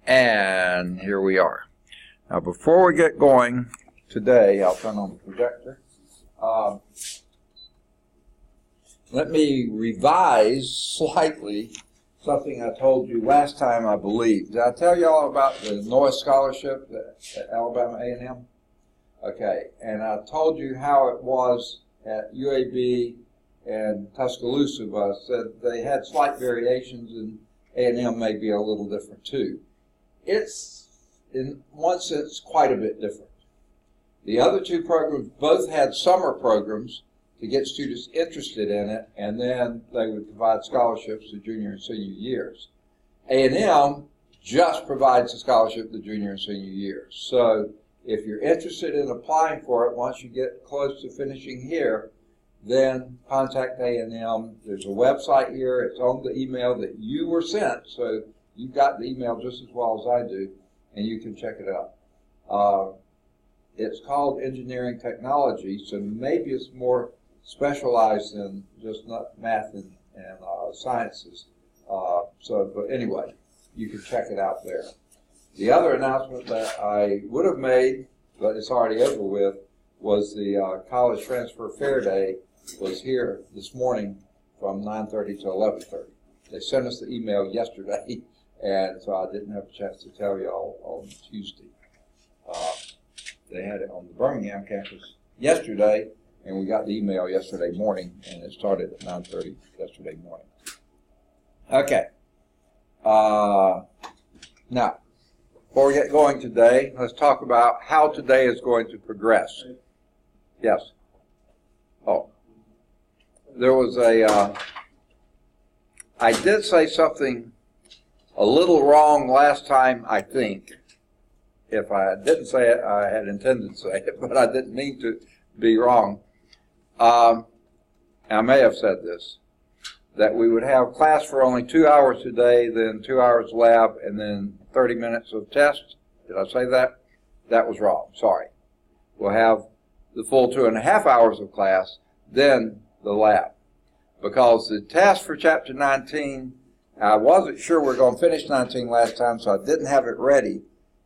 And here we are. Now, before we get going today, I'll turn on the projector. Let me revise slightly something I told you last time, I believe. Did I tell you all about the Noyes Scholarship at Alabama A&M? Okay, and I told you how it was at UAB and Tuscaloosa, but I said they had slight variations, and A&M may be a little different too. It's, in one sense, quite a bit different. The other two programs both had summer programs to get students interested in it, and then they would provide scholarships to junior and senior years. A&M just provides a scholarship to junior and senior years. So if you're interested in applying for it, once you get close to finishing here, then contact A&M. There's a website here. It's on the email that you were sent, so you've got the email just as well as I do, and you can check it out. It's called Engineering Technology, so maybe it's more specialized in just not math and sciences. But anyway, you can check it out there. The other announcement that I would have made, but it's already over with, was the College Transfer Fair Day was here this morning from 9:30 to 11:30. They sent us the email yesterday, and so I didn't have a chance to tell you all on Tuesday. They had it on the Birmingham campus yesterday, and we got the email yesterday morning, and it started at 9:30 yesterday morning. Okay. Now, before we get going today, let's talk about how today is going to progress. Yes. Oh. There was I did say something a little wrong last time, I think. If I didn't say it, I had intended to say it, but I didn't mean to be wrong. I may have said this, that we would have class for only 2 hours today, then 2 hours lab, and then 30 minutes of test. Did I say that? That was wrong. Sorry. We'll have the full 2.5 hours of class, then the lab. Because the test for Chapter 19, I wasn't sure we were going to finish 19 last time, so I didn't have it ready.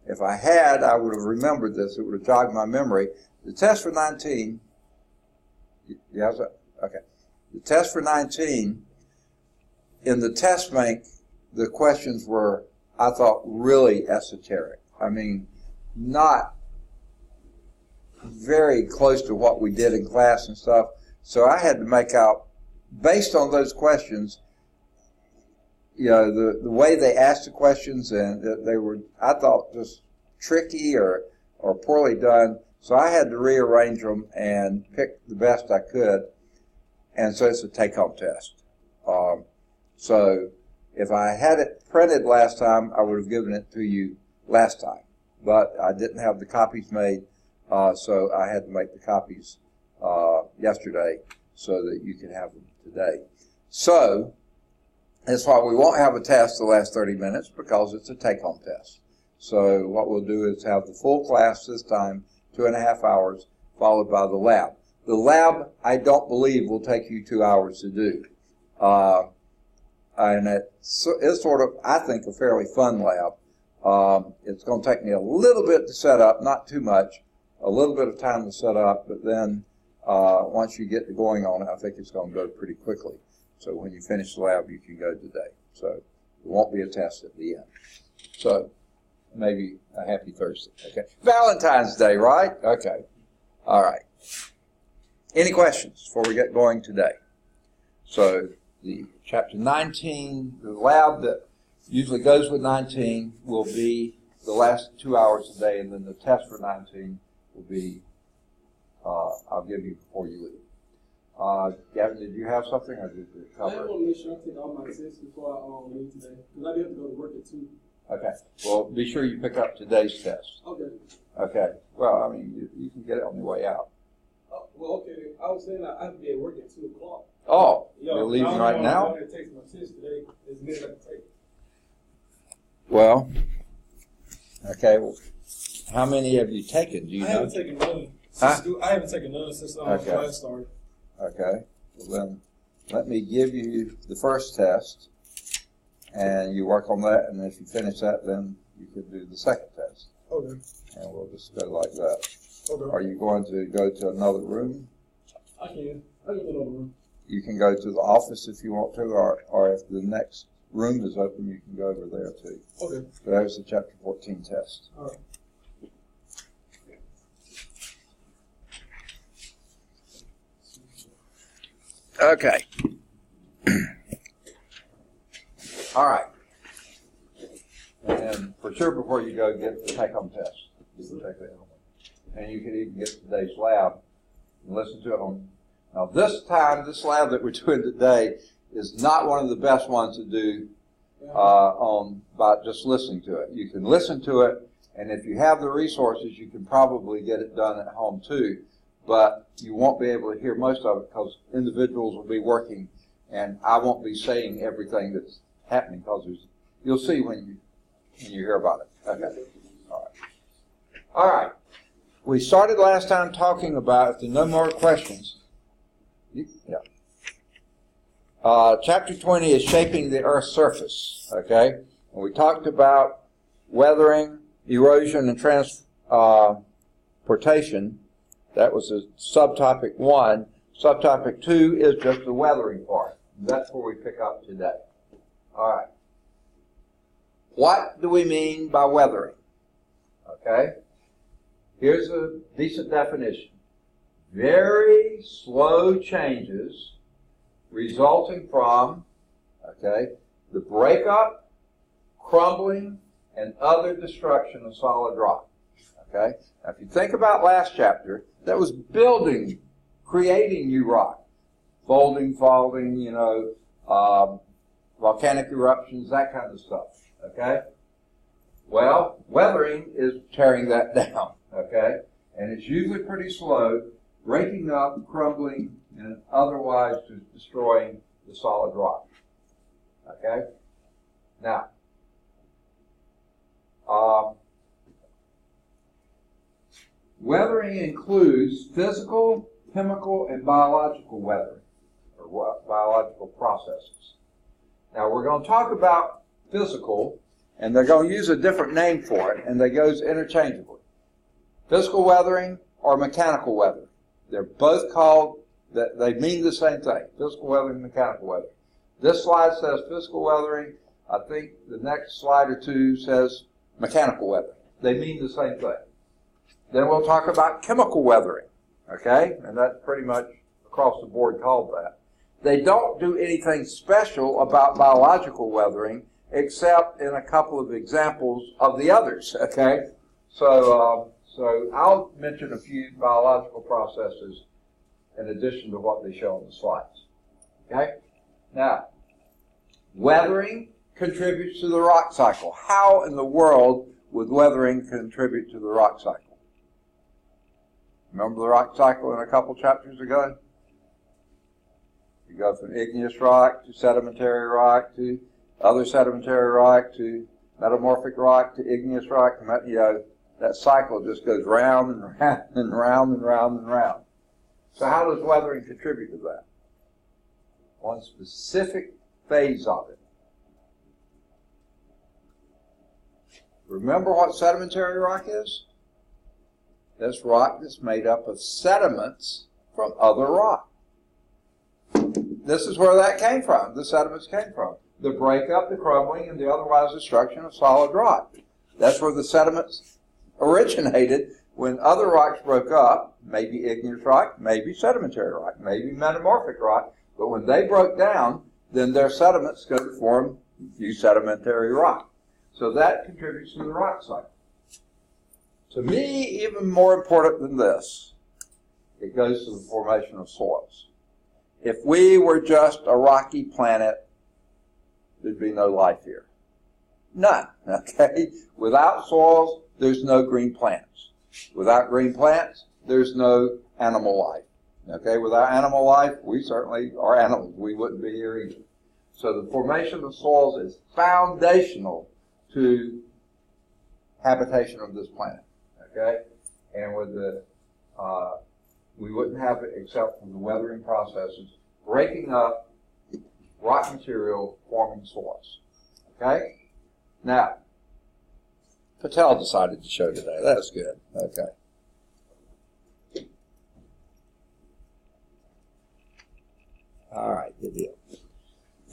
If I had, I would have remembered this. It would have jogged my memory. The test for 19, yes, okay. The test for 19, in the test bank, the questions were, I thought, really esoteric. I mean, not very close to what we did in class and stuff. So I had to make out, based on those questions, you know, the way they asked the questions, and they were, I thought, just tricky or poorly done. So I had to rearrange them and pick the best I could. And so it's a take-home test. So if I had it printed last time, I would have given it to you last time. But I didn't have the copies made, so I had to make the copies yesterday so that you could have them today. So that's why we won't have a test the last 30 minutes, because it's a take-home test. So what we'll do is have the full class this time, 2.5 hours, followed by the lab. The lab, I don't believe, will take you 2 hours to do. And it's sort of, I think, a fairly fun lab. It's going to take me a little bit to set up, not too much, a little bit of time to set up, but then once you get going on it, I think it's going to go pretty quickly. So when you finish the lab, you can go today. So there won't be a test at the end. So maybe a happy Thursday. Okay. Valentine's Day, right? Okay. All right. Any questions before we get going today? So the Chapter 19, the lab that usually goes with 19 will be the last 2 hours a day, and then the test for 19 will be, I'll give you before you leave. Gavin, did you have something, or did you cover? I want to make sure I take all my tests before I leave today, because I do have to go to work at 2. Okay. Well, be sure you pick up today's test. Okay. Okay. Well, I mean, you can get it on your way out. Well, okay. I was saying I have to be at work at 2 o'clock. Oh, you're leaving right now? I'm going to take my test today. It's good I can take. Well, okay. Well, how many have you taken? Do you know? I haven't taken none. I haven't taken none since class started. Okay. Well, then let me give you the first test, and you work on that, and if you finish that, then you the second test. Okay. And we'll just go like that. Okay. Are you going to go to another room? I can go to another room. You can go to the office if you want to, or if the next room is open, you can go over there too. Okay. So there's the Chapter 14 test. All right. Okay. All right. And for sure, before you go, get the take-home test. You can take that home. And you can even get today's lab and listen to it on. Now, this time, this lab that we're doing today is not one of the best ones to do on by just listening to it. You can listen to it, and if you have the resources, you can probably get it done at home too. But you won't be able to hear most of it because individuals will be working, and I won't be saying everything that's happening because you'll see when you hear about it. Okay. All right. All right. We started last time talking about, if there are no more questions, Chapter 20 is shaping the Earth's surface. Okay. And we talked about weathering, erosion, and transportation. That was a subtopic 1. Subtopic 2 is just the weathering part. That's where we pick up today. All right. What do we mean by weathering? Okay. Here's a decent definition. Very slow changes resulting from, the breakup, crumbling, and other destruction of solid rock. Okay. Now, if you think about last chapter, that was building, creating new rock, folding, faulting, volcanic eruptions, that kind of stuff. Okay. Well, weathering is tearing that down. Okay, and it's usually pretty slow, breaking up, crumbling, and otherwise destroying the solid rock. Okay. Now, weathering includes physical, chemical, and biological weathering, or biological processes. Now, we're going to talk about physical, and they're going to use a different name for it, and they go interchangeably. Physical weathering or mechanical weathering. They're both called, they mean the same thing, physical weathering and mechanical weathering. This slide says physical weathering. I think the next slide or two says mechanical weathering. They mean the same thing. Then we'll talk about chemical weathering, okay? And that's pretty much across the board called that. They don't do anything special about biological weathering except in a couple of examples of the others, okay? So I'll mention a few biological processes in addition to what they show on the slides. Okay? Now, weathering contributes to the rock cycle. How in the world would weathering contribute to the rock cycle? Remember the rock cycle in a couple chapters ago? You go from igneous rock to sedimentary rock to other sedimentary rock to metamorphic rock to igneous rock. That cycle just goes round and round and round and round and round. So how does weathering contribute to that? One specific phase of it. Remember what sedimentary rock is? That's rock that's made up of sediments from other rock. This is where that came from. The sediments came from. The breakup, the crumbling, and the otherwise destruction of solid rock. That's where the sediments originated when other rocks broke up, maybe igneous rock, maybe sedimentary rock, maybe metamorphic rock, but when they broke down, then their sediments go to form new sedimentary rock. So that contributes to the rock cycle. To me, even more important than this, it goes to the formation of soils. If we were just a rocky planet, there'd be no life here. None, okay? Without soils, there's no green plants. Without green plants, there's no animal life. Okay, without animal life, we certainly are animals. We wouldn't be here either. So the formation of soils is foundational to habitation of this planet. Okay, and with the we wouldn't have it except for the weathering processes, breaking up rock material, forming soils. Okay, now Patel decided to show today. That's good. Okay. All right, good deal.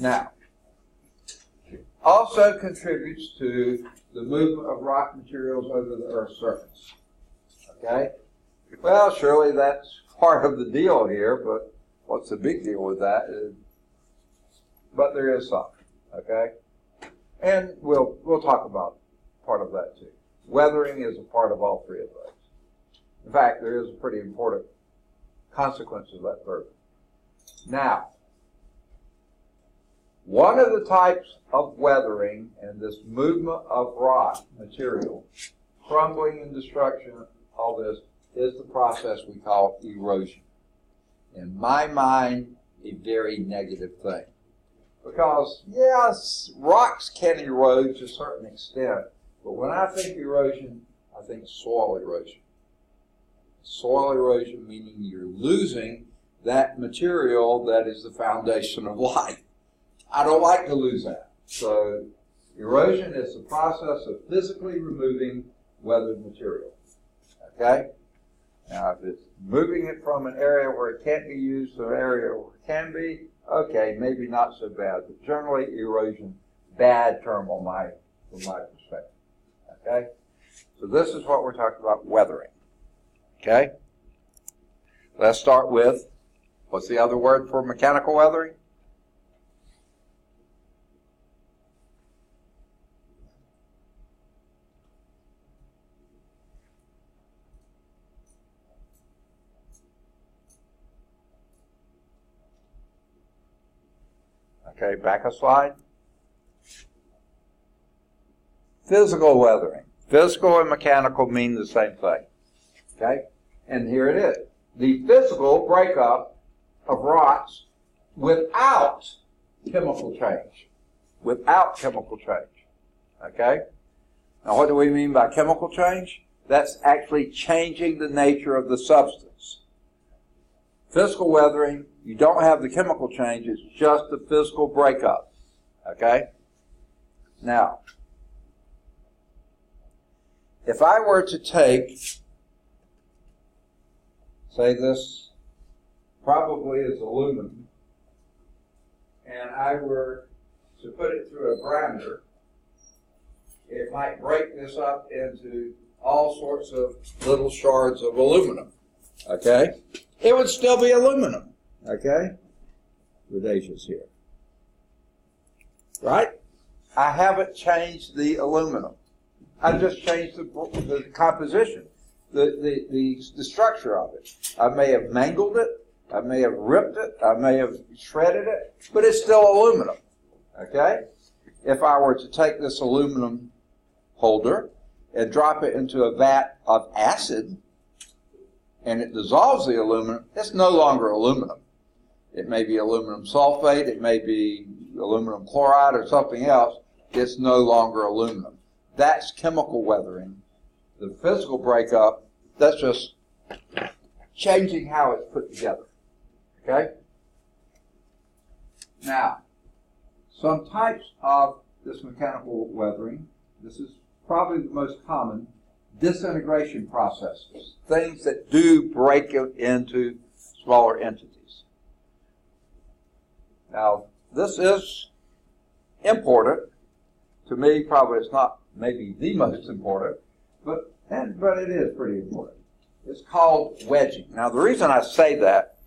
Now, also contributes to the movement of rock materials over the Earth's surface. Okay? Well, surely that's part of the deal here, but what's the big deal with that? But there is some. Okay? And we'll talk about part of that too. Weathering is a part of all three of those. In fact, there is a pretty important consequence of that further. Now, one of the types of weathering and this movement of rock material, crumbling and destruction, all this, is the process we call erosion. In my mind, a very negative thing. Because, yes, rocks can erode to a certain extent, but when I think erosion, I think soil erosion. Soil erosion meaning you're losing that material that is the foundation of life. I don't like to lose that. So erosion is the process of physically removing weathered material. Okay? Now, if it's moving it from an area where it can't be used to an area where it can be, okay, maybe not so bad. But generally, erosion, bad term from my perspective. Okay? So this is what we're talking about, weathering. Okay? Let's start with, what's the other word for mechanical weathering? Okay, back a slide. Physical weathering. Physical and mechanical mean the same thing. Okay? And here it is. The physical breakup of rocks without chemical change. Without chemical change. Okay? Now what do we mean by chemical change? That's actually changing the nature of the substance. Physical weathering, you don't have the chemical change, it's just the physical breakup. Okay? Now, if I were to take, say this probably is aluminum, and I were to put it through a grinder, it might break this up into all sorts of little shards of aluminum. Okay? It would still be aluminum. Okay? Rhodesia's here. Right? I haven't changed the aluminum. I've just changed the composition, the structure of it. I may have mangled it. I may have ripped it. I may have shredded it. But it's still aluminum. Okay? If I were to take this aluminum holder and drop it into a vat of acid, and it dissolves the aluminum, it's no longer aluminum. It may be aluminum sulfate, it may be aluminum chloride or something else. It's no longer aluminum. That's chemical weathering. The physical breakup, that's just changing how it's put together. Okay? Now, some types of this mechanical weathering, this is probably the most common, disintegration processes, things that do break into smaller entities. Now, this is important. To me, probably it's not maybe the most important, but it is pretty important. It's called wedging. Now, the reason I say that,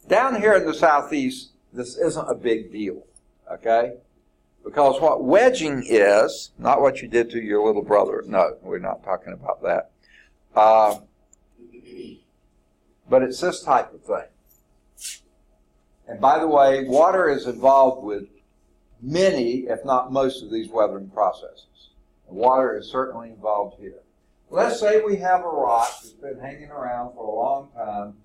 down here in the southeast, this isn't a big deal, okay? Because what wedging is, not what you did to your little brother. No, we're not talking about that. But it's this type of thing. And by the way, water is involved with many, if not most, of these weathering processes. And water is certainly involved here. Let's say we have a rock that's been hanging around for a long time,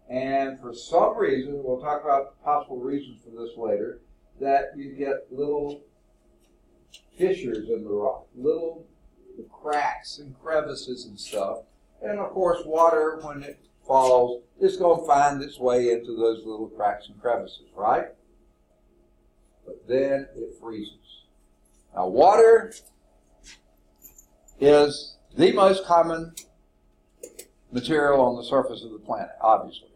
and for some reason, we'll talk about possible reasons for this later, that you get little fissures in the rock, little cracks and crevices and stuff. And of course, water, when it falls, is going to find its way into those little cracks and crevices, right? But then it freezes. Now, water is The most common material on the surface of the planet, obviously.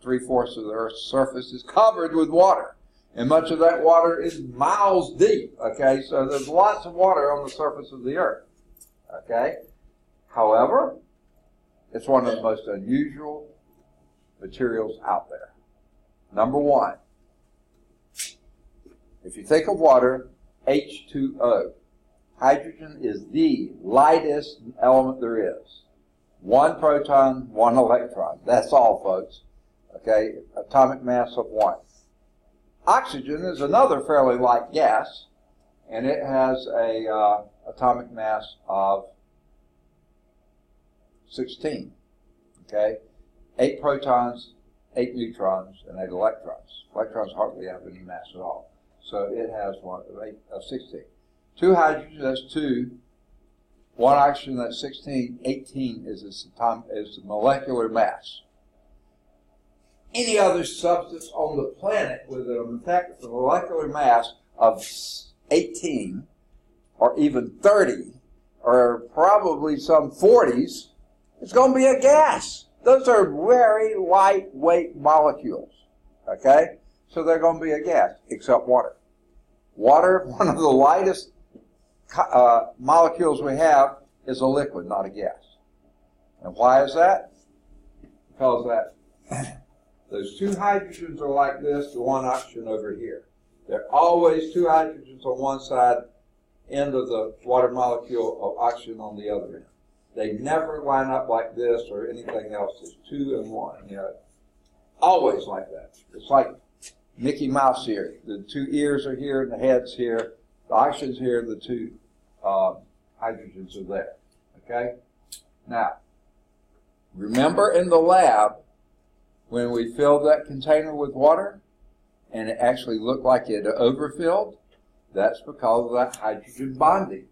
3/4 of the Earth's surface is covered with water. And much of that water is miles deep, okay? So there's lots of water on the surface of the Earth, okay? However, it's one of the most unusual materials out there. Number one, if you think of water, H2O. Hydrogen is the lightest element there is. 1 proton, 1 electron. That's all, folks. Okay? Atomic mass of 1. Oxygen is another fairly light gas, and it has a atomic mass of 16. Okay? 8 protons, 8 neutrons, and 8 electrons. Electrons hardly have any mass at all. So it has 16. 2 hydrogen, that's 2. 1 oxygen, that's 16. 18 is the molecular mass. Any other substance on the planet with a molecular mass of 18 or even 30 or probably some 40s, it's going to be a gas. Those are very lightweight molecules, okay? So they're going to be a gas, except water. Water, one of the lightest molecules we have, is a liquid, not a gas. And why is that? Because those 2 hydrogens are like this, the 1 oxygen over here. There are always 2 hydrogens on one side, end of the water molecule of oxygen on the other end. They never line up like this or anything else. It's 2 and 1. You know, always like that. It's like Mickey Mouse here. The 2 ears are here and the head's here. The oxygen's here and the 2 hydrogens are there. Okay? Now, remember in the lab when we filled that container with water and it actually looked like it overfilled? That's because of that hydrogen bonding.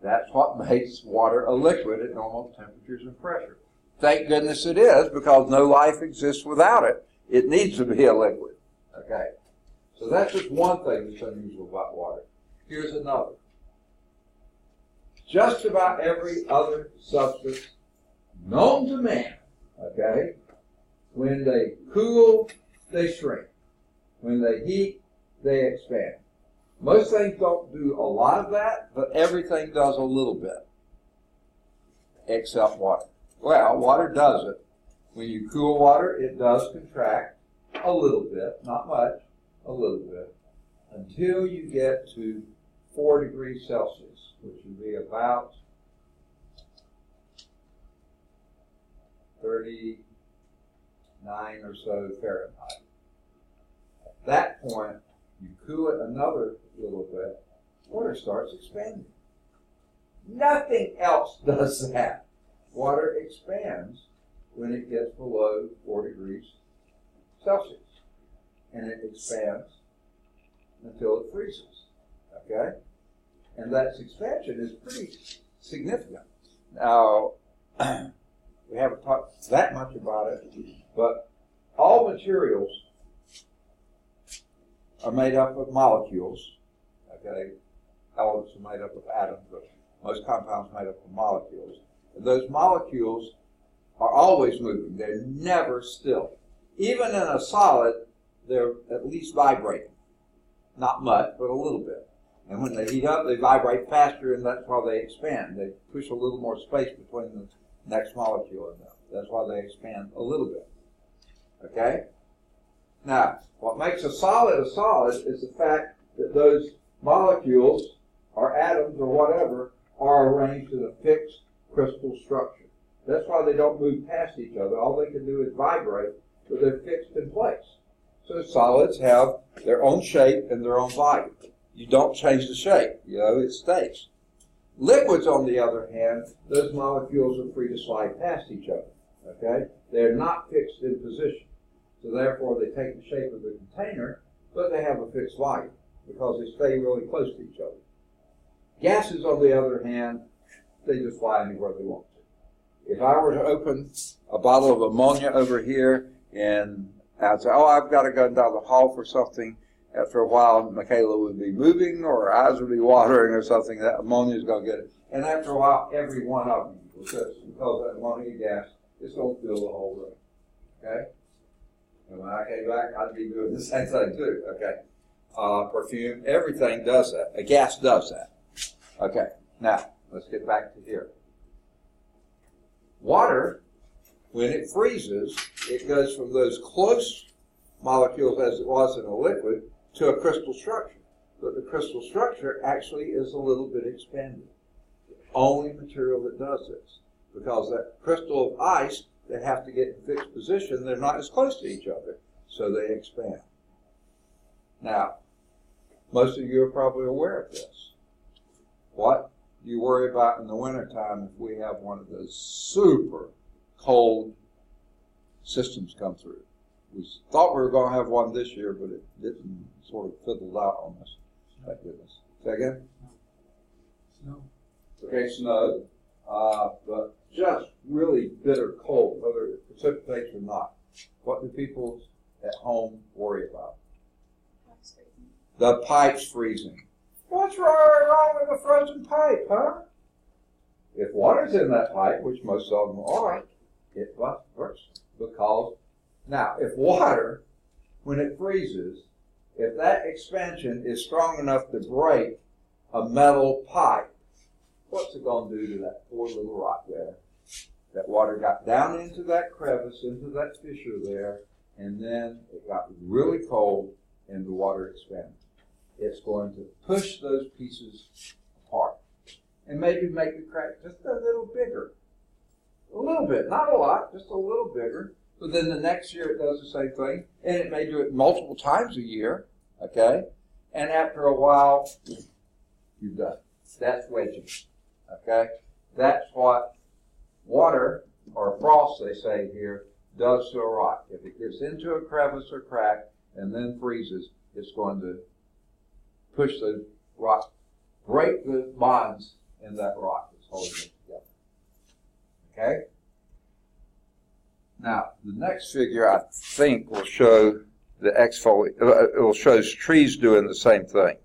That's what makes water a liquid at normal temperatures and pressure. Thank goodness it is, because no life exists without it. It needs to be a liquid. Okay? So that's just one thing that's unusual about water. Here's another. Just about every other substance known to man, okay, when they cool, they shrink. When they heat, they expand. Most things don't do a lot of that, but everything does a little bit, except water. Well, water does it. When you cool water, it does contract a little bit, not much, a little bit, until you get to 4 degrees Celsius, which would be about 39 or so Fahrenheit. At that point, you cool it another little bit, water starts expanding. Nothing else does that. Water expands when it gets below 4 degrees Celsius. And it expands until it freezes. Okay? And that expansion is pretty significant. Now, we haven't talked that much about it, but all materials are made up of molecules. Okay? Elements are made up of atoms, but most compounds are made up of molecules. And those molecules are always moving. They're never still. Even in a solid, they're at least vibrating. Not much, but a little bit. And when they heat up, they vibrate faster, and that's why they expand. They push a little more space between the next molecule and them. That's why they expand a little bit. Okay? Now, what makes a solid is the fact that those molecules, or atoms, or whatever, are arranged in a fixed crystal structure. That's why they don't move past each other. All they can do is vibrate, but they're fixed in place. So solids have their own shape and their own volume. You don't change the shape, it stays. Liquids, on the other hand, those molecules are free to slide past each other, okay? They're not fixed in position. So therefore, they take the shape of the container, but they have a fixed volume because they stay really close to each other. Gases, on the other hand, they just fly anywhere they want to. If I were to open a bottle of ammonia over here and I'd say, I've got to go down the hall for something, after a while, Michaela would be moving or her eyes would be watering or something. That ammonia is going to get it. And after a while, every one of them, because that ammonia gas is going to fill the whole room. Okay? And when I came back, I'd be doing the same thing too. Okay? Perfume, everything does that. A gas does that. Okay. Now, let's get back to here. Water, when it freezes, it goes from those close molecules as it was in a liquid to a crystal structure. But the crystal structure actually is a little bit expanded. The only material that does this. Because that crystal of ice, they have to get in fixed position. They're not as close to each other, so they expand. Now, most of you are probably aware of this. What do you worry about in the wintertime if we have one of those super cold systems come through? We thought we were going to have one this year, but it didn't, sort of fizzled out on us. Thank goodness. Say again? Snow. Okay, snow. But just really bitter cold, whether it precipitates or not. What do people at home worry about? The pipe's freezing. What's wrong with a frozen pipe, huh? If water's in that pipe, which most of them are, it works. Because, now, if water, when it freezes, if that expansion is strong enough to break a metal pipe, what's it going to do to that poor little rock there? That water got down into that crevice, into that fissure there, and then it got really cold and the water expanded. It's going to push those pieces apart and maybe make the crack just a little bigger. A little bit, not a lot, just a little bigger. But then the next year it does the same thing, and it may do it multiple times a year, okay? And after a while, you've done it. That's wedging, okay? That's what water, or frost, they say here, does to a rock. If it gets into a crevice or crack and then freezes, it's going to push the rock, break the bonds in that rock that's holding it together. Okay? Now, the next figure I think will show the exfoliate. It will show trees doing the same thing.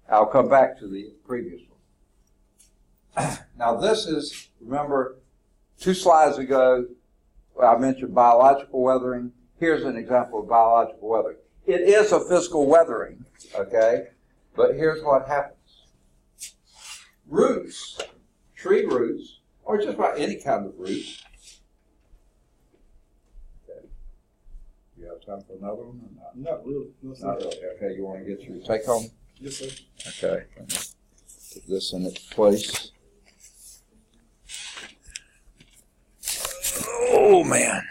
I'll come back to the previous one. Now, this is, remember, 2 slides ago, I mentioned biological weathering. Here's an example of biological weathering. It is a physical weathering, okay? But here's what happens. Roots, tree roots, or just about any kind of roots. Okay. You have time for another one or not? Not really. No, sir. Not really. Okay, you want to get your take home? Yes, sir. Okay. Let me put this in its place. Oh, man.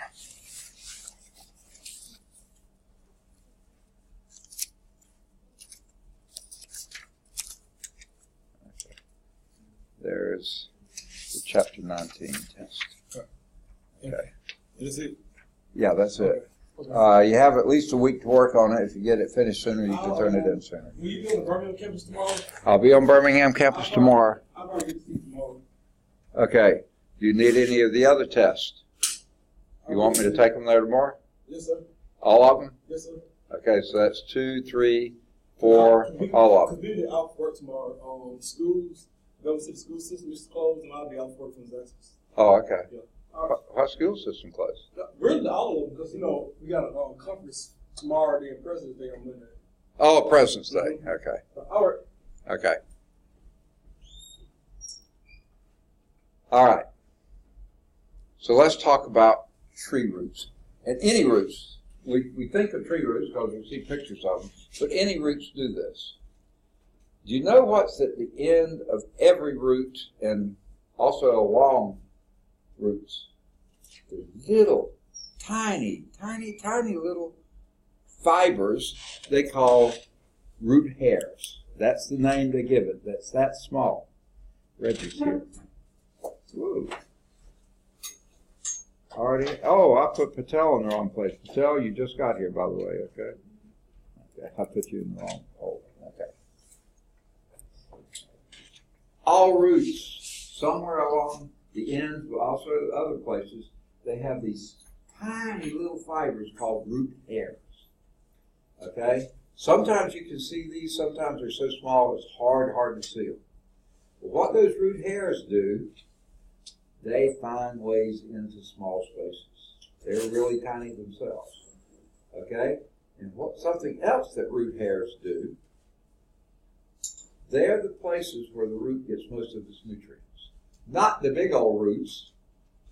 There's the Chapter 19 test. Okay. Is it? Yeah, that's it. Okay. You have at least a week to work on it. If you get it finished sooner, you can turn it in sooner. Will you be on the Birmingham campus tomorrow? I'll be on Birmingham campus tomorrow. I'll probably get to see you tomorrow. Okay. Do you need any of the other tests? You want me to take them there tomorrow? Yes, sir. All of them? Yes, sir. Okay, so that's 2, 3, 4, all of them. Because we be out for work tomorrow. Schools, Government City school system is closed, and I'll be out for work from Texas. Oh, okay. Yeah. What school system closed? Really, all of them, because, we got a conference tomorrow, then President's Day on Monday. Oh, President's Day. Okay. All right. Okay. All right. So let's talk about tree roots. And any roots. We think of tree roots because we see pictures of them, but any roots do this. Do you know what's at the end of every root and also along roots? There's little, tiny little fibers they call root hairs. That's the name they give it. That's that small. Reggie's here. Whoa. Already? Oh, I put Patel in the wrong place. Patel, you just got here, by the way, okay? Okay, I put you in the wrong hole. Okay. All roots, somewhere along the ends, but also other places, they have these tiny little fibers called root hairs. Okay? Sometimes you can see these, sometimes they're so small it's hard to see them. But what those root hairs do, they find ways into small spaces. They're really tiny themselves. Okay? And something else that root hairs do, they're the places where the root gets most of its nutrients. Not the big old roots.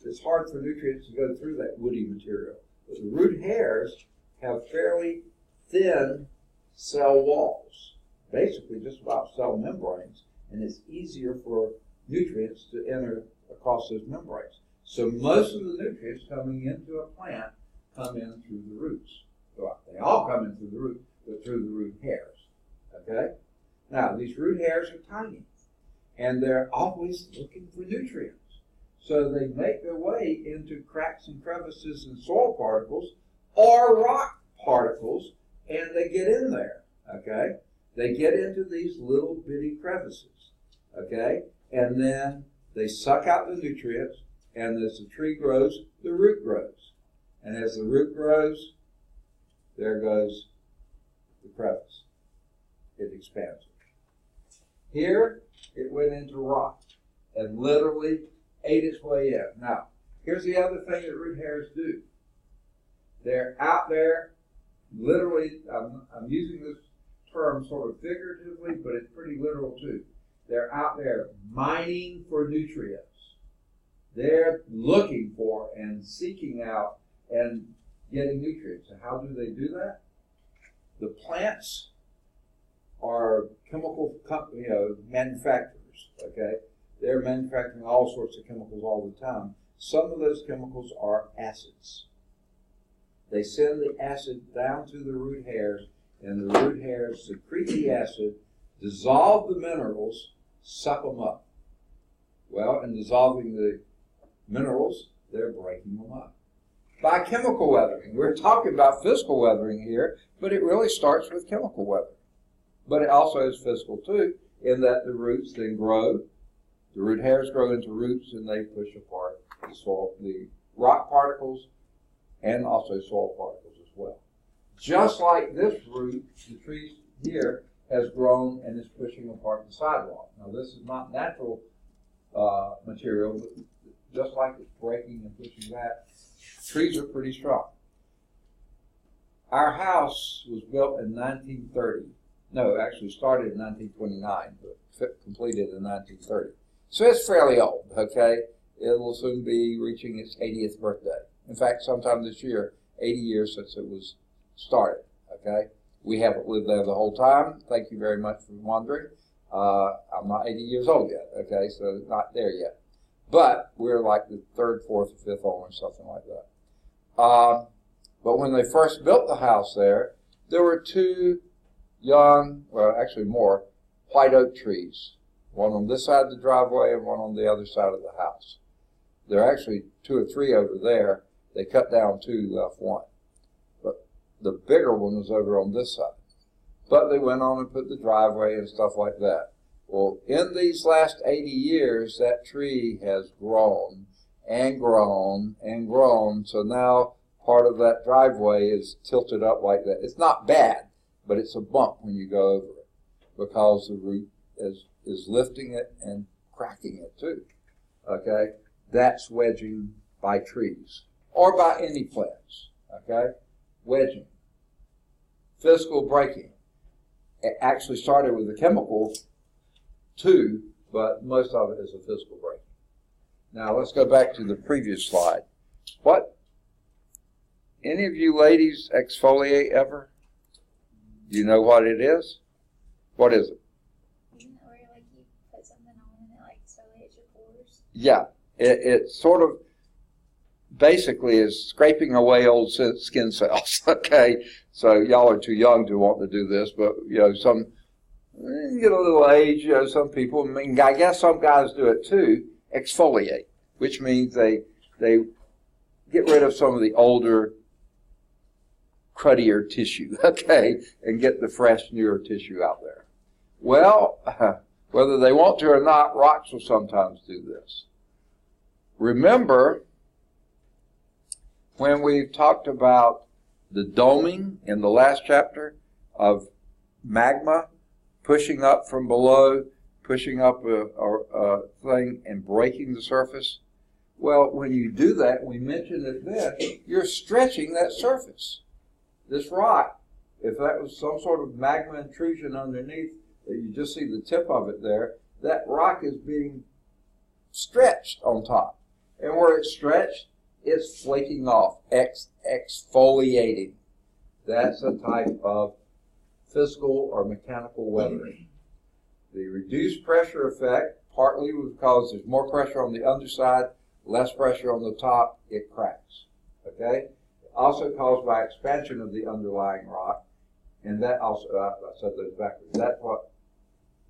It's hard for nutrients to go through that woody material. But the root hairs have fairly thin cell walls, basically just about cell membranes, and it's easier for nutrients to enter across those membranes. So most of the nutrients coming into a plant come in through the roots. Well, they all come in through the root, but through the root hairs. Okay? Now, these root hairs are tiny, and they're always looking for nutrients. So they make their way into cracks and crevices and soil particles or rock particles, and they get in there. Okay? They get into these little bitty crevices. Okay? And then they suck out the nutrients, and as the tree grows, the root grows. And as the root grows, there goes the crevice. It expands. Here, it went into rock and literally ate its way in. Now, here's the other thing that root hairs do. They're out there, literally, I'm using this term sort of figuratively, but it's pretty literal too. They're out there mining for nutrients. They're looking for and seeking out and getting nutrients. And how do they do that? The plants are chemical manufacturers, okay? They're manufacturing all sorts of chemicals all the time. Some of those chemicals are acids. They send the acid down to the root hairs, and the root hairs secrete the acid, dissolve the minerals, suck them up. Well, in dissolving the minerals, they're breaking them up. By chemical weathering. We're talking about physical weathering here, but it really starts with chemical weathering. But it also is physical too, in that the roots then grow. The root hairs grow into roots, and they push apart the soil, the rock particles, and also soil particles as well. Just like this root, the tree here has grown and is pushing apart the sidewalk. Now, this is not natural material, but just like it's breaking and pushing that, trees are pretty strong. Our house was built in 1930. No, actually started in 1929, but completed in 1930. So it's fairly old, okay? It will soon be reaching its 80th birthday. In fact, sometime this year, 80 years since it was started, okay? We haven't lived there the whole time. Thank you very much for wondering. I'm not 80 years old yet, okay? So not there yet. But we're like the third, fourth, or fifth owner, something like that. But when they first built the house there were two young, well, actually more, white oak trees. One on this side of the driveway and one on the other side of the house. There are actually two or three over there. They cut down two, left one. But the bigger one was over on this side. But they went on and put the driveway and stuff like that. Well, in these last 80 years, that tree has grown and grown and grown. So now part of that driveway is tilted up like that. It's not bad, but it's a bump when you go over it because the root is lifting it and cracking it too. Okay? That's wedging by trees or by any plants. Okay? Wedging. Physical breaking. It actually started with a chemical too, but most of it is a physical breaking. Now let's go back to the previous slide. Any of you ladies exfoliate ever? Do you know what it is? What is it? Isn't it where like you put something on and it like exfoliates your pores? Yeah, it sort of basically is scraping away old skin cells. Okay, so y'all are too young to want to do this, but you know, you get a little age, you know, some people, I mean, I guess some guys do it too, exfoliate, which means they get rid of some of the older, cruddier tissue, okay, and get the fresh, newer tissue out there. Well, whether they want to or not, rocks will sometimes do this. Remember when we've talked about the doming in the last chapter of magma pushing up from below, pushing up a thing and breaking the surface? Well, when you do that, we mentioned it then, you're stretching that surface. This rock, if that was some sort of magma intrusion underneath, that you just see the tip of it there, that rock is being stretched on top. And where it's stretched, it's flaking off, exfoliating. That's a type of physical or mechanical weathering. The reduced pressure effect, partly because there's more pressure on the underside, less pressure on the top, it cracks. Okay? Also caused by expansion of the underlying rock, and that also, I said those backwards, that's what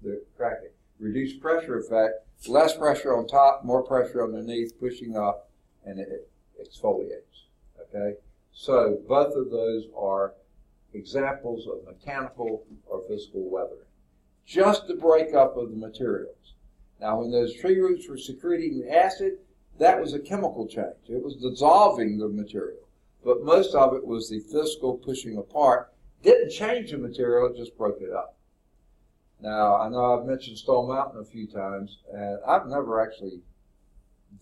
the cracking. Reduced pressure effect, less pressure on top, more pressure underneath, pushing up, and it exfoliates. Okay? So both of those are examples of mechanical or physical weathering. Just the breakup of the materials. Now, when those tree roots were secreting the acid, that was a chemical change. It was dissolving the material. But most of it was the physical pushing apart. Didn't change the material, it just broke it up. Now, I know I've mentioned Stone Mountain a few times, and I've never actually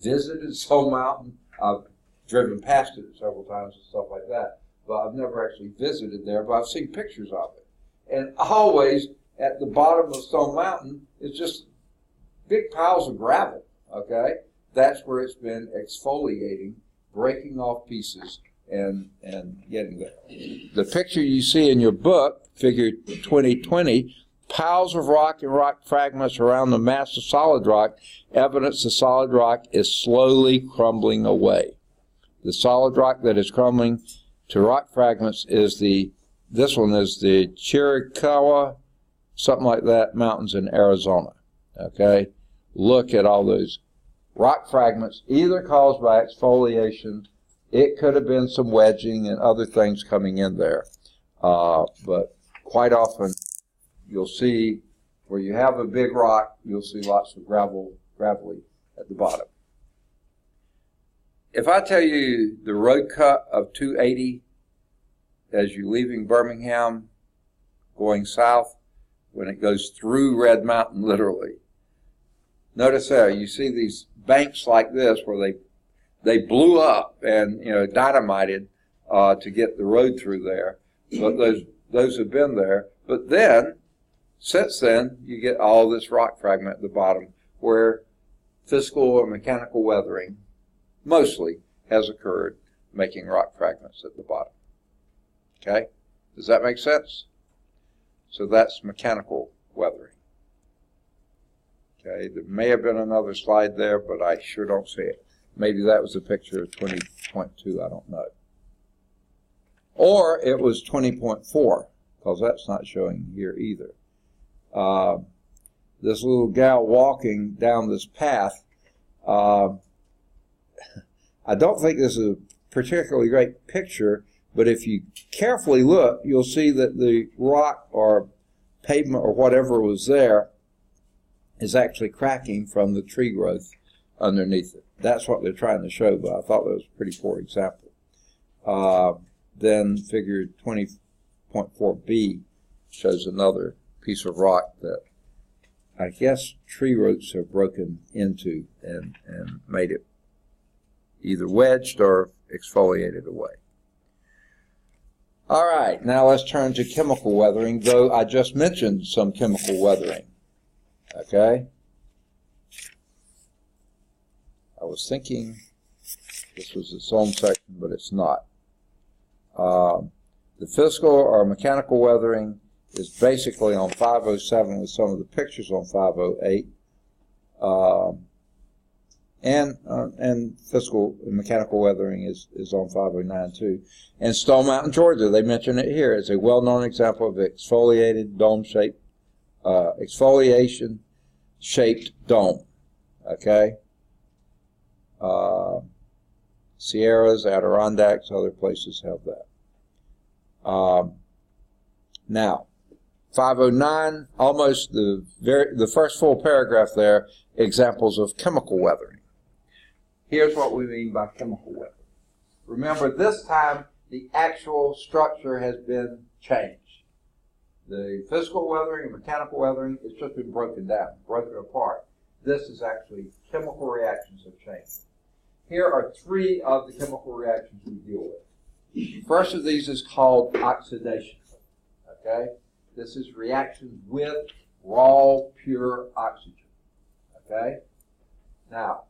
visited Stone Mountain. I've driven past it several times and stuff like that, but I've never actually visited there, but I've seen pictures of it. And always at the bottom of Stone Mountain is just big piles of gravel, okay? That's where it's been exfoliating, breaking off pieces, and getting there. The picture you see in your book, figure 2020, piles of rock and rock fragments around the mass of solid rock, evidence the solid rock is slowly crumbling away. The solid rock that is crumbling to rock fragments is this one is the Chiricahua, something like that, mountains in Arizona. Okay? Look at all those rock fragments, either caused by exfoliation, it could have been some wedging and other things coming in there. But quite often, you'll see where you have a big rock, you'll see lots of gravelly at the bottom. If I tell you the road cut of 280 as you're leaving Birmingham, going south, when it goes through Red Mountain, literally, notice there, you see these banks like this where they blew up and dynamited to get the road through there. But those have been there. But then, since then, you get all this rock fragment at the bottom where physical or mechanical weathering mostly has occurred, making rock fragments at the bottom. Okay? Does that make sense? So that's mechanical weathering. Okay, there may have been another slide there, but I sure don't see it. Maybe that was a picture of 20.2, I don't know. Or it was 20.4, because that's not showing here either. This little gal walking down this path, I don't think this is a particularly great picture, but if you carefully look, you'll see that the rock or pavement or whatever was there is actually cracking from the tree growth underneath it. That's what they're trying to show, but I thought that was a pretty poor example. Then figure 20.4b shows another piece of rock that I guess tree roots have broken into and made it either wedged or exfoliated away. All right, now let's turn to chemical weathering, though I just mentioned some chemical weathering. Okay? I was thinking this was its own section, but it's not. The physical or mechanical weathering is basically on 507 with some of the pictures on 508. And physical and mechanical weathering is on 509 too. And Stone Mountain, Georgia, they mention it here. It's a well-known example of exfoliated dome-shaped, exfoliation-shaped dome. Okay? Sierras, Adirondacks, other places have that. Now, 509, almost the first full paragraph there, examples of chemical weathering. Here's what we mean by chemical weathering. Remember, this time the actual structure has been changed. The physical weathering and mechanical weathering, it's just been broken down, broken apart. This is actually chemical reactions have changed. Here are three of the chemical reactions we deal with. First of these is called oxidation. Okay? This is reactions with raw, pure oxygen. Okay? Now,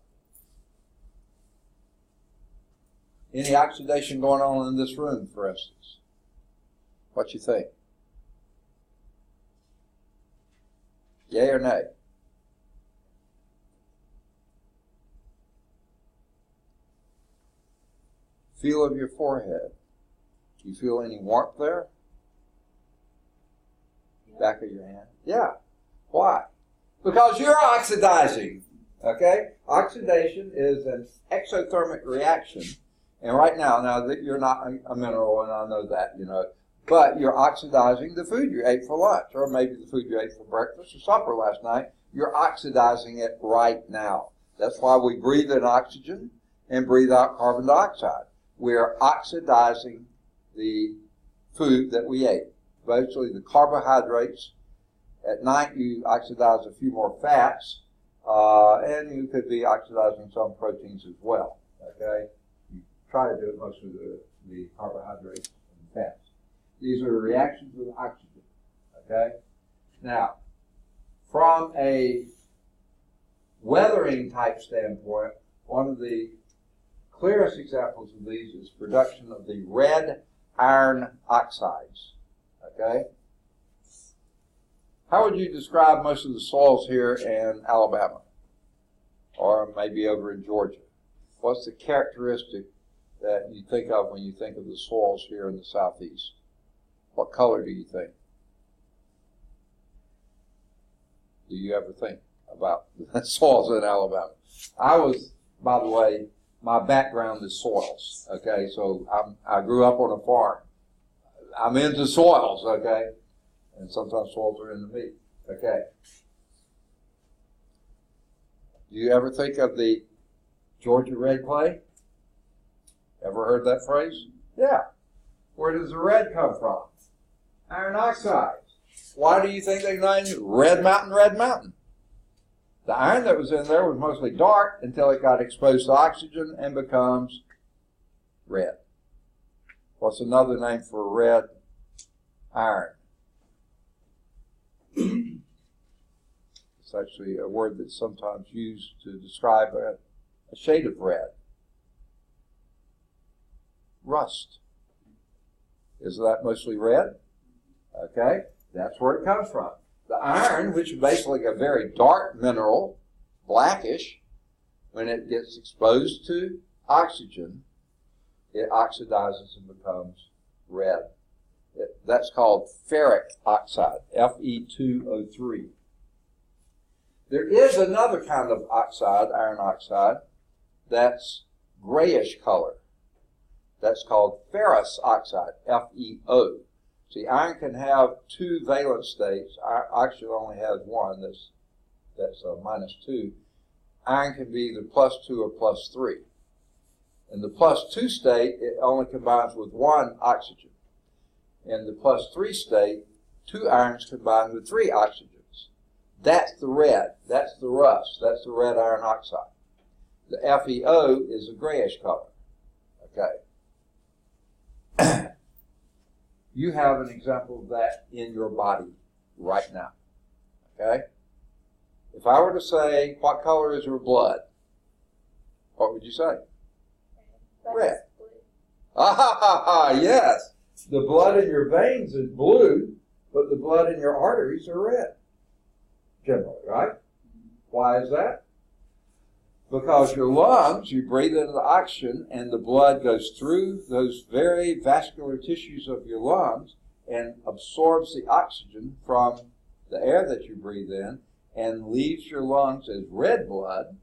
any oxidation going on in this room, for instance? What you think? Yay or nay? Feel of your forehead. Do you feel any warmth there? Back of your hand? Yeah. Why? Because you're oxidizing. Okay? Oxidation is an exothermic reaction. And right now that you're not a mineral, and I know that, but you're oxidizing the food you ate for lunch, or maybe the food you ate for breakfast or supper last night. You're oxidizing it right now. That's why we breathe in oxygen and breathe out carbon dioxide. We're oxidizing the food that we ate, basically the carbohydrates. At night, you oxidize a few more fats, and you could be oxidizing some proteins as well. Okay, you try to do it most of the carbohydrates and fats. These are reactions with oxygen. Okay, now from a weathering type standpoint, one of the clearest examples of these is production of the red iron oxides. Okay? How would you describe most of the soils here in Alabama? Or maybe over in Georgia? What's the characteristic that you think of when you think of the soils here in the southeast? What color do you think? Do you ever think about the soils in Alabama? By the way, my background is soils, okay? So I grew up on a farm. I'm into soils, okay? And sometimes soils are into me, okay? Do you ever think of the Georgia red clay? Ever heard that phrase? Yeah. Where does the red come from? Iron oxide. Why do you think they named it Red Mountain, Red Mountain? The iron that was in there was mostly dark until it got exposed to oxygen and becomes red. What's another name for red iron? It's actually a word that's sometimes used to describe a shade of red. Rust. Is that mostly red? Okay, that's where it comes from. The iron, which is basically a very dark mineral, blackish, when it gets exposed to oxygen, it oxidizes and becomes red. That's called ferric oxide, Fe2O3. There is another kind of oxide, iron oxide, that's grayish color. That's called ferrous oxide, FeO. See, iron can have two valence states. Oxygen only has one, that's -2. Iron can be either +2 or +3. In the +2 state, it only combines with one oxygen. In the +3 state, two irons combine with three oxygens. That's the red, that's the rust, that's the red iron oxide. The FeO is a grayish color. Okay. You have an example of that in your body right now. Okay? If I were to say, what color is your blood? What would you say? Red. Ah, yes. The blood in your veins is blue, but the blood in your arteries are red. Generally, right? Why is that? Because your lungs, you breathe in the oxygen, and the blood goes through those very vascular tissues of your lungs and absorbs the oxygen from the air that you breathe in and leaves your lungs as red blood.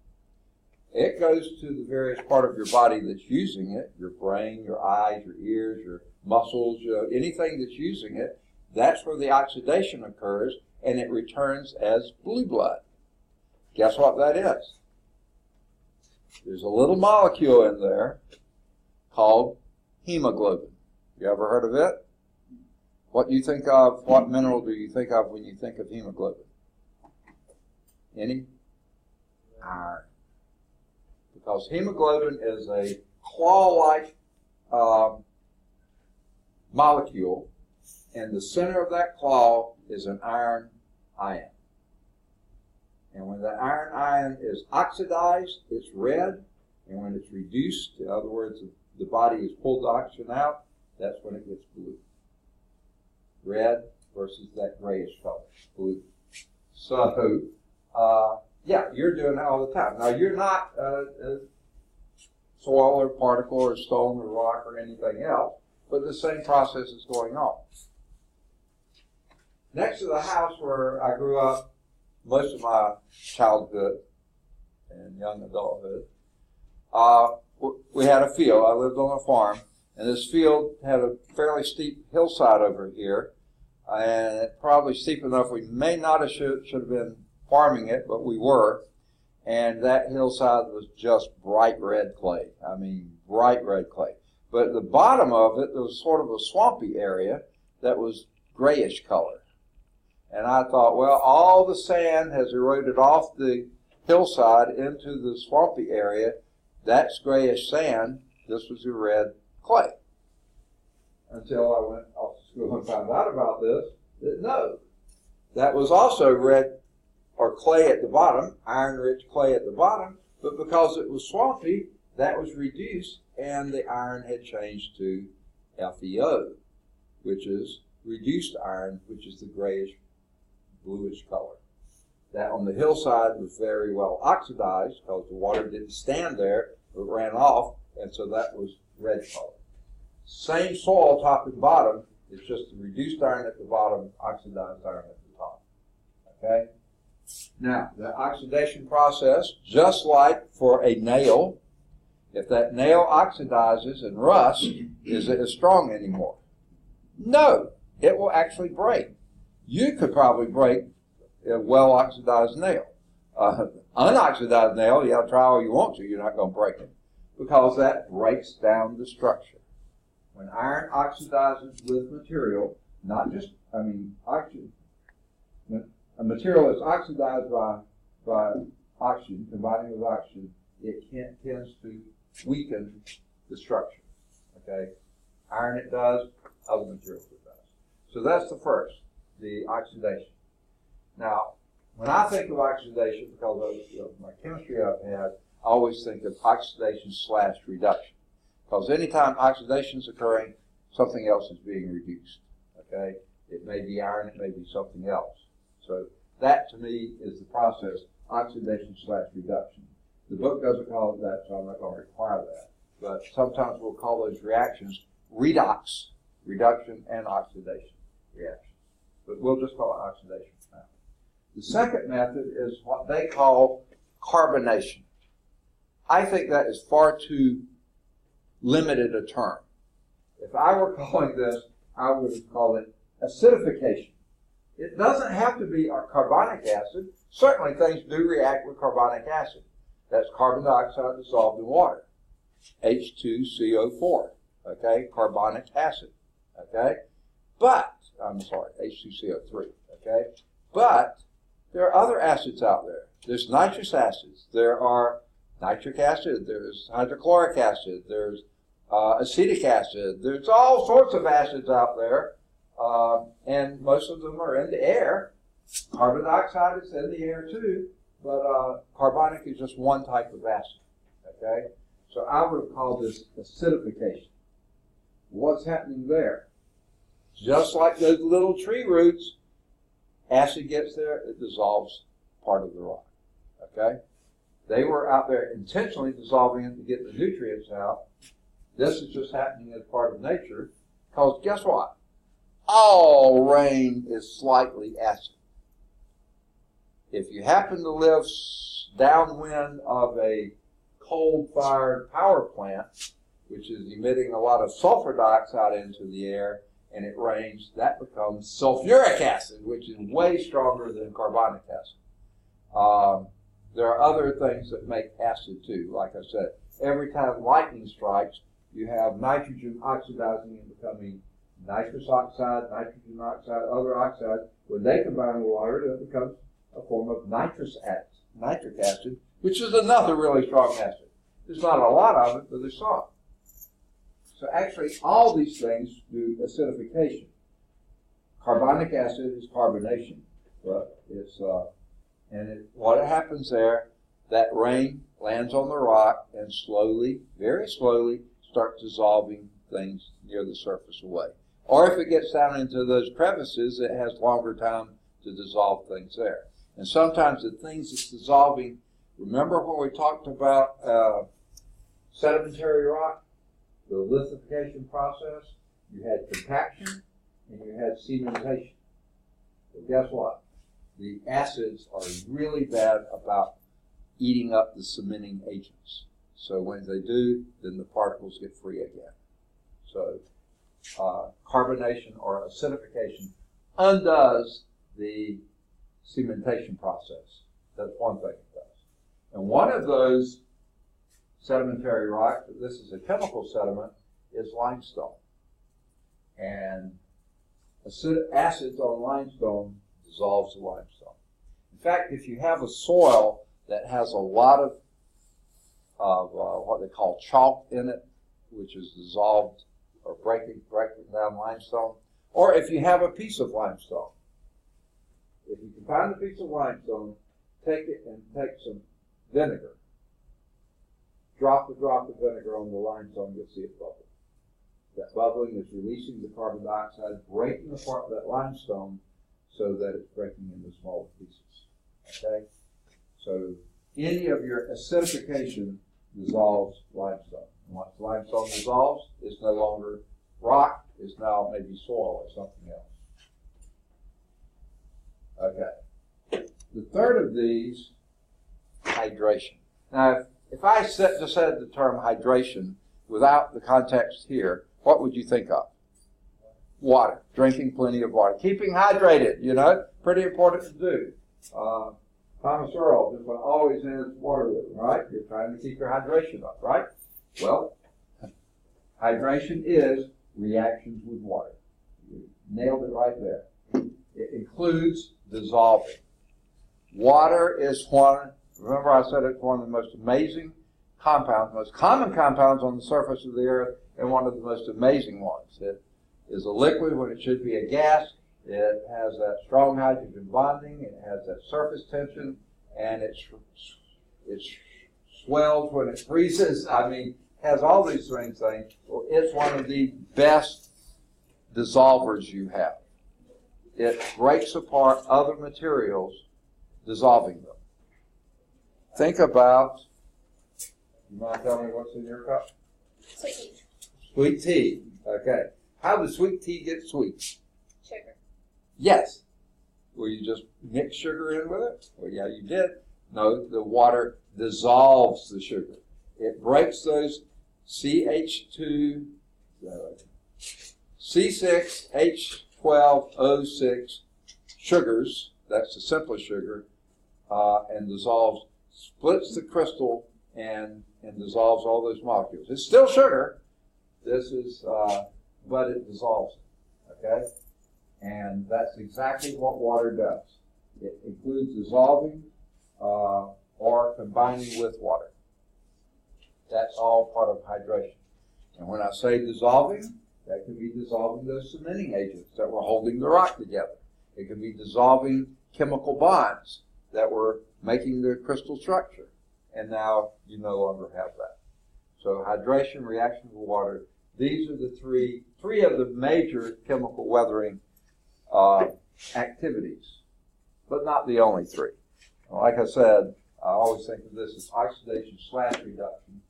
It goes to the various part of your body that's using it, your brain, your eyes, your ears, your muscles, anything that's using it. That's where the oxidation occurs, and it returns as blue blood. Guess what that is? There's a little molecule in there called hemoglobin. You ever heard of it? What do you think of? What mineral do you think of when you think of hemoglobin? Any? Iron. Because hemoglobin is a claw-like molecule, and the center of that claw is an iron ion. And when the iron ion is oxidized, it's red, and when it's reduced, in other words, the body has pulled the oxygen out, that's when it gets blue. Red versus that grayish color, blue. So, yeah, you're doing that all the time. Now, you're not soil or particle or stone or rock or anything else, but the same process is going on. Next to the house where I grew up most of my childhood and young adulthood, we had a field. I lived on a farm, and this field had a fairly steep hillside over here, and it probably steep enough we may not have should have been farming it, but we were. And that hillside was just bright red clay. I mean, bright red clay. But at the bottom of it, there was sort of a swampy area that was grayish color. And I thought, well, all the sand has eroded off the hillside into the swampy area. That's grayish sand. This was the red clay. Until I went off to school and found out about this, that no, that was also red or clay at the bottom, iron-rich clay at the bottom, but because it was swampy, that was reduced, and the iron had changed to FeO, which is reduced iron, which is the grayish, bluish color. That on the hillside was very well oxidized because the water didn't stand there, it ran off, and so that was red color. Same soil, top and bottom, it's just the reduced iron at the bottom, oxidized iron at the top. Okay? Now, the oxidation process, just like for a nail, if that nail oxidizes and rusts, is it as strong anymore? No, it will actually break. You could probably break a well-oxidized nail. Unoxidized nail, you have to try all you want to, you're not going to break it, because that breaks down the structure. When iron oxidizes with material, not just, oxygen, when a material is oxidized by oxygen, combining with oxygen, it tends to weaken the structure. Okay? Iron it does, other materials it does. So that's the first, the oxidation. Now, when I think of oxidation, because of my chemistry I've had, I always think of oxidation/reduction. Because anytime oxidation is occurring, something else is being reduced. Okay? It may be iron, it may be something else. So that, to me, is the process, oxidation/reduction. The book doesn't call it that, so I'm not going to require that. But sometimes we'll call those reactions redox, reduction, and oxidation reactions. But we'll just call it oxidation now. The second method is what they call carbonation. I think that is far too limited a term. If I were calling this, I would call it acidification. It doesn't have to be a carbonic acid. Certainly things do react with carbonic acid. That's carbon dioxide dissolved in water. H2CO4. Okay? Carbonic acid. Okay? But, H2CO3. Okay? But there are other acids out there. There's nitrous acids. There are nitric acid. There's hydrochloric acid. There's acetic acid. There's all sorts of acids out there. And most of them are in the air. Carbon dioxide is in the air too, but carbonic is just one type of acid. Okay? So I would call this acidification. What's happening there? Just like those little tree roots, acid gets there, it dissolves part of the rock. Okay? They were out there intentionally dissolving it to get the nutrients out. This is just happening as part of nature, because guess what? All rain is slightly acid. If you happen to live downwind of a coal-fired power plant, which is emitting a lot of sulfur dioxide into the air, and it rains, that becomes sulfuric acid, which is way stronger than carbonic acid. There are other things that make acid too. Like I said, every time lightning strikes, you have nitrogen oxidizing and becoming nitrous oxide, nitrogen oxide, other oxides, when they combine with water, it becomes a form of nitric acid, which is another really strong acid. There's not a lot of it, but there's some. So actually, all these things do acidification. Carbonic acid is carbonation, but what happens there, that rain lands on the rock and slowly, very slowly, starts dissolving things near the surface away. Or if it gets down into those crevices, it has longer time to dissolve things there. And sometimes the things that's dissolving, remember when we talked about sedimentary rock, the lithification process? You had compaction and you had cementation. But guess what? The acids are really bad about eating up the cementing agents. So when they do, then the particles get free again. So carbonation or acidification undoes the cementation process. That's one thing it does. And one of those sedimentary rocks, this is a chemical sediment, is limestone. And acids on limestone dissolves the limestone. In fact, if you have a soil that has a lot of what they call chalk in it, which is dissolved or breaking down limestone, or if you have a piece of limestone, if you can find a piece of limestone, take it and take some vinegar. Drop a drop of vinegar on the limestone, you'll see it bubble. That bubbling is releasing the carbon dioxide, breaking apart that limestone so that it's breaking into smaller pieces. Okay? So any of your acidification dissolves limestone. And once limestone dissolves, it's no longer rock, it's now maybe soil or something else. Okay. The third of these, hydration. Now, if I just said the term hydration without the context here, what would you think of? Water. Drinking plenty of water. Keeping hydrated, pretty important to do. Thomas Earl just always has water with him, right? You're trying to keep your hydration up, right? Well, hydration is reactions with water. You nailed it right there. It includes dissolving. Water is remember I said it's one of the most amazing compounds, most common compounds on the surface of the earth, and one of the most amazing ones. It is a liquid when it should be a gas. It has that strong hydrogen bonding. It has that surface tension, and it swells when it freezes. Has all these things. Well, it's one of the best dissolvers you have. It breaks apart other materials, dissolving them. Think about, you mind telling me what's in your cup? Sweet tea. Sweet tea. Okay. How does sweet tea get sweet? Sugar. Yes. Will you just mix sugar in with it? Well, yeah, you did. No, the water dissolves the sugar. It breaks those C6H12O6 sugars, that's the simplest sugar, and dissolves, splits the crystal and dissolves all those molecules. It's still sugar. But it dissolves it, okay? And that's exactly what water does. It includes dissolving or combining with water. That's all part of hydration. And when I say dissolving, that could be dissolving those cementing agents that were holding the rock together. It could be dissolving chemical bonds that were making the crystal structure. And now you no longer have that. So hydration, reaction with water, these are the three of the major chemical weathering activities, but not the only three. Like I said, I always think of this as oxidation/reduction.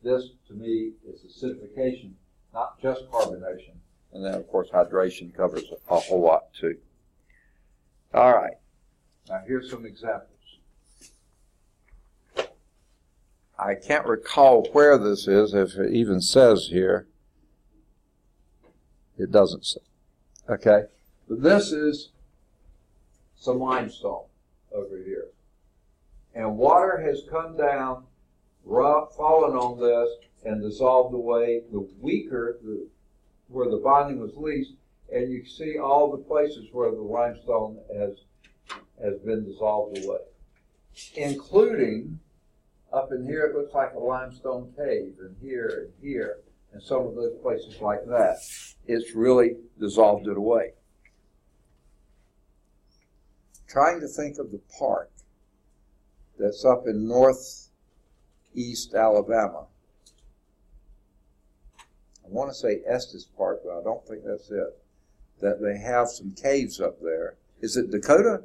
This, to me, is acidification, not just carbonation. And then, of course, hydration covers a whole lot, too. All right. Now, here's some examples. I can't recall where this is, if it even says here. It doesn't say. Okay? But this is some limestone over here. And water has come down, fallen on this, and dissolved away the weaker, where the bonding was least, and you see all the places where the limestone has been dissolved away, including up in here. It looks like a limestone cave, and here, and some of those places like that. It's really dissolved it away. Trying to think of the park that's up in northeast Alabama. I want to say Estes Park, but I don't think that's it. That they have some caves up there. Is it Dakota?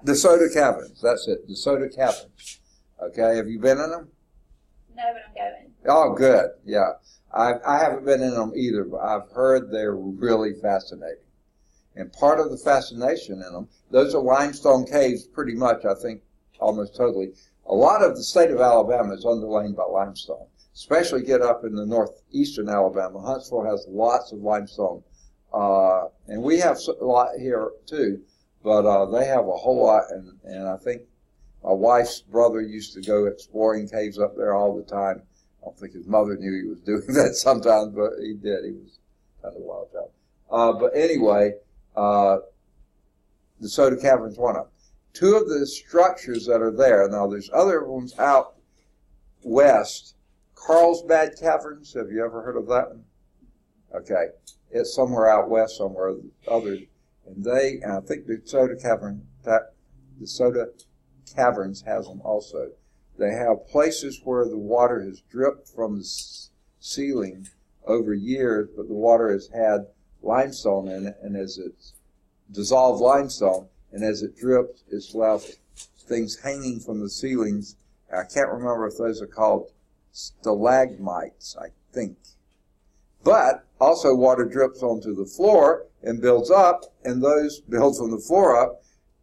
DeSoto Caverns. That's it. DeSoto Caverns. Okay, have you been in them? No, but I'm going. Oh, good. Yeah. I haven't been in them either, but I've heard they're really fascinating. And part of the fascination in them, those are limestone caves pretty much, I think, almost totally. A lot of the state of Alabama is underlain by limestone, especially get up in the northeastern Alabama. Huntsville has lots of limestone. And we have a lot here too, but they have a whole lot. And I think my wife's brother used to go exploring caves up there all the time. I don't think his mother knew he was doing that sometimes, but he did. He was kind of a wild child. But anyway, the Soda Cavern's one of them. Two of the structures that are there, now there's other ones out west. Carlsbad Caverns, have you ever heard of that one? Okay, it's somewhere out west somewhere, others. And I think the Soda Caverns has them also. They have places where the water has dripped from the ceiling over years, but the water has had limestone in it, and as it's dissolved limestone, and as it drips, it's left things hanging from the ceilings. I can't remember if those are called stalagmites, I think. But also water drips onto the floor and builds up, and those build from the floor up,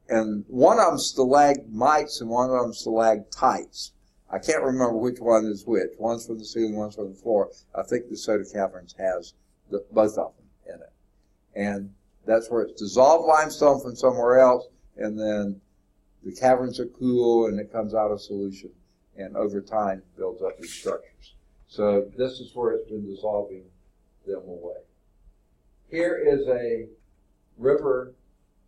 and one of them stalagmites and one of them stalactites. I can't remember which one is which. One's from the ceiling, one's from the floor. I think the Soda Caverns has both of them in it. And that's where it's dissolved limestone from somewhere else, and then the caverns are cool, and it comes out of solution, and over time builds up these structures. So this is where it's been dissolving them away. Here is a river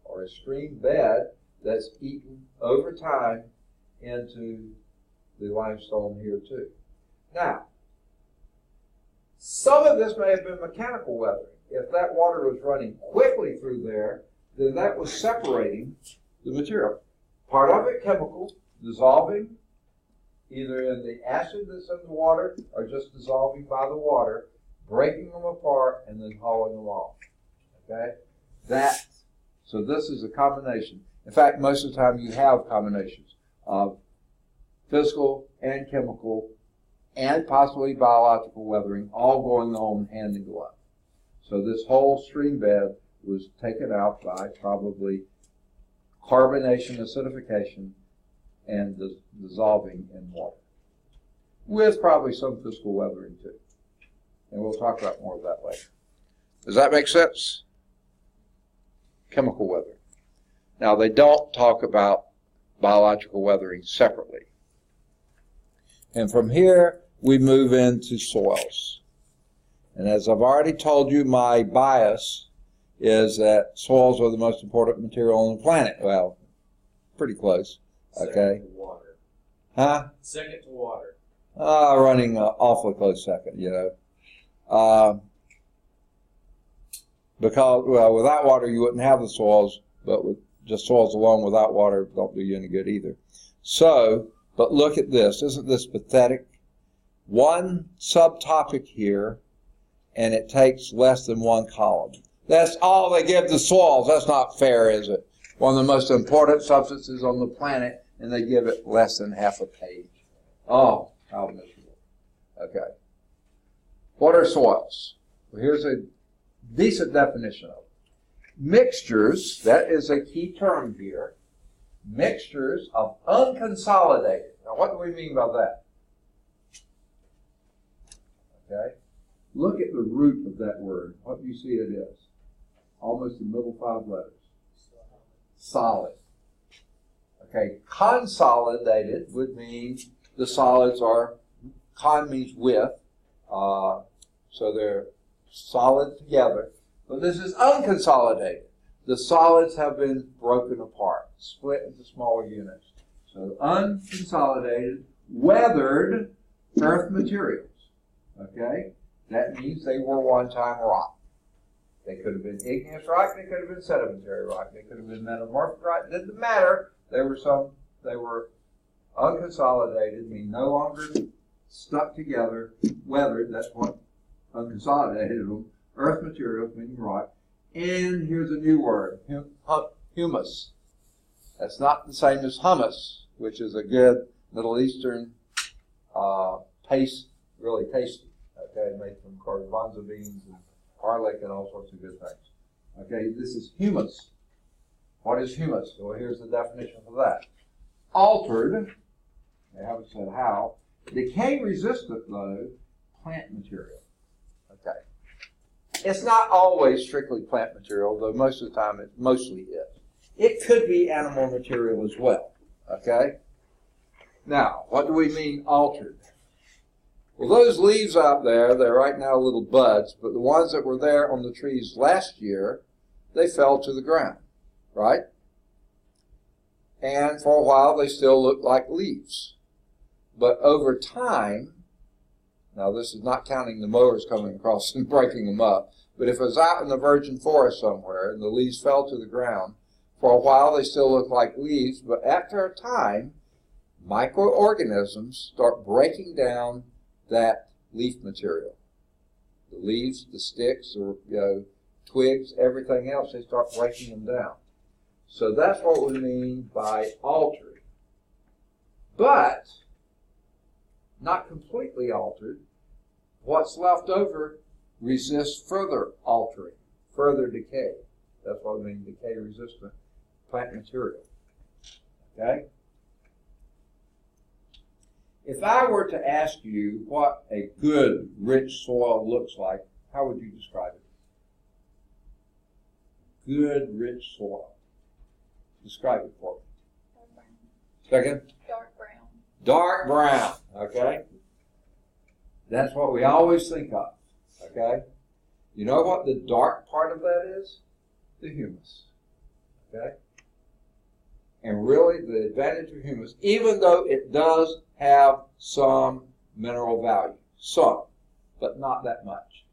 or a stream bed that's eaten over time into the limestone here too. Now, some of this may have been mechanical weathering. If that water was running quickly through there, then that was separating the material. Part of it chemical, dissolving either in the acid that's in the water or just dissolving by the water, breaking them apart, and then hauling them off. Okay? So this is a combination. In fact, most of the time you have combinations of physical and chemical and possibly biological weathering all going on hand in glove. So this whole stream bed was taken out by probably carbonation, acidification, and dissolving in water, with probably some physical weathering too. And we'll talk about more of that later. Does that make sense? Chemical weathering. Now, they don't talk about biological weathering separately. And from here, we move into soils. And as I've already told you, my bias is that soils are the most important material on the planet. Well, pretty close. Okay. Second to water. Huh? Second to water. Running awfully close second, you know. Because, well, without water you wouldn't have the soils, but with just soils alone without water don't do you any good either. So, but look at this. Isn't this pathetic? One subtopic here, and it takes less than one column. That's all they give the soils. That's not fair, is it? One of the most important substances on the planet, and they give it less than half a page. Oh, how miserable. Okay. What are soils? Well, here's a decent definition of them. Mixtures, that is a key term here, mixtures of unconsolidated. Now, what do we mean by that? Okay. Look at the root of that word. What do you see it is? Almost the middle 5 letters. Solid. Okay. Consolidated would mean the solids are, con means with, so they're solid together. But this is unconsolidated. The solids have been broken apart, split into smaller units. So unconsolidated, weathered earth materials. Okay? That means they were one-time rock. They could have been igneous rock, they could have been sedimentary rock, they could have been metamorphic rock. It didn't matter. They were unconsolidated, meaning no longer stuck together, weathered, that's what unconsolidated them. Earth materials, meaning rock. And here's a new word, humus. That's not the same as hummus, which is a good Middle Eastern paste, really tasty. Okay, made from garbanzo beans and garlic and all sorts of good things. Okay, this is humus. What is humus? Well, here's the definition for that. Altered, they haven't said how, decay resistant though, plant material. Okay. It's not always strictly plant material, though most of the time it mostly is. It could be animal material as well. Okay? Now, what do we mean altered? Well, those leaves out there, they're right now little buds, but the ones that were there on the trees last year, they fell to the ground, right? And for a while, they still look like leaves. But over time, now this is not counting the mowers coming across and breaking them up, but if it was out in the virgin forest somewhere and the leaves fell to the ground, for a while they still look like leaves, but after a time, microorganisms start breaking down that leaf material. The leaves, the sticks, or twigs, everything else, they start breaking them down. So that's what we mean by altered. But not completely altered. What's left over resists further altering, further decay. That's what we mean decay resistant plant material. Okay? If I were to ask you what a good, rich soil looks like, how would you describe it? Good, rich soil. Describe it for me. Dark brown. Second? Dark brown. Dark brown. Okay? That's what we always think of. Okay? You know what the dark part of that is? The humus. Okay? And really, the advantage of humus, even though it does have some mineral value, some, but not that much.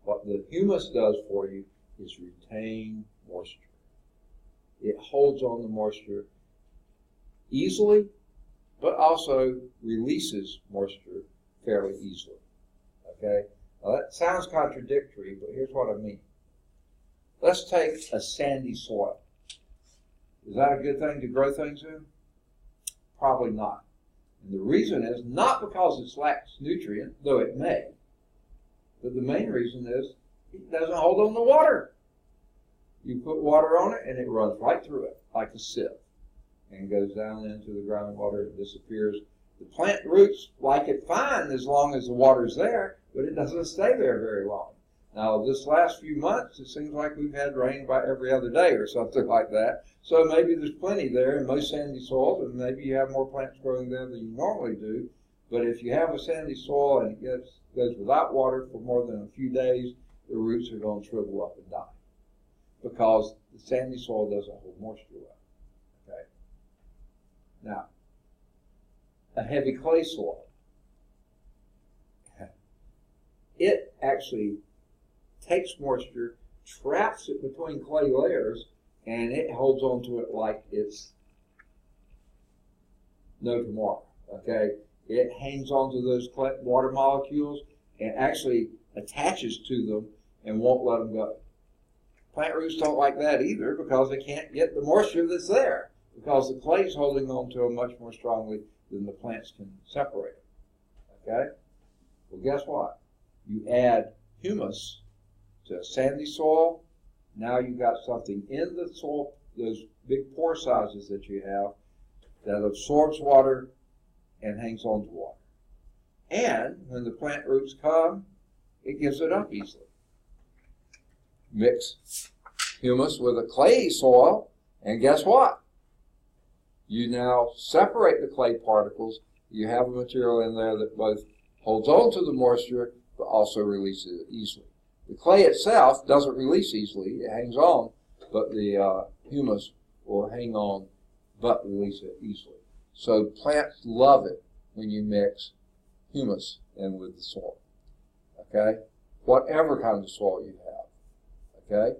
What the humus does for you is retain moisture. It holds on to moisture easily, but also releases moisture fairly easily. Okay? Now that sounds contradictory, but here's what I mean. Let's take a sandy soil. Is that a good thing to grow things in? Probably not. And the reason is not because it lacks nutrient, though it may, but the main reason is it doesn't hold on to water. You put water on it and it runs right through it like a sieve and goes down into the groundwater and disappears. The plant roots like it fine as long as the water's there, but it doesn't stay there very long. Now, this last few months, it seems like we've had rain about every other day or something like that. So maybe there's plenty there in most sandy soils, and maybe you have more plants growing there than you normally do. But if you have a sandy soil and it goes without water for more than a few days, the roots are going to shrivel up and die because the sandy soil doesn't hold moisture well. Okay. Now, a heavy clay soil. It actually takes moisture, traps it between clay layers, and it holds on to it like it's no tomorrow. Okay? It hangs on to those water molecules and actually attaches to them and won't let them go. Plant roots don't like that either because they can't get the moisture that's there because the clay is holding on to them much more strongly than the plants can separate it. Okay? Well, guess what? You add humus to a sandy soil, now you've got something in the soil, those big pore sizes that you have, that absorbs water and hangs on to water. And when the plant roots come, it gives it up easily. Mix humus with a clay soil, and guess what? You now separate the clay particles. You have a material in there that both holds on to the moisture, but also releases it easily. The clay itself doesn't release easily. It hangs on, but the humus will hang on but release it easily. So plants love it when you mix humus in with the soil. Okay? Whatever kind of soil you have. Okay?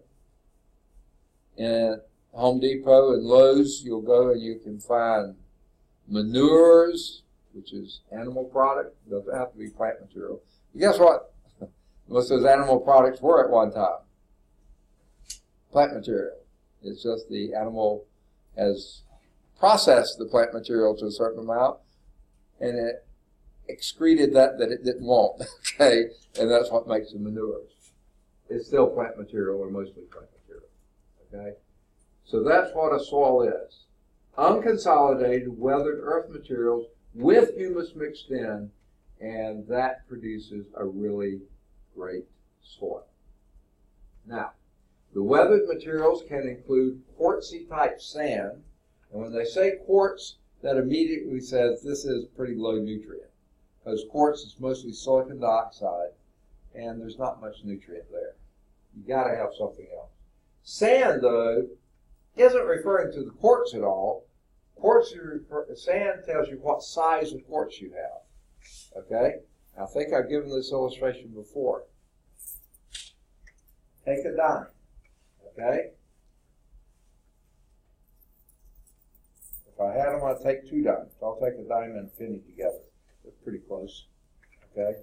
In Home Depot and Lowe's, you'll go and you can find manures, which is animal product. It doesn't have to be plant material. But guess what? Most of those animal products were at one time plant material. It's just the animal has processed the plant material to a certain amount, and it excreted that it didn't want. Okay, and that's what makes the manures. It's still plant material, or mostly plant material. Okay, so that's what a soil is: unconsolidated, weathered earth materials with humus mixed in, and that produces a really great soil. Now, the weathered materials can include quartzy type sand, and when they say quartz, that immediately says this is pretty low nutrient, because quartz is mostly silicon dioxide, and there's not much nutrient there. You got to have something else. Sand, though, isn't referring to the quartz at all. Sand tells you what size of quartz you have. Okay? I think I've given this illustration before. Take a dime. Okay? If I had them, I'd take 2 dimes. I'll take a dime and a penny together. They're pretty close. Okay?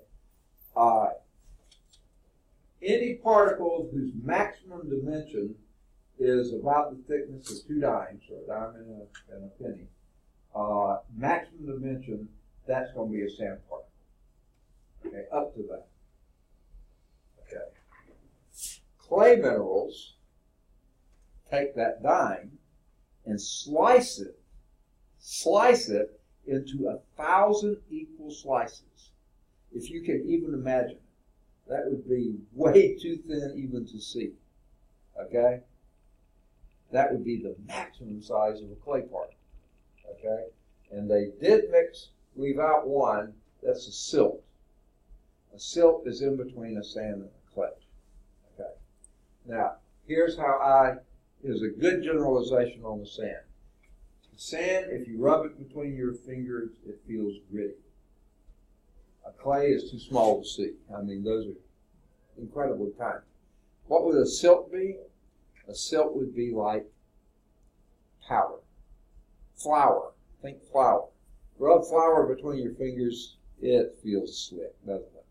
Any particle whose maximum dimension is about the thickness of 2 dimes, or a dime and a penny, maximum dimension, that's going to be a sand particle. Okay, up to that. Okay. Clay minerals take that dime and slice it into 1,000 equal slices. If you can even imagine it. That would be way too thin even to see. Okay? That would be the maximum size of a clay particle. Okay? And they did leave out one, that's a silt. A silt is in between a sand and a clay. Okay? Now, here's a good generalization on the sand. The sand, if you rub it between your fingers, it feels gritty. A clay is too small to see. I mean, those are incredibly tiny. What would a silt be? A silt would be like powder. Flour. Think flour. Rub flour between your fingers, it feels slick, doesn't it?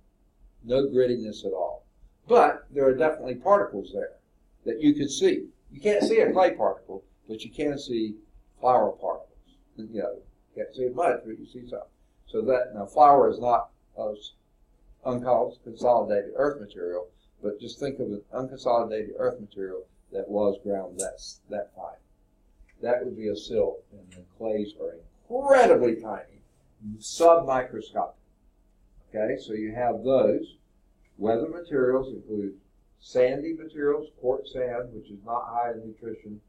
No grittiness at all. But there are definitely particles there that you can see. You can't see a clay particle, but you can see flour particles. You know, you can't see it much, but you see some. So that, now flour is not unconsolidated earth material, but just think of an unconsolidated earth material that was ground that fine. That would be a silt, and the clays are incredibly tiny, submicroscopic. Okay, so you have those. Weathered materials include sandy materials, quartz sand, which is not high in nutrition,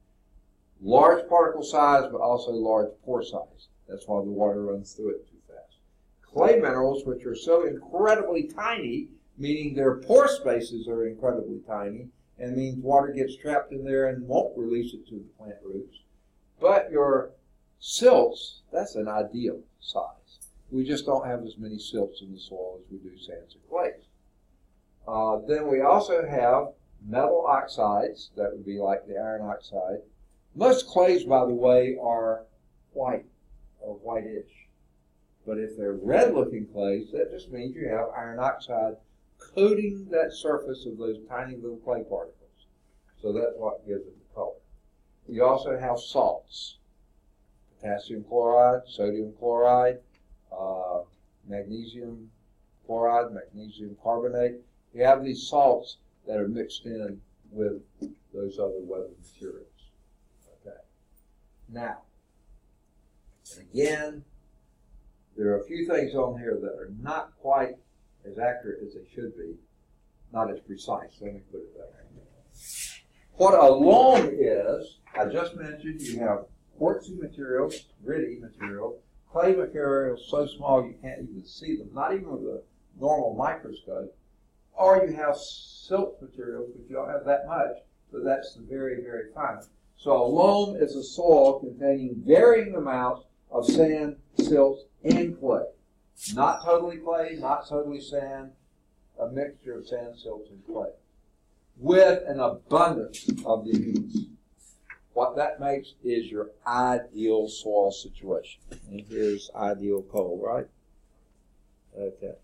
large particle size, but also large pore size. That's why the water runs through it too fast. Clay minerals, which are so incredibly tiny, meaning their pore spaces are incredibly tiny, and means water gets trapped in there and won't release it to the plant roots. But your silts, that's an ideal size. We just don't have as many silts in the soil as we do sands and clays. Then we also have metal oxides. That would be like the iron oxide. Most clays, by the way, are white or whitish. But if they're red-looking clays, that just means you have iron oxide coating that surface of those tiny little clay particles. So that's what gives it the color. You also have salts. Potassium chloride, sodium chloride, magnesium chloride, magnesium carbonate. You have these salts that are mixed in with those other weathered materials. Okay. Now, again, there are a few things on here that are not quite as accurate as they should be, not as precise. Let me put it that way. What a loam is, I just mentioned, you have quartzy materials, gritty material, clay materials so small you can't even see them, not even with a normal microscope. Or you have silt materials, but you don't have that much, but that's the very, very fine. So a loam is a soil containing varying amounts of sand, silt, and clay. Not totally clay, not totally sand, a mixture of sand, silt, and clay, with an abundance of the humus. What that makes is your ideal soil situation. And here's ideal coal, right? Okay.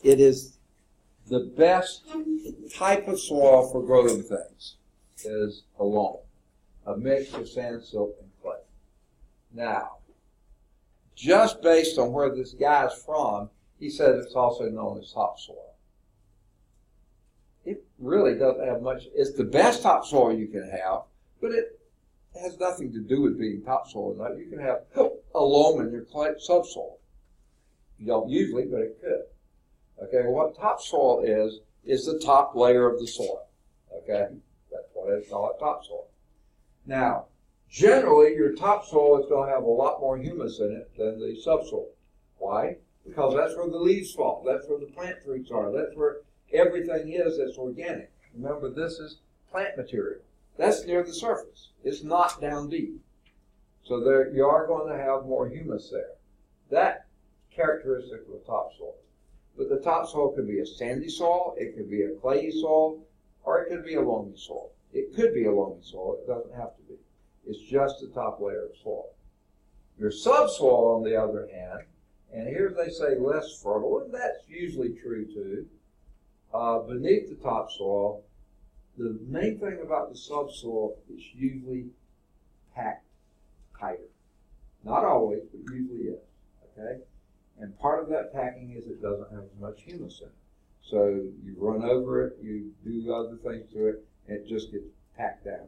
It is the best type of soil for growing things is a loam, a mix of sand, silt, and clay. Now, just based on where this guy's from, he said it's also known as topsoil. It really doesn't have much. It's the best topsoil you can have, but it has nothing to do with being topsoil. Now, you can have a loam in your clay subsoil. You don't usually, but it could. Okay, what topsoil is the top layer of the soil. Okay, that's why they call it topsoil. Now, generally, your topsoil is going to have a lot more humus in it than the subsoil. Why? Because that's where the leaves fall. That's where the plant roots are. That's where everything is that's organic. Remember, this is plant material. That's near the surface. It's not down deep. So there, you are going to have more humus there. That characteristic of the topsoil. But the topsoil could be a sandy soil, it could be a clayey soil, or it could be a loamy soil. It could be a loamy soil. It doesn't have to be. It's just the top layer of soil. Your subsoil, on the other hand, and here they say less fertile, and that's usually true too, beneath the topsoil, the main thing about the subsoil is usually packed tighter. Not always, but usually is. Okay? And part of that packing is it doesn't have as much humus in it. So you run over it, you do other things to it, and it just gets packed down.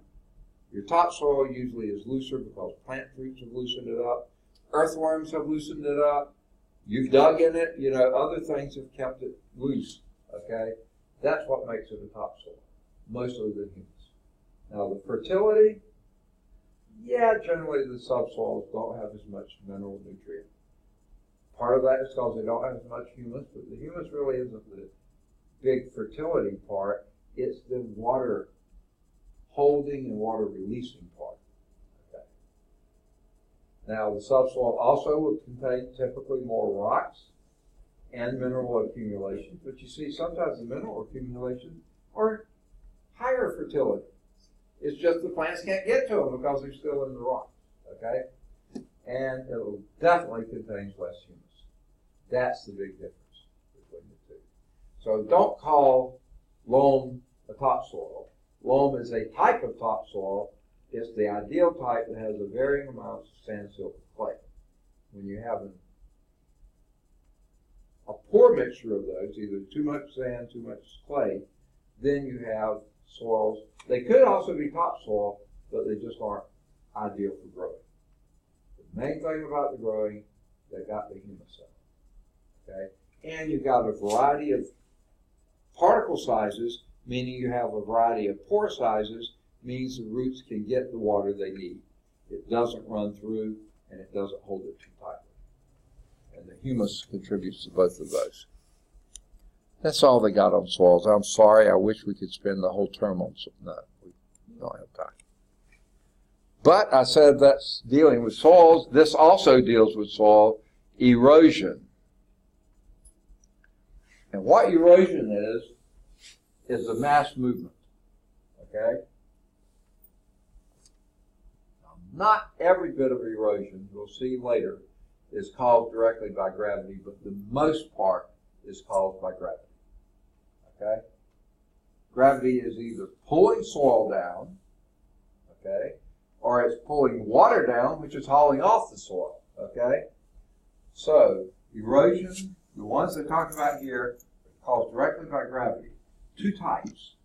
Your topsoil usually is looser because plant roots have loosened it up. Earthworms have loosened it up. You've dug in it, other things have kept it loose, okay? That's what makes it a topsoil, mostly the humus. Now the fertility, generally the subsoils don't have as much mineral nutrient. Part of that is because they don't have as much humus, but the humus really isn't the big fertility part. It's the water holding and water releasing part. Okay. Now the subsoil also will contain typically more rocks and mineral accumulation, but you see sometimes the mineral accumulation are higher fertility. It's just the plants can't get to them because they're still in the rock. Okay? And it will definitely contains less humus. That's the big difference between the two. So don't call loam a topsoil. Loam is a type of topsoil. It's the ideal type that has a varying amounts of sand, silt, and clay. When you have a poor mixture of those, either too much sand, too much clay, then you have soils. They could also be topsoil, but they just aren't ideal for growing. The main thing about the growing, they got the humus in it. Okay? And you've got a variety of particle sizes, meaning you have a variety of pore sizes, means the roots can get the water they need. It doesn't run through, and it doesn't hold it too tightly. And the humus contributes to both of those. That's all they got on soils. I'm sorry, I wish we could spend the whole term on soils. No, we don't have time. But I said that's dealing with soils. This also deals with soil erosion. And what erosion is the mass movement. Okay? Now, not every bit of erosion, we'll see later, is caused directly by gravity, but the most part is caused by gravity. Okay? Gravity is either pulling soil down, okay, or it's pulling water down, which is hauling off the soil. Okay? So, erosion, the ones they talk about here, are caused directly by gravity. Two types,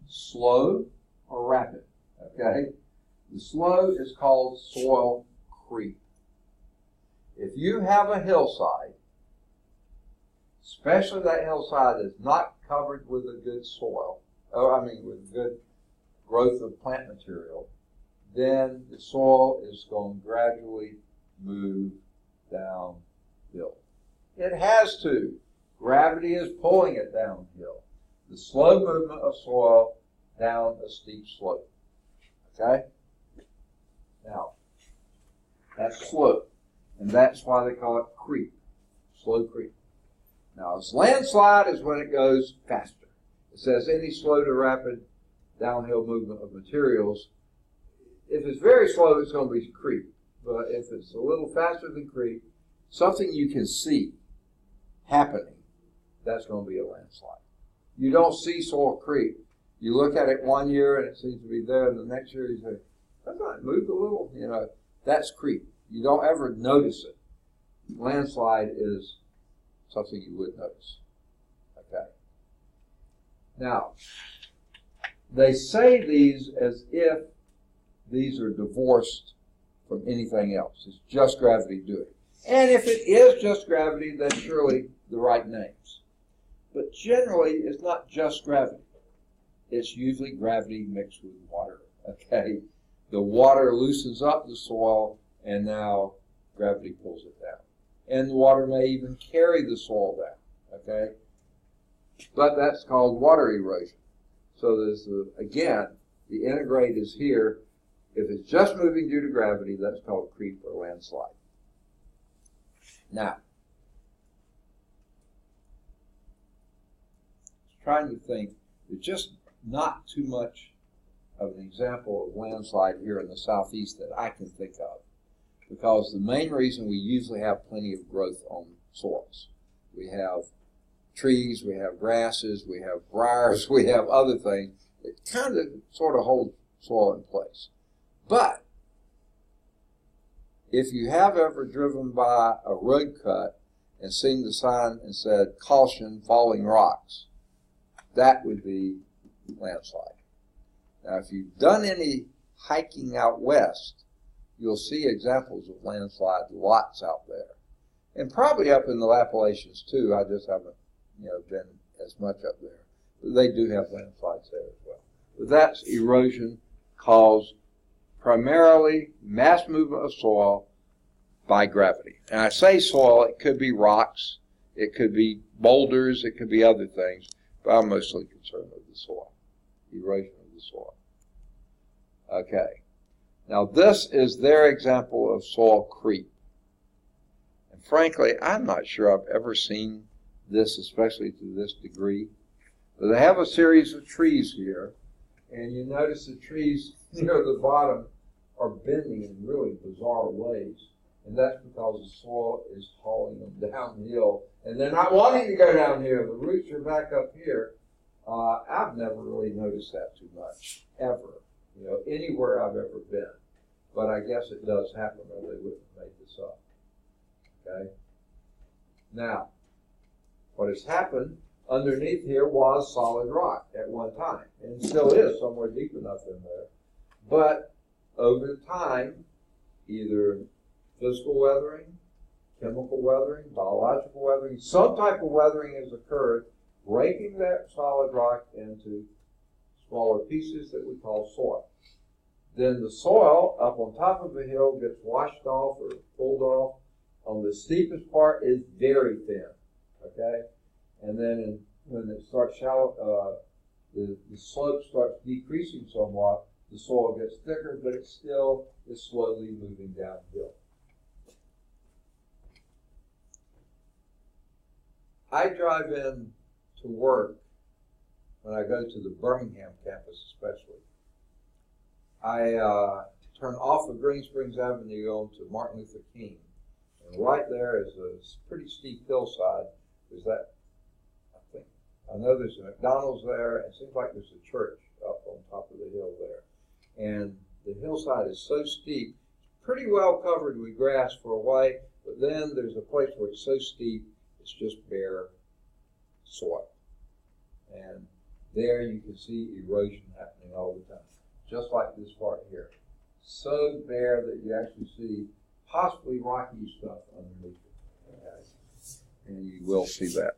slow or rapid. Okay? The slow is called soil creep. If you have a hillside, especially that hillside is not covered with a good soil, with good growth of plant material, then the soil is going to gradually move downhill. It has to. Gravity is pulling it downhill. The slow movement of soil down a steep slope. Okay? Now, that's slope. And that's why they call it creep. Slow creep. Now, a landslide is when it goes faster. It says any slow to rapid downhill movement of materials. If it's very slow, it's going to be creep. But if it's a little faster than creep, something you can see happening, that's going to be a landslide. You don't see soil creep. You look at it one year and it seems to be there, and the next year you say, that's not moved a little. You know, that's creep. You don't ever notice it. Landslide is something you would notice. Okay. Now, they say these as if these are divorced from anything else. It's just gravity doing it. And if it is just gravity, then surely the right names. But generally, it's not just gravity. It's usually gravity mixed with water. Okay? The water loosens up the soil, and now gravity pulls it down. And the water may even carry the soil down. Okay? But that's called water erosion. So there's, again, the integrate is here. If it's just moving due to gravity, that's called creep or landslide. Now, trying to think, there's just not too much of an example of landslide here in the southeast that I can think of, because the main reason we usually have plenty of growth on soils. We have trees, we have grasses, we have briars, we have other things that kind of sort of hold soil in place. But if you have ever driven by a road cut and seen the sign and said, caution, falling rocks, that would be landslide. Now, if you've done any hiking out west, you'll see examples of landslide lots out there. And probably up in the Appalachians too. I just haven't, been as much up there. But they do have landslides there as well. But that's erosion caused primarily mass movement of soil by gravity. And I say soil, it could be rocks, it could be boulders, it could be other things, but I'm mostly concerned with the soil, erosion of the soil. Okay. Now this is their example of soil creep. And frankly, I'm not sure I've ever seen this, especially to this degree. But they have a series of trees here, and you notice the trees near the bottom are bending in really bizarre ways. And that's because the soil is hauling them downhill. And they're not wanting to go down here. The roots are back up here. I've never really noticed that too much, ever. Anywhere I've ever been. But I guess it does happen, or they wouldn't have made this up. Okay? Now, what has happened underneath here was solid rock at one time, and still is somewhere deep enough in there. But over time, either physical weathering, chemical weathering, biological weathering, some type of weathering has occurred, breaking that solid rock into smaller pieces that we call soil. Then the soil up on top of the hill gets washed off or pulled off. On the steepest part is very thin, okay? And then when it starts shallow, the slope starts decreasing somewhat, the soil gets thicker, but it still is slowly moving downhill. I drive in to work when I go to the Birmingham campus especially. I turn off of Green Springs Avenue onto Martin Luther King. And right there is a pretty steep hillside. There's that, I know there's a McDonald's there. It seems like there's a church up on top of the hill there. And the hillside is so steep, pretty well covered with grass for a way, but then there's a place where it's so steep, it's just bare soil. And there you can see erosion happening all the time, just like this part here. So bare that you actually see possibly rocky stuff underneath it. Okay? And you will see that.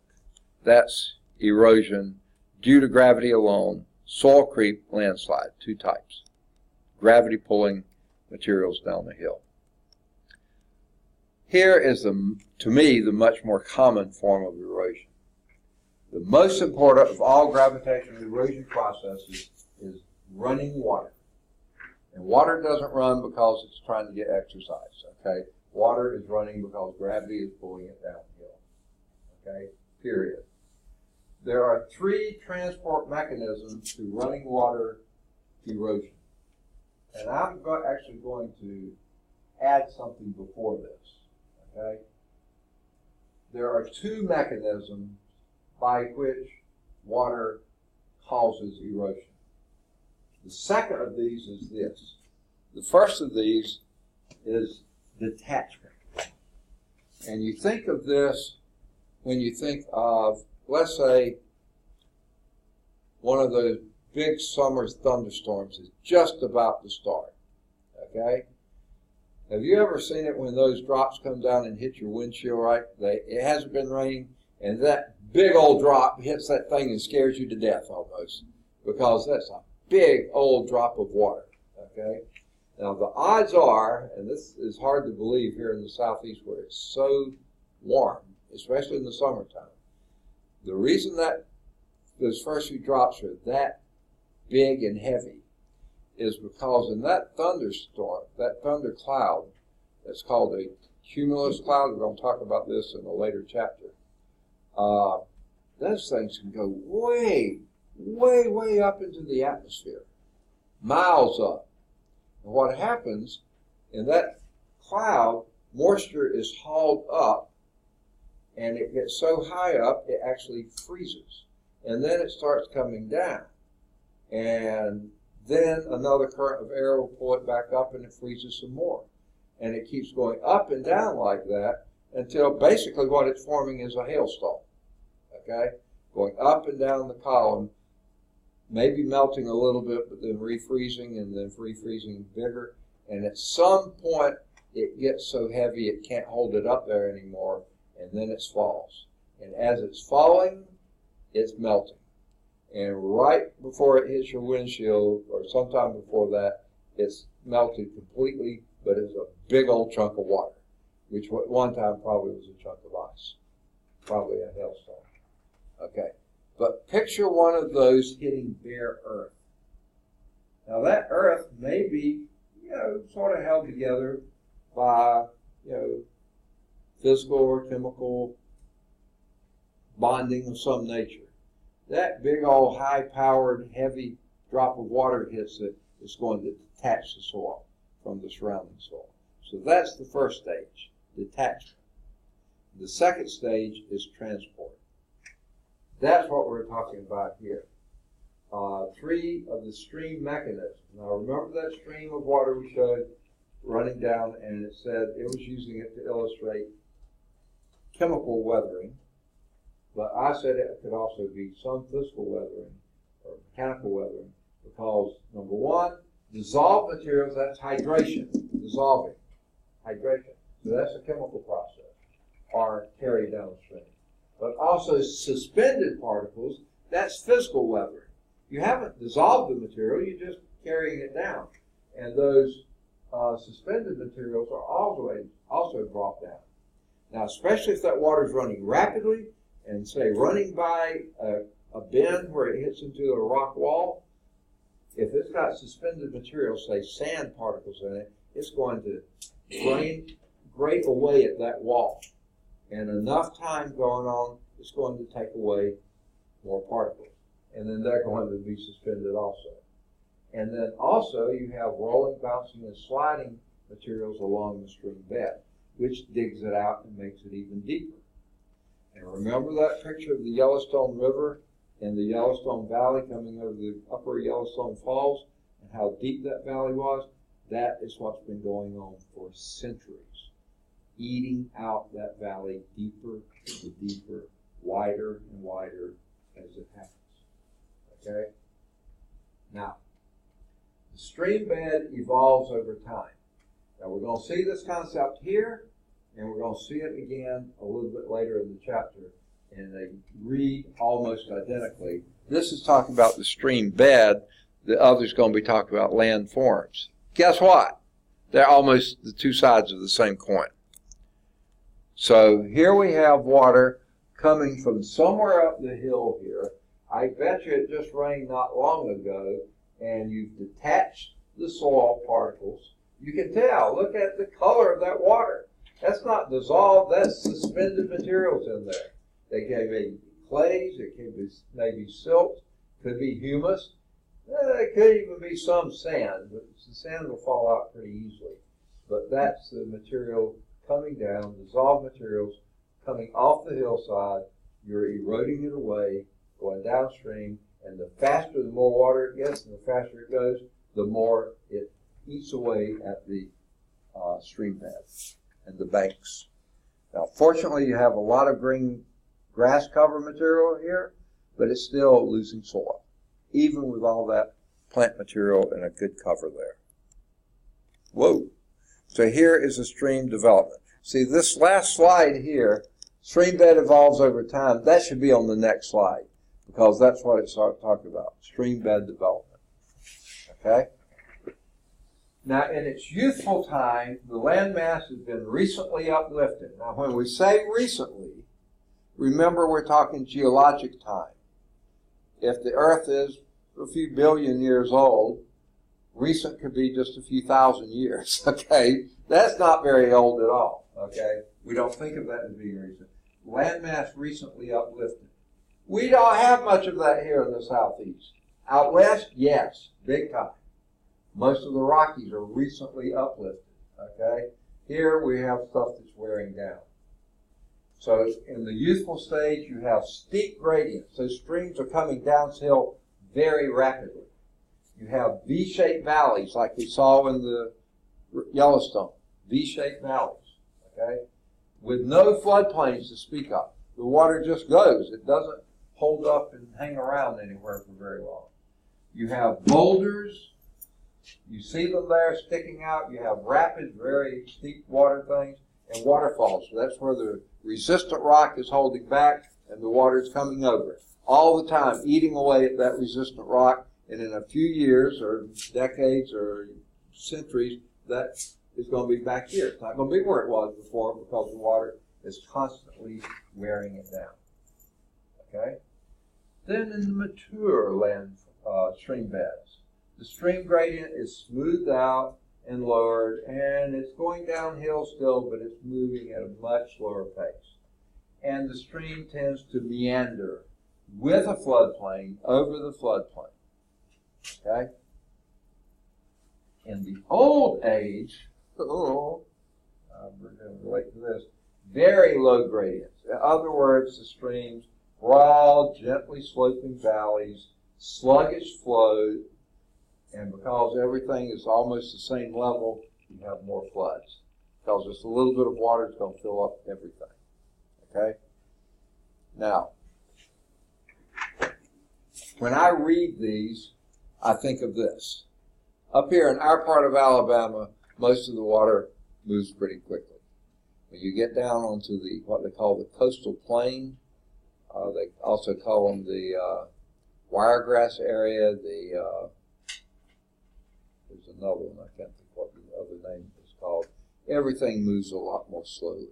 That's erosion due to gravity alone, soil creep, landslide, two types. Gravity pulling materials down the hill. Here is, to me, the much more common form of erosion. The most important of all gravitational erosion processes is running water. And water doesn't run because it's trying to get exercise, okay? Water is running because gravity is pulling it downhill, okay? Period. There are 3 transport mechanisms to running water erosion. And I'm actually going to add something before this, okay? There are 2 mechanisms by which water causes erosion. The second of these is this. The first of these is detachment. And you think of this when you think of, let's say, one of those big summer thunderstorms is just about to start, okay? Have you ever seen it when those drops come down and hit your windshield, right? It hasn't been raining, and that big old drop hits that thing and scares you to death almost, because that's a big old drop of water, okay? Now the odds are, and this is hard to believe here in the southeast where it's so warm, especially in the summertime, the reason that those first few drops are that big and heavy is because in that thunderstorm, that thunder cloud, that's called a cumulus cloud, we're going to talk about this in a later chapter, those things can go way, way, way up into the atmosphere, miles up. And what happens in that cloud, moisture is hauled up, and it gets so high up, it actually freezes. And then it starts coming down. And then another current of air will pull it back up, and it freezes some more. And it keeps going up and down like that until basically what it's forming is a hailstorm. Okay? Going up and down the column, maybe melting a little bit, but then refreezing and then refreezing bigger. And at some point, it gets so heavy it can't hold it up there anymore, and then it falls. And as it's falling, it's melting. And right before it hits your windshield, or sometime before that, it's melted completely, but it's a big old chunk of water, which at one time probably was a chunk of ice, probably a hailstone. Okay, but picture one of those hitting bare earth. Now that earth may be, sort of held together by, physical or chemical bonding of some nature. That big old high-powered, heavy drop of water hits it, it's going to detach the soil from the surrounding soil. So that's the first stage, detachment. The second stage is transport. That's what we're talking about here. 3 of the stream mechanisms. Now remember that stream of water we showed running down, and it said it was using it to illustrate chemical weathering, but I said it could also be some physical weathering or mechanical weathering because, number 1, dissolved materials, that's hydration, dissolving, hydration. So that's a chemical process, are carried downstream. But also suspended particles, that's physical weathering. You haven't dissolved the material, you're just carrying it down. And those suspended materials are also brought down. Now, especially if that water is running rapidly and, say, running by a bend where it hits into a rock wall, if it's got suspended material, say sand particles in it, it's going to grate away at that wall. And enough time going on, it's going to take away more particles. And then they're going to be suspended also. And then also you have rolling, bouncing, and sliding materials along the stream bed, which digs it out and makes it even deeper. And remember that picture of the Yellowstone River and the Yellowstone Valley coming over the upper Yellowstone Falls and how deep that valley was? That is what's been going on for centuries, eating out that valley deeper and deeper, wider and wider as it happens. Okay? Now, the stream bed evolves over time. Now, we're going to see this concept here, and we're going to see it again a little bit later in the chapter, and they read almost identically. This is talking about the stream bed. The other's going to be talking about land forms. Guess what? They're almost the two sides of the same coin. So here we have water coming from somewhere up the hill here. I bet you it just rained not long ago, and you've detached the soil particles. You can tell, look at the color of that water. That's not dissolved, that's suspended materials in there. They can be clays, it can be maybe silt, could be humus. It could even be some sand, but the sand will fall out pretty easily. But that's the material coming down, dissolved materials coming off the hillside. You're eroding it away, going downstream, and the faster, the more water it gets, and the faster it goes, the more it eats away at the stream beds and the banks. Now, fortunately, you have a lot of green grass cover material here, but it's still losing soil, even with all that plant material and a good cover there. Whoa. So here is a stream development. See, this last slide here, stream bed evolves over time. That should be on the next slide, because that's what it's talking about, stream bed development. Okay? Now, in its youthful time, the landmass has been recently uplifted. Now, when we say recently, remember we're talking geologic time. If the Earth is a few billion years old, recent could be just a few thousand years, okay? That's not very old at all, okay? We don't think of that as being recent. Landmass recently uplifted. We don't have much of that here in the southeast. Out west, yes, big time. Most of the Rockies are recently uplifted, okay? Here we have stuff that's wearing down. So in the youthful stage, you have steep gradients. Those streams are coming downhill very rapidly. You have V-shaped valleys like we saw in the Yellowstone, V-shaped valleys, okay? With no floodplains to speak of. The water just goes. It doesn't hold up and hang around anywhere for very long. You have boulders. You see them there sticking out. You have rapid, very steep water things and waterfalls. So that's where the resistant rock is holding back and the water is coming over it. All the time, eating away at that resistant rock. And in a few years or decades or centuries, that is going to be back here. It's not going to be where it was before because the water is constantly wearing it down. Okay? Then in the mature land stream beds, the stream gradient is smoothed out and lowered, and it's going downhill still, but it's moving at a much slower pace. And the stream tends to meander with a floodplain over the floodplain. Okay? In the old age, we're going to relate to this, very low gradients. In other words, the streams, broad, gently sloping valleys, sluggish flow, and because everything is almost the same level, you have more floods. Because just a little bit of water is going to fill up everything. Okay? Now, when I read these, I think of this. Up here in our part of Alabama, most of the water moves pretty quickly. When you get down onto the what they call the coastal plain, they also call them the wiregrass area. There's another one, I can't think what the other name is called. Everything moves a lot more slowly.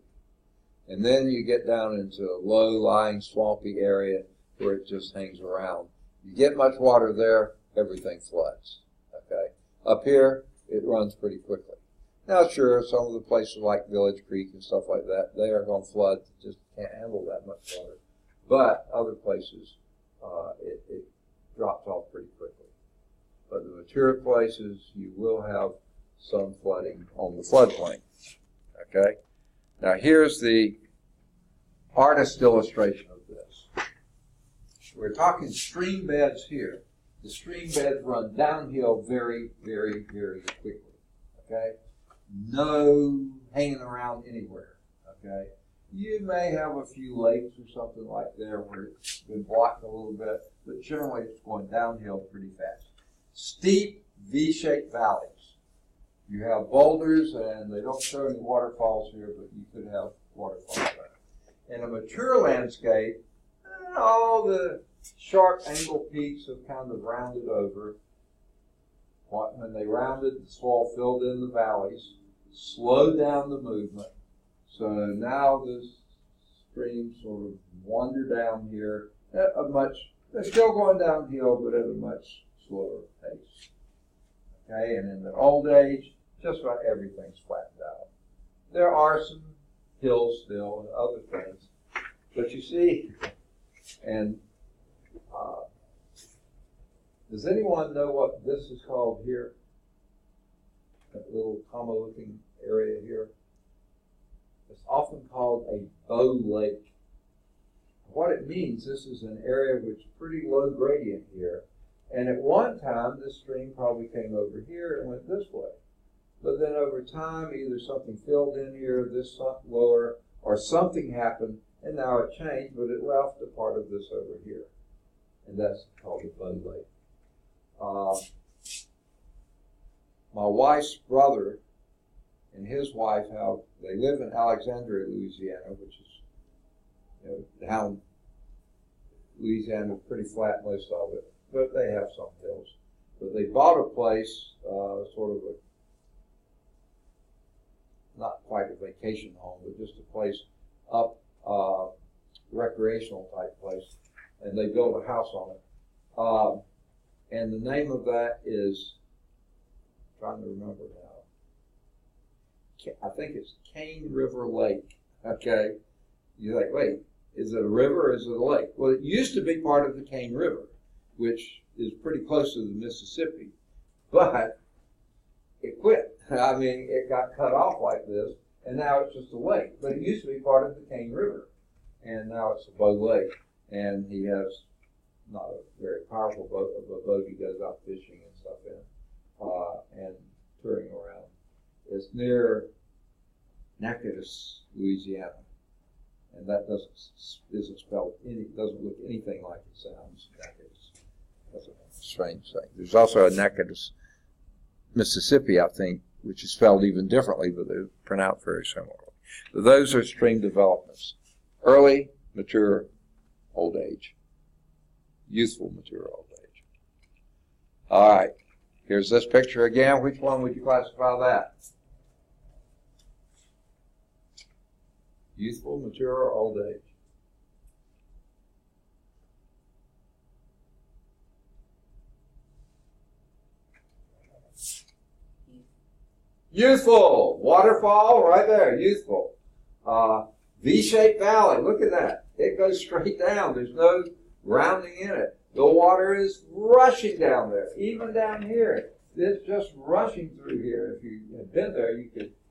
And then you get down into a low-lying, swampy area where it just hangs around. You get much water there, everything floods. Okay? Up here, it runs pretty quickly. Now, sure, some of the places like Village Creek and stuff like that, they are going to flood, just can't handle that much water. But other places, it drops off pretty quickly. But the mature places, you will have some flooding on the floodplain. Okay? Now, here's the artist illustration of this. We're talking stream beds here. The stream beds run downhill very, very, very quickly. Okay? No hanging around anywhere. Okay? You may have a few lakes or something like there where it's been blocked a little bit, but generally it's going downhill pretty fast. Steep V-shaped valleys. You have boulders, and they don't show any waterfalls here, but you could have waterfalls there. In a mature landscape, all the sharp angle peaks have kind of rounded over. When they rounded, the soil filled in the valleys, slowed down the movement. So now the streams sort of wander down here at a much, they're still going downhill, but at a much slower pace. Okay, and in the old age, just about everything's flattened out. There are some hills still and other things, but you see, and does anyone know what this is called here? That little comma-looking area here? It's often called a bow lake. What it means, this is an area which is pretty low gradient here, and at one time this stream probably came over here and went this way. But then over time, either something filled in here, this sunk lower, or something happened, and now it changed, but it left a part of this over here. And that's called the bow lake. My wife's brother and his wife, they live in Alexandria, Louisiana, which is down Louisiana, pretty flat most of it, but they have some hills. But they bought a place, sort of not quite a vacation home, but just a place up, recreational type place, and they built a house on it. And the name of that is, I'm trying to remember now, I think it's Cane River Lake. Okay, you're like, wait, is it a river or is it a lake? Well, it used to be part of the Cane River, which is pretty close to the Mississippi, but it quit. I mean, it got cut off like this, and now it's just a lake. But it used to be part of the Cane River, and now it's a bow lake. And he has not a very powerful boat, but a boat he goes out fishing and stuff in, and touring around. It's near Natchitoches, Louisiana, and that isn't spelled doesn't look anything like it sounds. Natchitoches. That's a strange thing. There's also a Natchitoches, Mississippi, I think, which is spelled even differently, but they're pronounced very similarly. So those are stream developments: early, mature, old age. Youthful, mature, old age. All right, here's this picture again. Which one would you classify that? Youthful, mature, or old age? Youthful. Waterfall right there, youthful. V-shaped valley, look at that. It goes straight down. There's no rounding in it. The water is rushing down there, even down here. It's just rushing through here. If you had been there,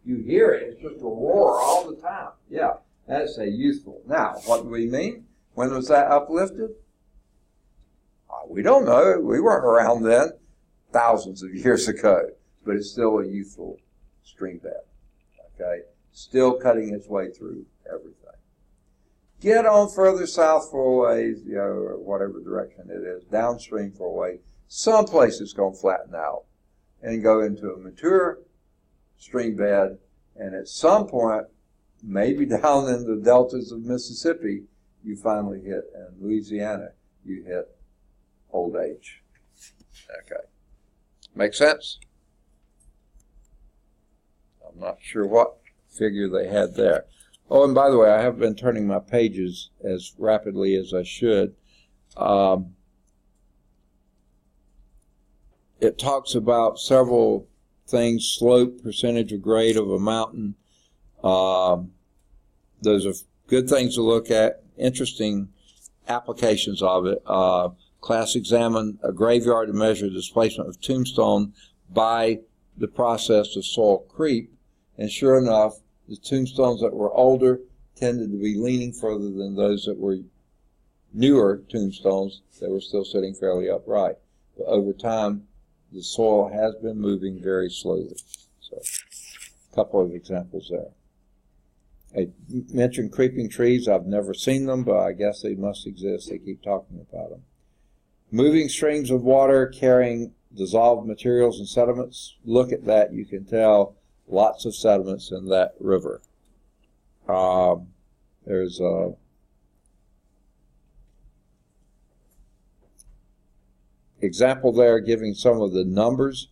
you hear it. It's just a roar all the time. Yeah, that's a youthful. Now, what do we mean? When was that uplifted? We don't know. We weren't around then, thousands of years ago. But it's still a youthful stream bed. Okay, still cutting its way through everything. Get on further south for a ways, or whatever direction it is, downstream for a ways. Some place it's going to flatten out and go into a mature stream bed, and at some point, maybe down in the deltas of Mississippi, you finally hit, and Louisiana, you hit old age. Okay. Make sense? I'm not sure what figure they had there. Oh, and by the way, I have been turning my pages as rapidly as I should. It talks about several things: slope, percentage of grade of a mountain. Those are good things to look at, interesting applications of it. Class examined a graveyard to measure the displacement of tombstone by the process of soil creep, and sure enough, the tombstones that were older tended to be leaning further than those that were newer tombstones that were still sitting fairly upright. But over time, the soil has been moving very slowly. So, a couple of examples there. I mentioned creeping trees. I've never seen them, but I guess they must exist. They keep talking about them. Moving streams of water carrying dissolved materials and sediments. Look at that. You can tell lots of sediments in that river. There's a example there giving some of the numbers.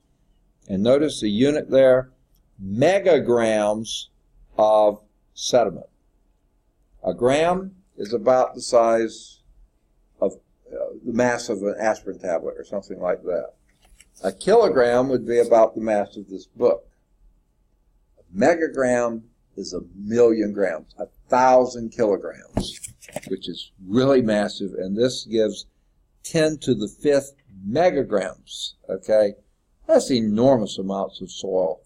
And notice the unit there, megagrams of sediment. A gram is about the size of the mass of an aspirin tablet or something like that. A kilogram would be about the mass of this book. A megagram is 1,000,000 grams, 1,000 kilograms, which is really massive, and this gives 10 to the 5th megagrams, okay? That's enormous amounts of soil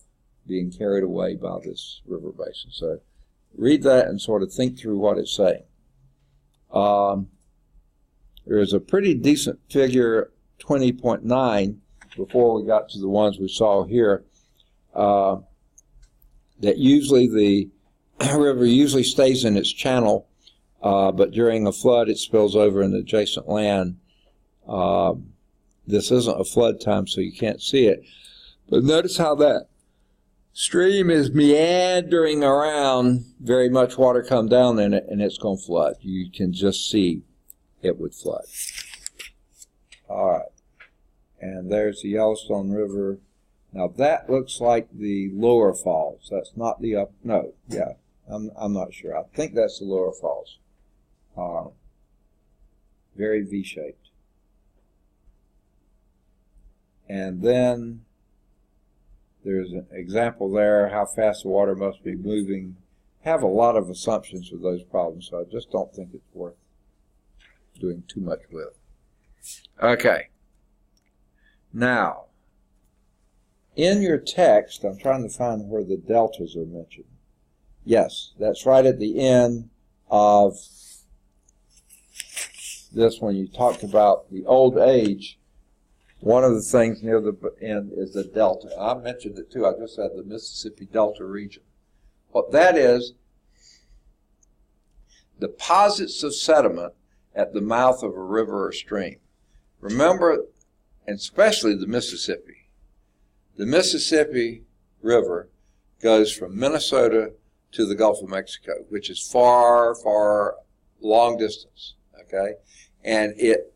being carried away by this river basin. So read that and sort of think through what it's saying. There is a pretty decent figure, 20.9, before we got to the ones we saw here, that usually the river usually stays in its channel, but during a flood it spills over in adjacent land. This isn't a flood time, so you can't see it. But notice how that stream is meandering around. Very much water come down in it, and it's going to flood. You can just see it would flood. All right. And there's the Yellowstone River. Now that looks like the lower falls. That's not the up. No, yeah. I'm not sure. I think that's the lower falls. Very V-shaped. And then there's an example there, how fast the water must be moving. Have a lot of assumptions with those problems, so I just don't think it's worth doing too much with. Okay. Now, in your text, I'm trying to find where the deltas are mentioned. Yes, that's right at the end of this when you talked about the old age. One of the things near the end is the delta. I mentioned it too. I just said the Mississippi Delta region. What that is, deposits of sediment at the mouth of a river or stream. Remember, and especially the Mississippi. The Mississippi River goes from Minnesota to the Gulf of Mexico, which is far, far long distance, okay? And it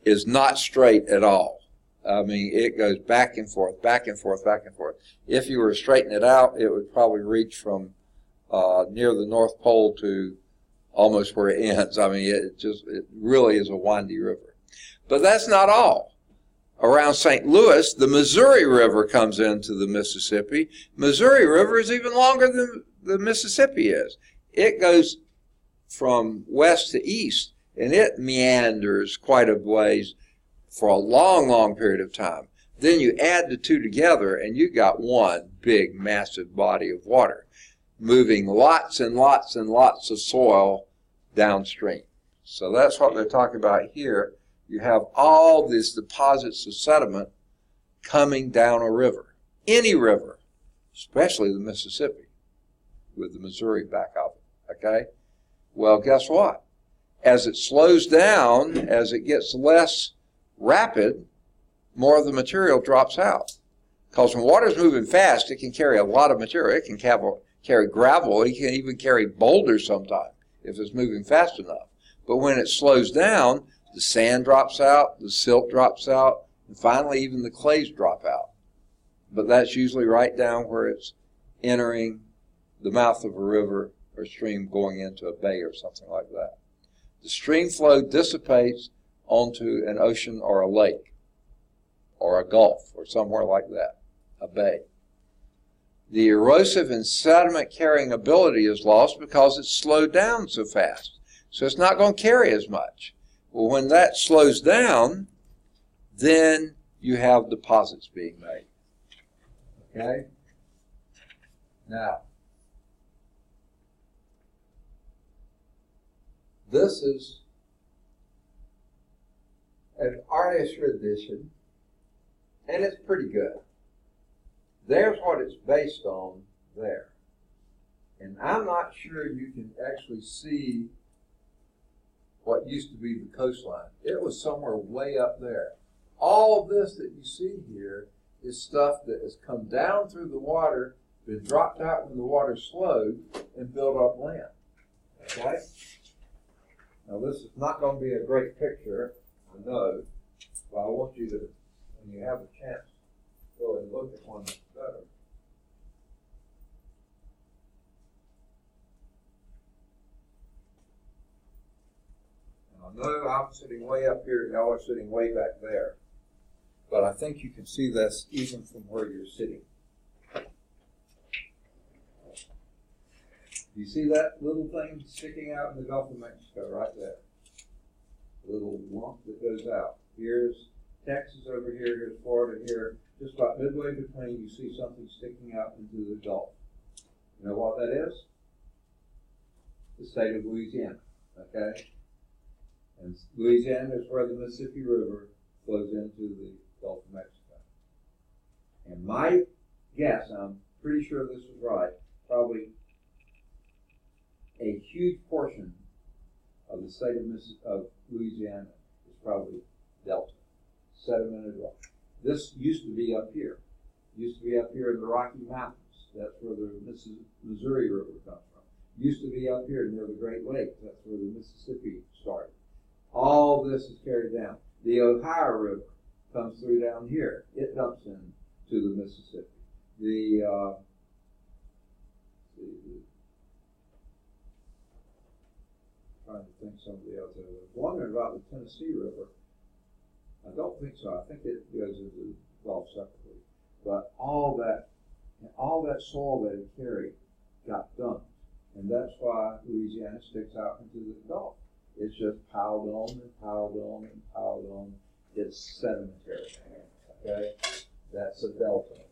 is not straight at all. I mean, it goes back and forth, back and forth, back and forth. If you were to straighten it out, it would probably reach from near the North Pole to almost where it ends. I mean, it really is a windy river. But that's not all. Around St. Louis, the Missouri River comes into the Mississippi. Missouri River is even longer than the Mississippi is. It goes from west to east, and it meanders quite a ways for a long, long period of time. Then you add the two together, and you got one big, massive body of water, moving lots and lots and lots of soil downstream. So that's what they're talking about here. You have all these deposits of sediment coming down a river, any river, especially the Mississippi, with the Missouri back of it, okay? Well, guess what? As it slows down, as it gets less rapid, more of the material drops out. Because when water's moving fast, it can carry a lot of material. It can carry gravel. It can even carry boulders sometimes if it's moving fast enough. But when it slows down, the sand drops out, the silt drops out, and finally even the clays drop out. But that's usually right down where it's entering the mouth of a river or stream going into a bay or something like that. The stream flow dissipates onto an ocean or a lake or a gulf or somewhere like that, a bay. The erosive and sediment carrying ability is lost because it's slowed down so fast. So it's not going to carry as much. Well, when that slows down, then you have deposits being made. Okay? Now, this is an artist's rendition, and it's pretty good. There's what it's based on there. And I'm not sure you can actually see what used to be the coastline. It was somewhere way up there. All of this that you see here is stuff that has come down through the water, been dropped out when the water slowed, and built up land. Okay? Now this is not going to be a great picture, I know, but I want you to, when you have a chance, go and look at one that's better. I know I'm sitting way up here, y'all are sitting way back there. But I think you can see this even from where you're sitting. Do you see that little thing sticking out in the Gulf of Mexico right there? A little lump that goes out. Here's Texas over here, here's Florida here. Just about midway between, you see something sticking out into the Gulf. You know what that is? The state of Louisiana, okay? And Louisiana is where the Mississippi River flows into the Gulf of Mexico. And my guess, I'm pretty sure this is right, probably a huge portion of the state of Louisiana is probably delta, sedimented rock. This used to be up here. It used to be up here in the Rocky Mountains. That's where the Missouri River comes from. It used to be up here near the Great Lakes. That's where the Mississippi started. All this is carried down. The Ohio River comes through down here. It dumps into the Mississippi. Trying to think some of the others. I was wondering about the Tennessee River. I don't think so. I think it goes into the Gulf separately. But all that soil that it carried got dumped. And that's why Louisiana sticks out into the Gulf. It's just piled on and piled on and piled on. It's sedimentary. Okay? That's a delta.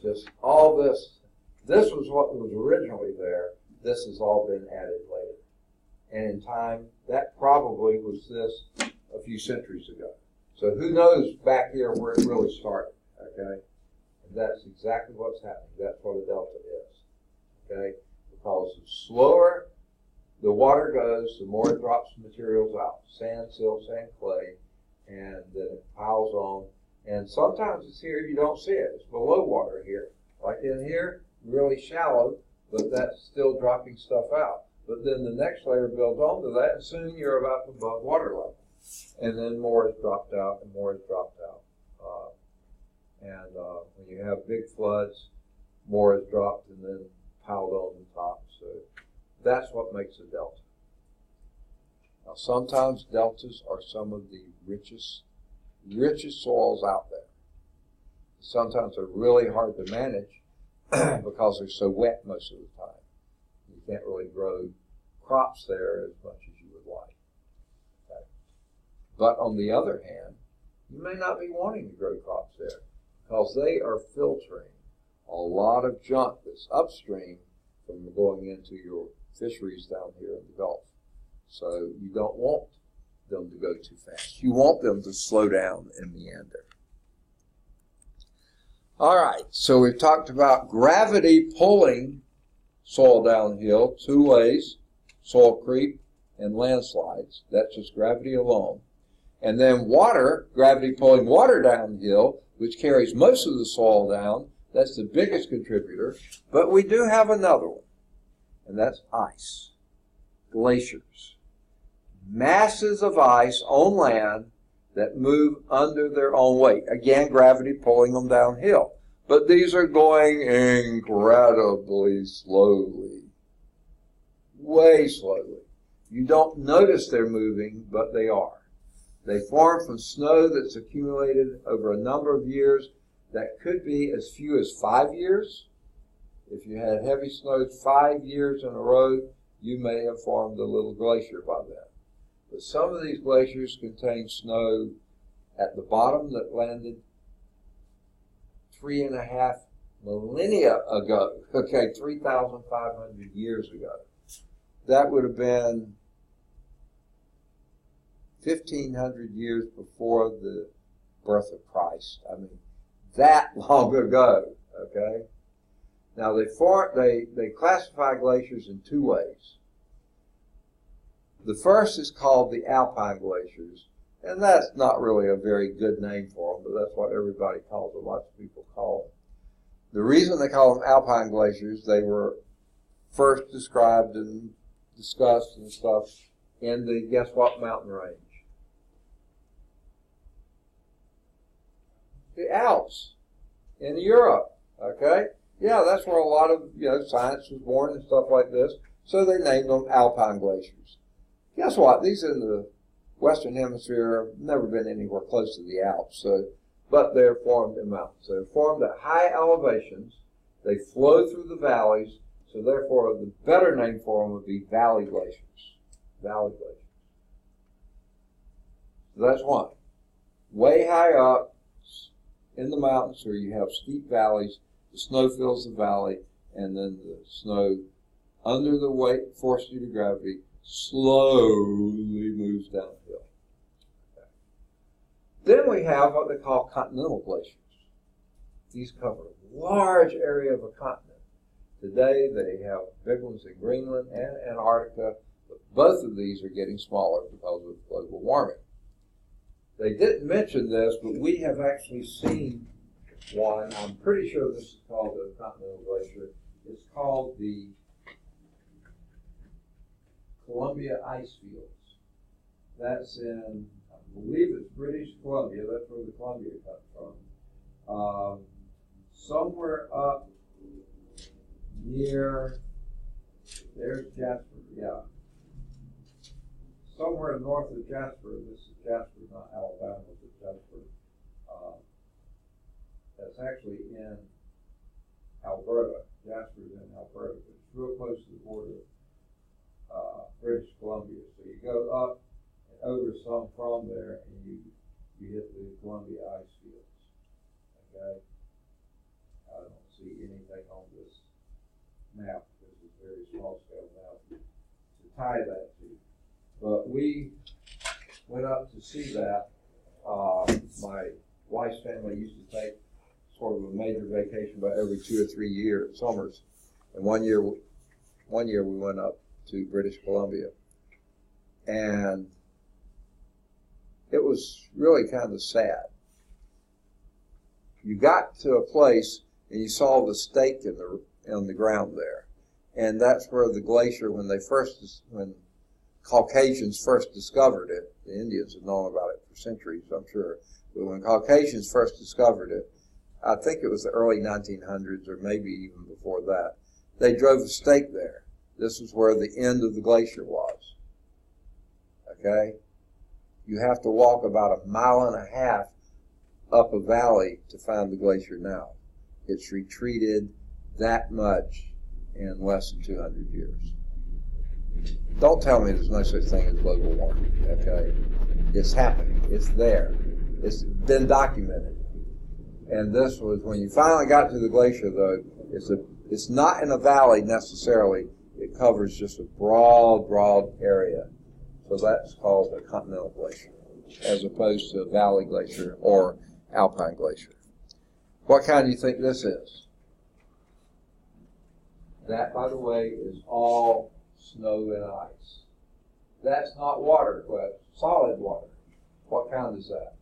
Just all this was what was originally there. This has all been added later. And in time, that probably was this a few centuries ago. So who knows back here where it really started, okay? And that's exactly what's happening. That's what a delta is, okay? Because the slower the water goes, the more it drops materials out. Sand, silt, sand, clay, and then it piles on. And sometimes it's here, you don't see it. It's below water here. Like in here, really shallow, but that's still dropping stuff out. But then the next layer builds onto that, and soon you're about above water level. And then more is dropped out, and more is dropped out. When you have big floods, more is dropped and then piled on the top. So that's what makes a delta. Now, sometimes deltas are some of the richest soils out there. Sometimes they're really hard to manage because they're so wet most of the time. You can't really grow crops there as much as you would like. Okay? But on the other hand, you may not be wanting to grow crops there because they are filtering a lot of junk that's upstream from going into your fisheries down here in the Gulf. So you don't want them to go too fast. You want them to slow down and meander. All right, so we've talked about gravity pulling soil downhill two ways, soil creep and landslides. That's just gravity alone. And then water, gravity pulling water downhill, which carries most of the soil down. That's the biggest contributor. But we do have another one, and that's ice, glaciers. Masses of ice on land that move under their own weight. Again, gravity pulling them downhill. But these are going incredibly slowly. Way slowly. You don't notice they're moving, but they are. They form from snow that's accumulated over a number of years that could be as few as 5 years. If you had heavy snows 5 years in a row, you may have formed a little glacier by then. But some of these glaciers contain snow at the bottom that landed 3.5 millennia ago. Okay, 3,500 years ago. That would have been 1,500 years before the birth of Christ. I mean, that long ago, okay? Now, they classify glaciers in two ways. The first is called the alpine glaciers, and that's not really a very good name for them, but that's what everybody calls them. Lots of people call them. The reason they call them alpine glaciers, they were first described and discussed and stuff in the, guess what mountain range? The Alps in Europe, okay? Yeah, that's where a lot of, science was born and stuff like this. So they named them alpine glaciers. Guess what? These in the Western Hemisphere have never been anywhere close to the Alps, but they're formed in mountains. They're formed at high elevations. They flow through the valleys, so therefore the better name for them would be valley glaciers. Valley glaciers. So that's one. Way high up in the mountains where you have steep valleys, the snow fills the valley, and then the snow, under the weight, force due to gravity, slowly moves downhill. Okay. Then we have what they call continental glaciers. These cover a large area of a continent. Today they have big ones in Greenland and Antarctica, but both of these are getting smaller because of global warming. They didn't mention this, but we have actually seen one. I'm pretty sure this is called a continental glacier. It's called the Columbia ice fields. That's in, I believe it's British Columbia. That's where the Columbia comes from. Somewhere up near, there's Jasper, yeah. Somewhere north of Jasper, this is Jasper, not Alabama, but Jasper. That's actually in Alberta. Jasper's in Alberta, but it's real close to the border of British Columbia. So you go up and over some from there, and you hit the Columbia ice fields. Okay? I don't see anything on this map. This is a very small scale map to tie that to. But we went up to see that. My wife's family used to take sort of a major vacation about every 2 or 3 years, summers. And one year we went up to British Columbia. And it was really kind of sad. You got to a place and you saw the stake in the ground there. And that's where the glacier, when Caucasians first discovered it, the Indians had known about it for centuries, I'm sure, but when Caucasians first discovered it, I think it was the early 1900s or maybe even before that, they drove a stake there. This is where the end of the glacier was. Okay? You have to walk about 1.5 miles up a valley to find the glacier now. It's retreated that much in less than 200 years. Don't tell me there's no such thing as global warming, okay? It's happening. It's there. It's been documented. And this was, when you finally got to the glacier, though, it's not in a valley necessarily. It covers just a broad area. So that's called a continental glacier, as opposed to a valley glacier or alpine glacier. What kind do you think this is? That, by the way, is all snow and ice. That's not water, but solid water. What kind is that?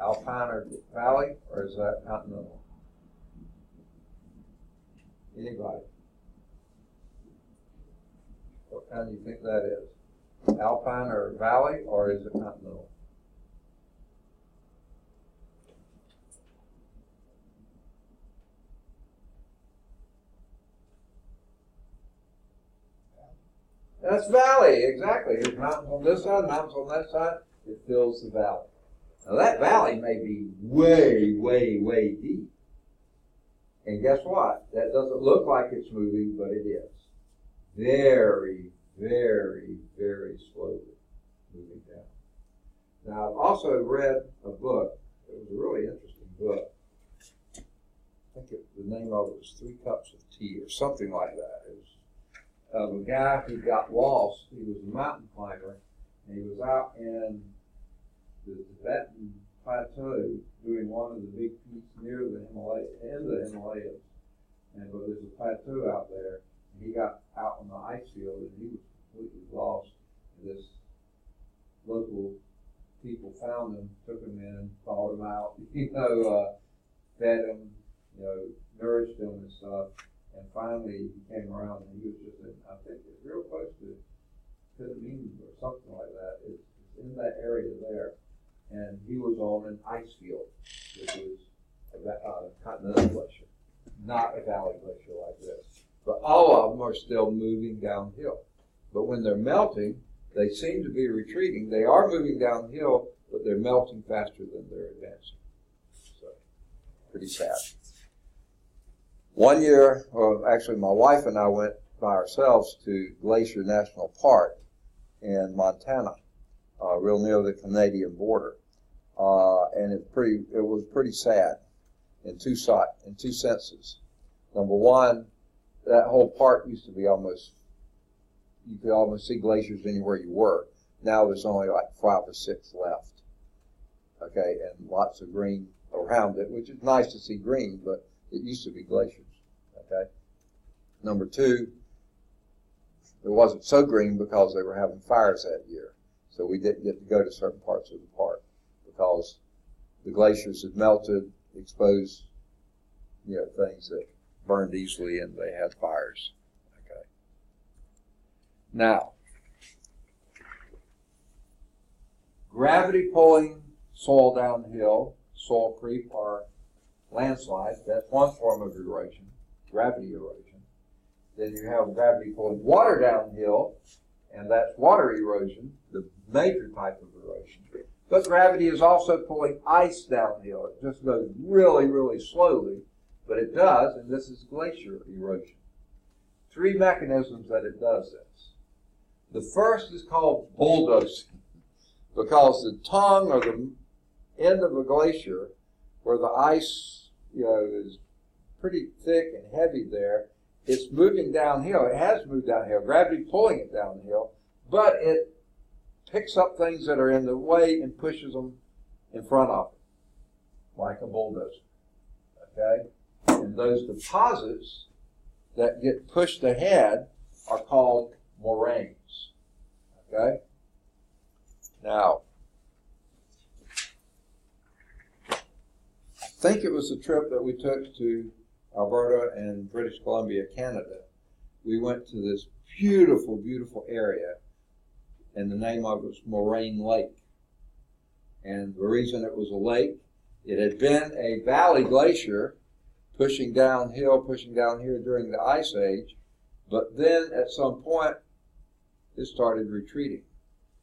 Alpine or valley, or is that continental? Anybody? What kind do you think that is? Alpine or valley, or is it continental? That's valley, exactly. There's mountains on this side, mountains on that side. It fills the valley. Now that valley may be way deep. And guess what? That doesn't look like it's moving, but it is. Very slowly moving down. Now I've also read a book. It was a really interesting book. I think the name of it was 3 Cups of Tea or something like that. It was of a guy who got lost. He was a mountain climber, and he was out in the Tibetan plateau doing one of the big peaks near the Himalayas. And but there's a plateau out there, and he got out on the ice field, and he was completely lost. And this local people found him, took him in, thawed him out, fed him, nourished him and stuff. And finally, he came around, and he was just I think it's real close to Philippines or something like that. It's in that area there. And he was on an ice field, which was a continental glacier, not a valley glacier like this. But all of them are still moving downhill. But when they're melting, they seem to be retreating. They are moving downhill, but they're melting faster than they're advancing. So, pretty sad. One year, or actually my wife and I went by ourselves to Glacier National Park in Montana, real near the Canadian border. And it was pretty sad in two senses. Number one, that whole park used to be you could almost see glaciers anywhere you were. Now there's only like 5 or 6 left. Okay, and lots of green around it, which is nice to see green, but it used to be glaciers. Okay. Number two, it wasn't so green because they were having fires that year. So we didn't get to go to certain parts of the park because the glaciers had melted, exposed, things that burned easily, and they had fires. Okay. Now, gravity pulling soil downhill, soil creep, or landslides, that's one form of erosion, gravity erosion. Then you have gravity pulling water downhill, and that's water erosion, the major type of erosion. But gravity is also pulling ice downhill. It just goes really, really slowly, but it does, and this is glacier erosion. 3 mechanisms that it does this. The first is called bulldozing, because the tongue or the end of a glacier, where the ice, is pretty thick and heavy there, it's moving downhill. It has moved downhill. Gravity pulling it downhill, but it picks up things that are in the way and pushes them in front of it, like a bulldozer. Okay? And those deposits that get pushed ahead are called moraines. Okay? Now, I think it was a trip that we took to Alberta and British Columbia, Canada. We went to this beautiful, beautiful area, and the name of it was Moraine Lake. And the reason it was a lake, it had been a valley glacier pushing down here during the Ice Age, but then at some point it started retreating.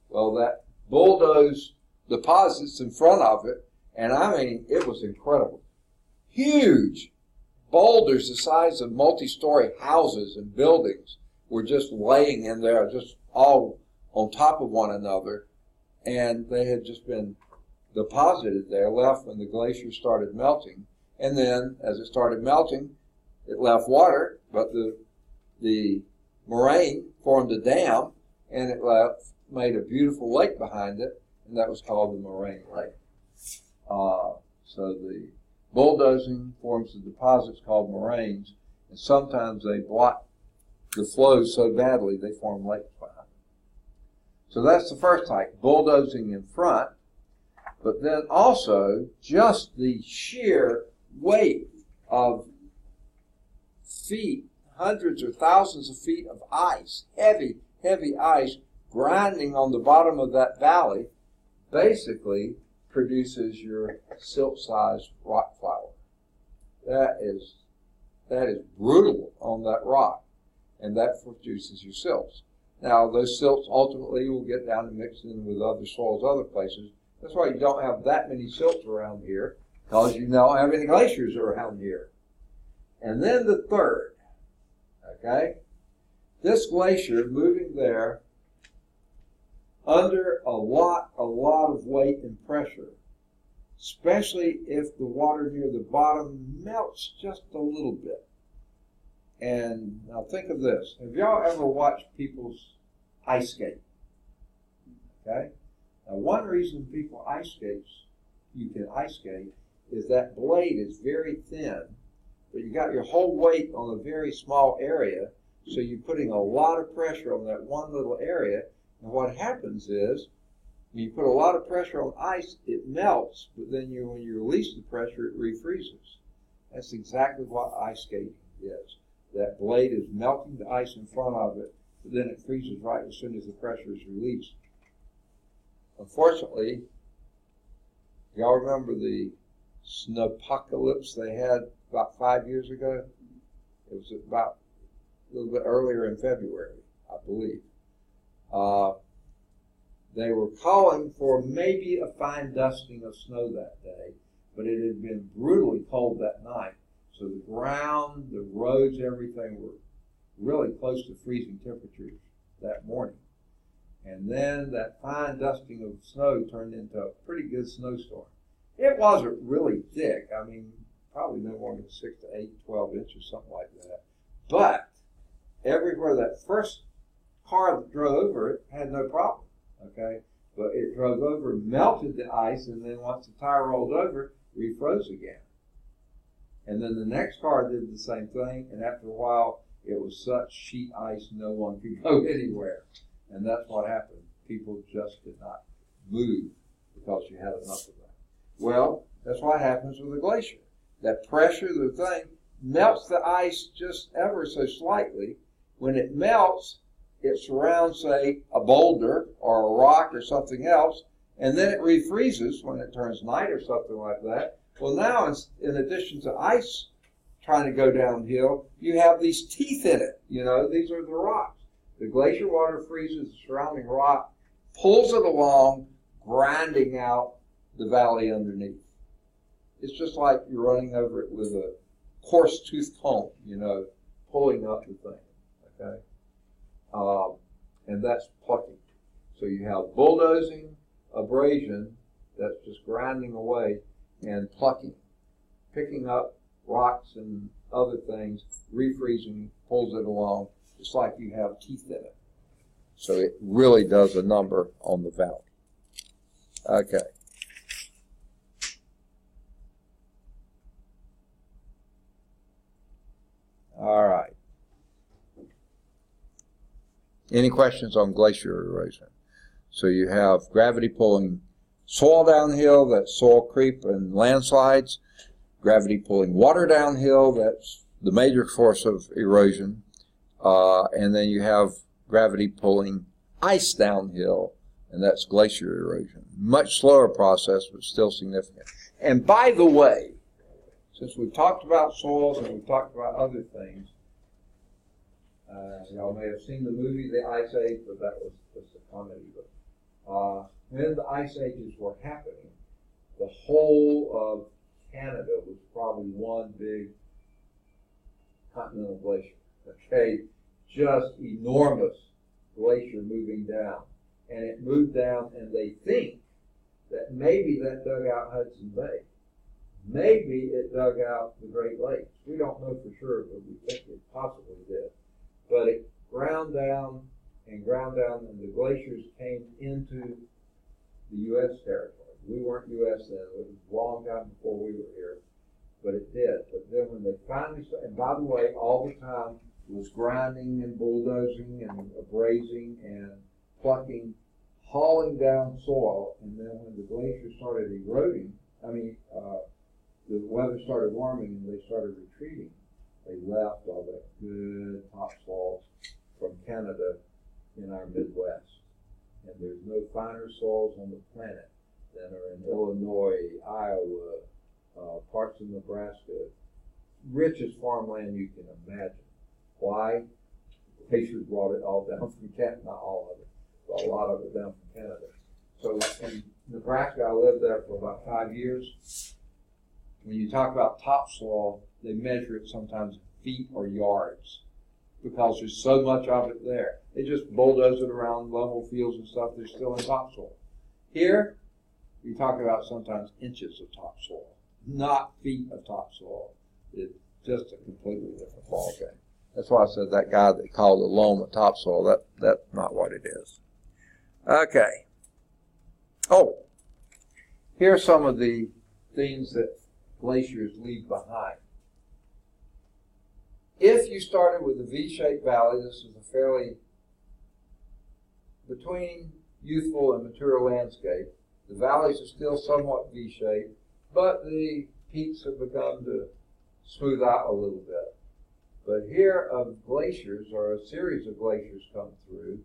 Well, that bulldozed deposits in front of it, and I mean, it was incredible. Huge boulders the size of multi-story houses and buildings were just laying in there, just all on top of one another, and they had just been deposited there, left when the glacier started melting. And then, as it started melting, it left water, but the moraine formed a dam, and it made a beautiful lake behind it, and that was called the Moraine Lake. So the bulldozing forms the deposits called moraines, and sometimes they block the flow so badly they form lakes behind them. So that's the first type, bulldozing in front, but then also just the sheer weight of feet, hundreds or thousands of feet of ice, heavy, heavy ice, grinding on the bottom of that valley, basically produces your silt-sized rock flower. That is brutal on that rock, and that produces your silts. Now, those silts ultimately will get down and mix in with other soils, other places. That's why you don't have that many silts around here, because you don't have any glaciers around here. And then the third, okay? This glacier moving there under a lot of weight and pressure, especially if the water near the bottom melts just a little bit. And now think of this. Have y'all ever watched people's ice skate? Okay? Now one reason people you can ice skate, is that blade is very thin, but you got your whole weight on a very small area, so you're putting a lot of pressure on that one little area. And what happens is, when you put a lot of pressure on ice, it melts, but then when you release the pressure, it refreezes. That's exactly what ice skating is. That blade is melting the ice in front of it, but then it freezes right as soon as the pressure is released. Unfortunately, y'all remember the snowpocalypse they had about 5 years ago? It was about a little bit earlier in February, I believe. They were calling for maybe a fine dusting of snow that day, but it had been brutally cold that night. So the ground, the roads, everything were really close to freezing temperatures that morning. And then that fine dusting of snow turned into a pretty good snowstorm. It wasn't really thick. I mean, probably no more than 6 to 8, 12 inches, something like that. But everywhere that first car that drove over it had no problem, okay? But it drove over, melted the ice, and then once the tire rolled over, refroze again. And then the next car did the same thing, and after a while, it was such sheet ice no one could go anywhere. And that's what happened. People just did not move because you had enough of that. Well, that's what happens with a glacier. That pressure, the thing, melts the ice just ever so slightly. When it melts, it surrounds, say, a boulder or a rock or something else, and then it refreezes when it turns night or something like that. Well, now, in addition to ice trying to go downhill, you have these teeth in it. You know, these are the rocks. The glacier water freezes the surrounding rock, pulls it along, grinding out the valley underneath. It's just like you're running over it with a coarse tooth comb, you know, pulling up the thing, okay? And that's plucking. So you have bulldozing, abrasion, that's just grinding away, and plucking, picking up rocks and other things, refreezing, pulls it along. It's like you have teeth in it. So it really does a number on the valley. Okay. All right. Any questions on glacier erosion? So you have gravity pulling soil downhill, that's soil creep and landslides. Gravity pulling water downhill, that's the major force of erosion. And then you have gravity pulling ice downhill, and that's glacier erosion. Much slower process, but still significant. And by the way, since we've talked about soils and we've talked about other things, y'all may have seen the movie The Ice Age, but that was just a comedy. But when the ice ages were happening, the whole of Canada was probably one big continental glacier. Okay, just enormous glacier moving down. And it moved down, and they think that maybe that dug out Hudson Bay. Maybe it dug out the Great Lakes. We don't know for sure, but we think it possibly did. But it ground down, and the glaciers came into the U.S. territory. We weren't U.S. then. It was a long time before we were here, but it did. But then when they finally started, and by the way, all the time was grinding and bulldozing and abrasing and plucking, hauling down soil, and then when the glaciers started eroding, the weather started warming and they started retreating, they left all that good topsoil from Canada in our Midwest. And there's no finer soils on the planet than are in Illinois, Iowa, parts of Nebraska, richest farmland you can imagine. Why? The glaciers brought it all down from Canada, not all of it, but a lot of it down from Canada. So in Nebraska, I lived there for about 5 years. When you talk about topsoil, they measure it sometimes in feet or yards because there's so much of it there. They just bulldoze it around level fields and stuff. They're still in topsoil. Here, we talk about sometimes inches of topsoil, not feet of topsoil. It's just a completely different ballgame. That's why I said that guy that called a loam a topsoil, that's not what it is. Okay. Oh, here are some of the things that glaciers leave behind. If you started with a V-shaped valley, this is a fairly between youthful and mature landscape. The valleys are still somewhat V-shaped, but the peaks have begun to smooth out a little bit. But here of glaciers, or a series of glaciers come through,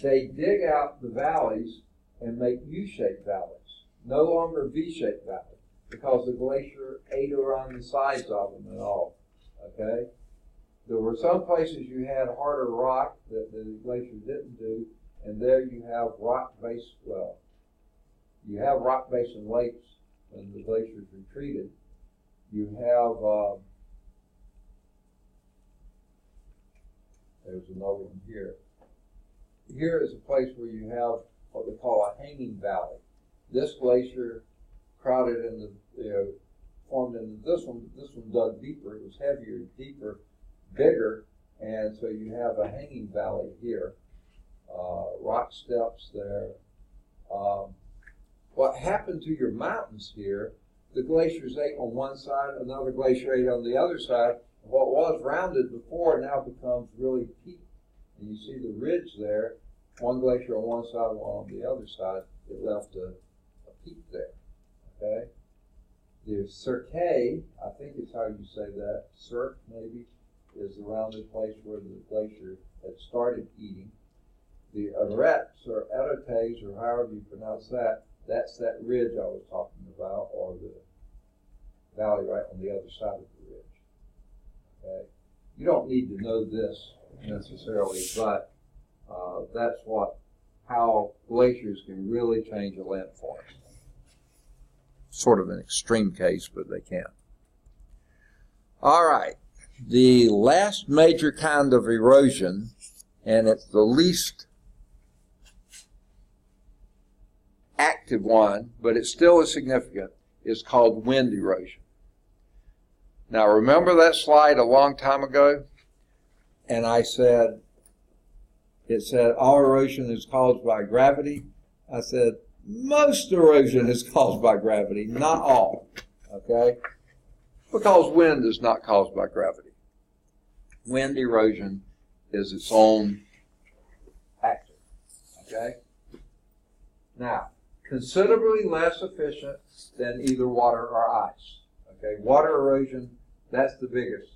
they dig out the valleys and make U-shaped valleys, no longer V-shaped valleys, because the glacier ate around the sides of them and all, okay? There were some places you had harder rock that the glacier didn't do, and there you have rock-based, well, you have rock basin lakes when the glaciers retreated. You have, there's another one here. Here is a place where you have what they call a hanging valley. This glacier crowded in formed into this one. This one dug deeper. It was heavier, deeper, bigger, and so you have a hanging valley here. Rock steps there. What happened to your mountains here, the glaciers ate on one side, another glacier ate on the other side. What was rounded before now becomes really peaked. And you see the ridge there, one glacier on one side, one on the other side. It left a peak there, okay? The cirque, I think is how you say that, cirque maybe, is the rounded place where the glacier had started eating. The arêtes or erotes, or however you pronounce that, that's that ridge I was talking about, or the valley right on the other side of the ridge. Okay? You don't need to know this necessarily, but that's how glaciers can really change a landform. Sort of an extreme case, but they can. All right. The last major kind of erosion, and it's the least active one, but it still is significant, is called wind erosion. Now, remember that slide a long time ago? And I said, it said all erosion is caused by gravity. I said, most erosion is caused by gravity, not all, okay? Because wind is not caused by gravity. Wind erosion is its own actor, okay? Now, considerably less efficient than either water or ice, okay? Water erosion, that's the biggest,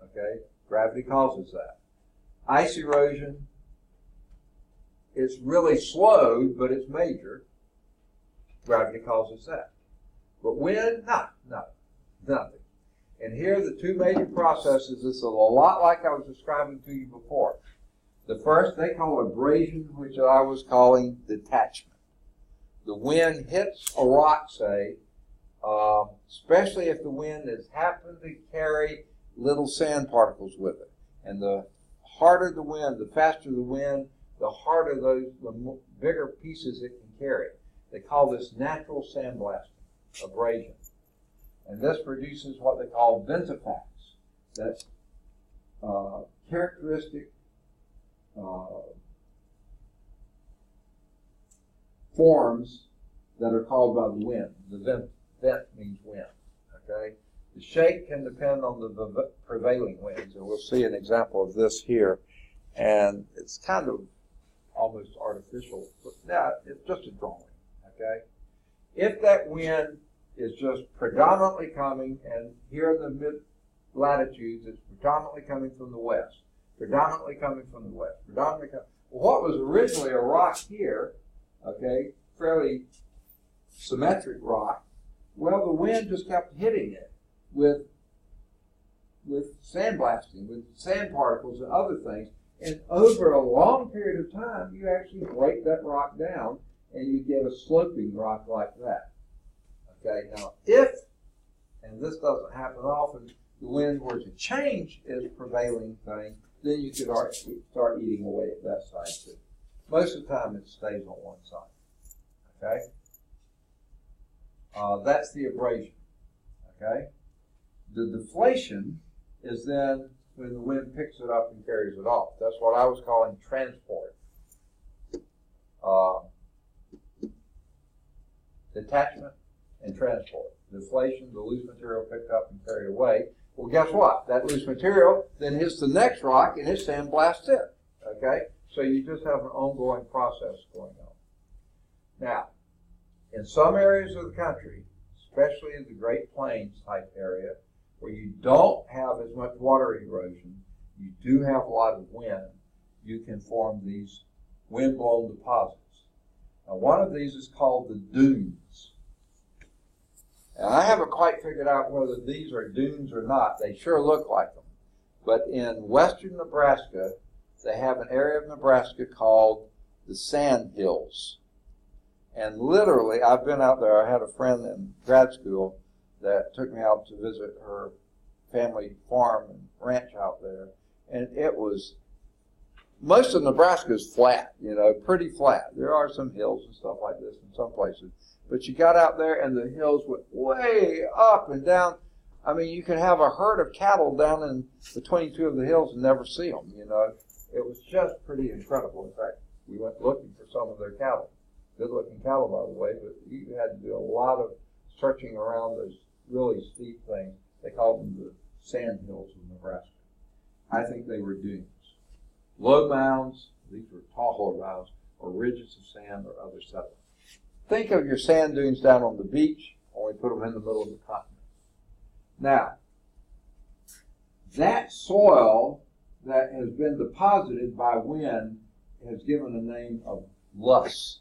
okay? Gravity causes that. Ice erosion, it's really slow, but it's major. Gravity causes that. But wind, nothing. And here are the two major processes. This is a lot like I was describing to you before. The first they call abrasion, which I was calling detachment. The wind hits a rock, say, especially if the is happen to carry little sand particles with it. And the harder the wind, the faster the wind, the harder the bigger pieces it can carry. They call this natural sandblasting, abrasion. And this produces what they call ventifacts. That's characteristic forms that are called by the wind. The vent means wind, okay? The shape can depend on the prevailing winds, and we'll see an example of this here. And it's kind of almost artificial, but now it's just a drawing, okay? If that wind is just predominantly coming, and here in the mid-latitudes, it's predominantly coming from the west, predominantly coming from the west, predominantly coming. Well, what was originally a rock here, okay, fairly symmetric rock, well, the wind just kept hitting it with sandblasting, with sand particles and other things, and over a long period of time, you actually break that rock down, and you get a sloping rock like that. Okay, now if, and this doesn't happen often, the wind were to change its prevailing thing, then you could start eating away at that side too. Most of the time it stays on one side. Okay? That's the abrasion. Okay? The deflation is then when the wind picks it up and carries it off. That's what I was calling transport. Detachment and transport. Deflation, the loose material picked up and carried away. Well, guess what? That loose material then hits the next rock and it sandblasts it. Okay? So you just have an ongoing process going on. Now, in some areas of the country, especially in the Great Plains type area, where you don't have as much water erosion, you do have a lot of wind, you can form these wind-blown deposits. Now, one of these is called the dunes. Now, I haven't quite figured out whether these are dunes or not. They sure look like them. But in western Nebraska, they have an area of Nebraska called the sand hills. And literally, I've been out there. I had a friend in grad school that took me out to visit her family farm and ranch out there. And it was, most of Nebraska is flat, pretty flat. There are some hills and stuff like this in some places. But you got out there and the hills went way up and down. I mean, you could have a herd of cattle down in between two of the hills and never see them, It was just pretty incredible. In fact, we went looking for some of their cattle. Good-looking cattle, by the way, but you had to do a lot of searching around those really steep things. They called them the sand hills of Nebraska. I think they were dunes. Low mounds, these were tall mounds, or ridges of sand or other settlements. Think of your sand dunes down on the beach, only put them in the middle of the continent. Now, that soil that has been deposited by wind has given a name of loess.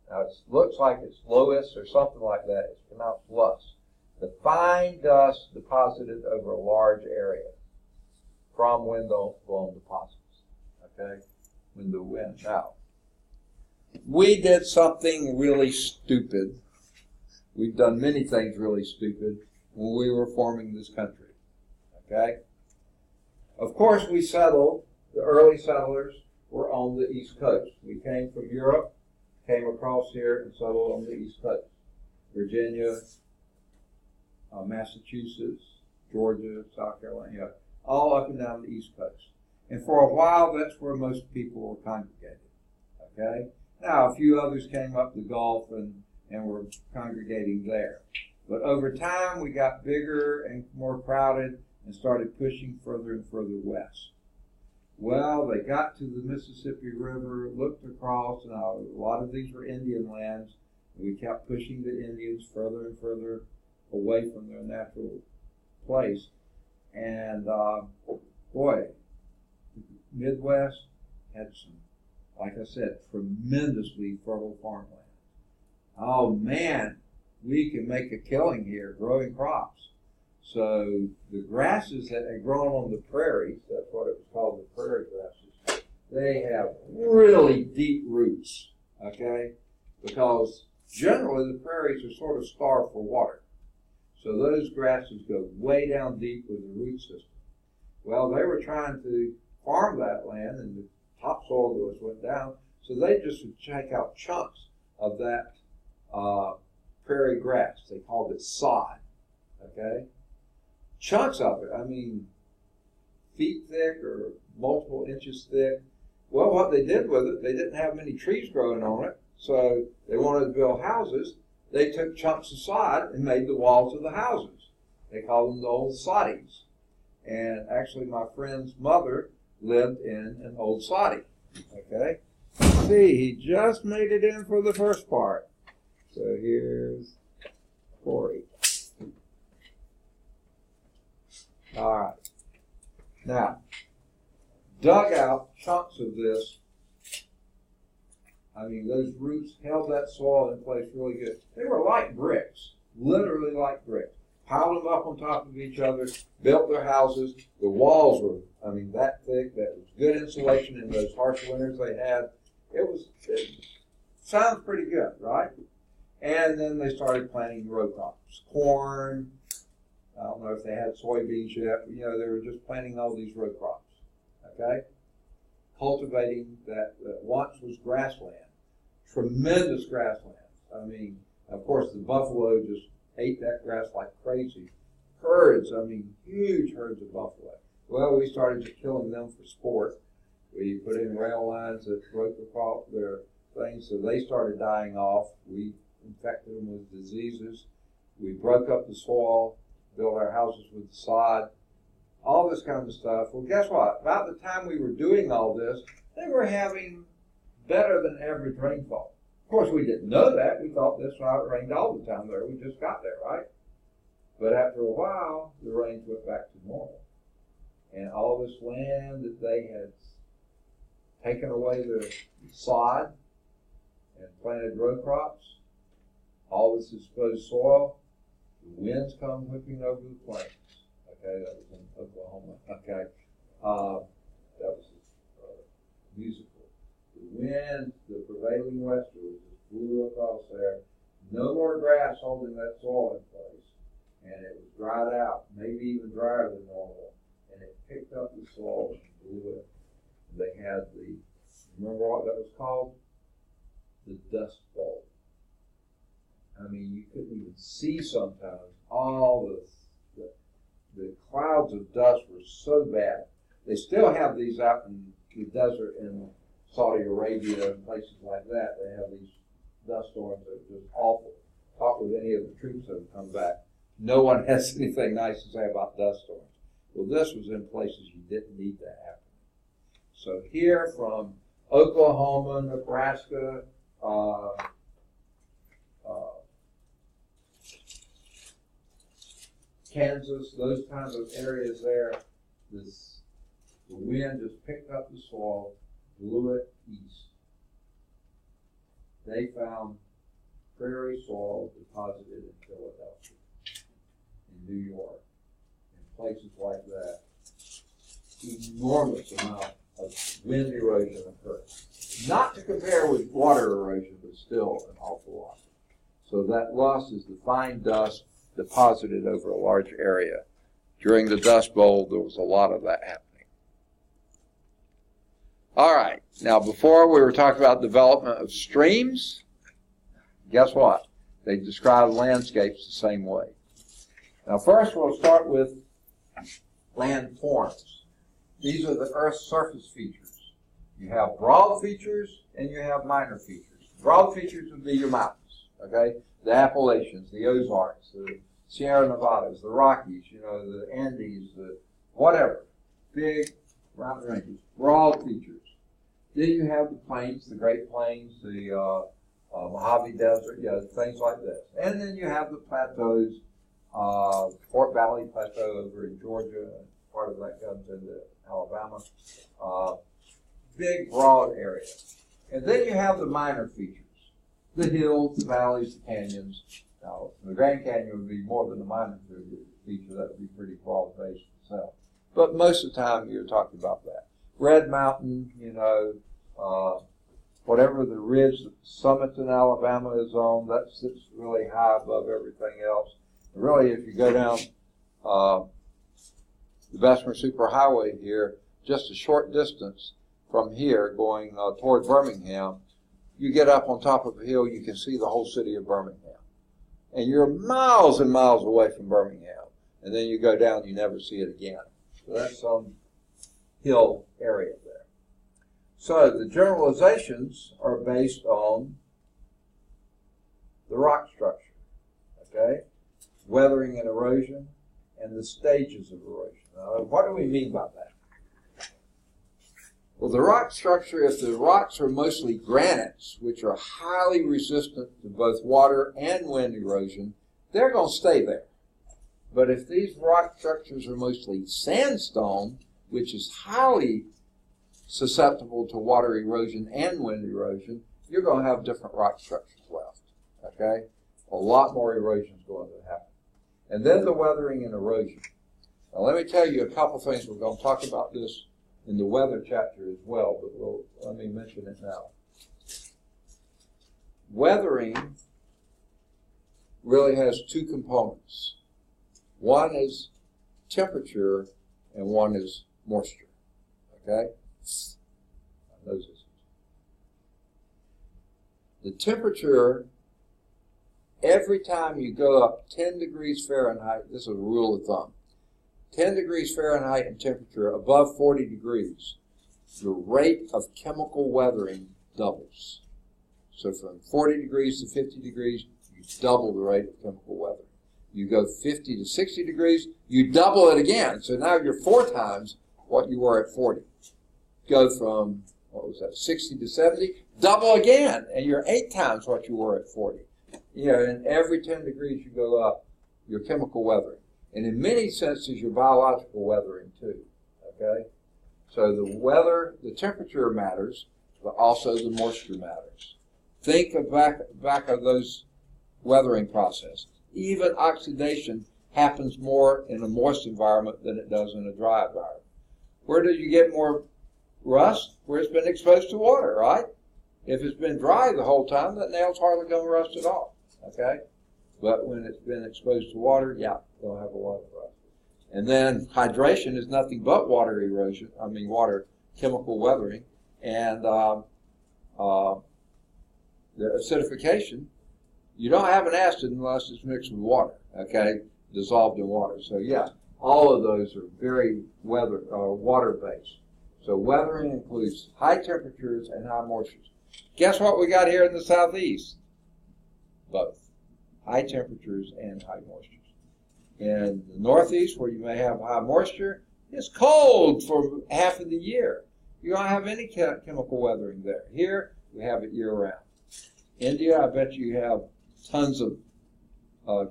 Now, it looks like it's loess or something like that. It's pronounced loess. The fine dust deposited over a large area from wind-blown deposits. Okay? When the wind. Now, we did something really stupid. We've done many things really stupid when we were forming this country. Okay? Of course, we settled, the early settlers were on the East Coast. We came from Europe, came across here and settled on the East Coast. Virginia, Massachusetts, Georgia, South Carolina, all up and down the East Coast. And for a while, that's where most people were congregated. Okay? Now, a few others came up the Gulf and were congregating there. But over time, we got bigger and more crowded and started pushing further and further west. Well, they got to the Mississippi River, looked across. Now, a lot of these were Indian lands. And we kept pushing the Indians further and further away from their natural place. And, boy, Midwest had some, like I said, tremendously fertile farmland. Oh, man, we can make a killing here growing crops. So the grasses that had grown on the prairies, that's what it was called, the prairie grasses, they have really deep roots, okay? Because generally the prairies are sort of starved for water. So those grasses go way down deep with the root system. Well, they were trying to farm that land and the topsoil went down, so they just would take out chunks of that prairie grass. They called it sod, okay? Chunks of it, I mean, feet thick or multiple inches thick. Well, what they did with it, they didn't have many trees growing on it, so they wanted to build houses. They took chunks of sod and made the walls of the houses. They called them the old soddies. And actually, my friend's mother lived in an old soddy, okay? See, he just made it in for the first part. So here's Corey. All right. Now, dug out chunks of this. I mean, those roots held that soil in place really good. They were like bricks, literally like bricks. Piled them up on top of each other, built their houses. The walls were, that thick. That was good insulation in those harsh winters they had. It sounds pretty good, right? And then they started planting row crops. Corn, I don't know if they had soybeans yet, but, they were just planting all these row crops, okay? Cultivating that once was grassland, tremendous grassland. Of course, the buffalo just ate that grass like crazy. Herds, huge herds of buffalo. Well, we started just killing them for sport. We put in rail lines that broke across their things, so they started dying off. We infected them with diseases. We broke up the soil, built our houses with the sod, all this kind of stuff. Well, guess what? About the time we were doing all this, they were having better than average rainfall. Of course, we didn't know that. We thought that's why it rained all the time there. We just got there, right? But after a while, the rains went back to normal. And all this land that they had taken away the sod and planted row crops, all this exposed soil, the winds come whipping over the plains. Okay, that was in Oklahoma. Okay, that was musical. The wind, the prevailing westerly, just blew across there. No more grass holding that soil in place. And it was dried out, maybe even drier than normal. And it picked up the soil and blew it. And they had remember what that was called? The dust bowl. I mean, you couldn't even see sometimes. All the clouds of dust were so bad. They still have these out in the desert in Saudi Arabia and places like that. They have these dust storms that are just awful. Talk with any of the troops that have come back. No one has anything nice to say about dust storms. Well, this was in places you didn't need that happening. So here from Oklahoma, Nebraska, Kansas, those kinds of areas there, the wind just picked up the soil, blew it east. They found prairie soil deposited in Philadelphia, in New York, in places like that. Enormous amount of wind erosion occurred. Not to compare with water erosion, but still an awful lot. So that loss is the fine dust deposited over a large area. During the Dust Bowl, there was a lot of that happening. All right. Now, before we were talking about development of streams, guess what? They describe landscapes the same way. Now, first we'll start with land forms. These are the Earth's surface features. You have broad features and you have minor features. Broad features would be your mountains, okay? The Appalachians, the Ozarks, the Sierra Nevadas, the Rockies, the Andes, the whatever. Big mountain ranges, broad features. Then you have the plains, the Great Plains, the Mojave Desert, things like this. And then you have the plateaus, Fort Valley Plateau over in Georgia, part of that comes into Alabama. Big, broad area. And then you have the minor features. The hills, the valleys, the canyons. Now, the Grand Canyon would be more than a minor feature. That would be pretty broad-based itself. But most of the time, you're talking about that. Red Mountain, whatever the ridge that Summit in Alabama is on, that sits really high above everything else. And really, if you go down the Bessemer Superhighway here, just a short distance from here going toward Birmingham, you get up on top of a hill, you can see the whole city of Birmingham. And you're miles and miles away from Birmingham. And then you go down, you never see it again. So that's some hill area there. So the generalizations are based on the rock structure, okay? Weathering and erosion, and the stages of erosion. Now, what do we mean by that? Well, the rock structure, if the rocks are mostly granites, which are highly resistant to both water and wind erosion, they're going to stay there. But if these rock structures are mostly sandstone, which is highly susceptible to water erosion and wind erosion, you're going to have different rock structures left, okay? A lot more erosion is going to happen. And then the weathering and erosion. Now, let me tell you a couple things. We're going to talk about this in the weather chapter as well, but let me mention it now. Weathering really has two components. One is temperature and one is moisture. Okay? The temperature, every time you go up 10 degrees Fahrenheit, this is a rule of thumb, 10 degrees Fahrenheit in temperature above 40 degrees, the rate of chemical weathering doubles. So from 40 degrees to 50 degrees, you double the rate of chemical weathering. You go 50 to 60 degrees, you double it again. So now you're 4 times what you were at 40. Go from, 60 to 70, double again, and you're 8 times what you were at 40. And every 10 degrees you go up, your chemical weathering. And in many senses, your biological weathering too, okay? So the temperature matters, but also the moisture matters. Think of back of those weathering processes. Even oxidation happens more in a moist environment than it does in a dry environment. Where do you get more rust? Where it's been exposed to water, right? If it's been dry the whole time, that nail's hardly going to rust at all, okay? But when it's been exposed to water, yeah, they'll have a lot of rust. And then hydration is nothing but water erosion, water chemical weathering. And the acidification, you don't have an acid unless it's mixed with water, okay, dissolved in water. So yeah, all of those are very water-based. So weathering includes high temperatures and high moistures. Guess what we got here in the southeast? Both high temperatures and high moistures. In the northeast, where you may have high moisture, it's cold for half of the year. You don't have any chemical weathering there. Here, we have it year-round. India, I bet you have tons of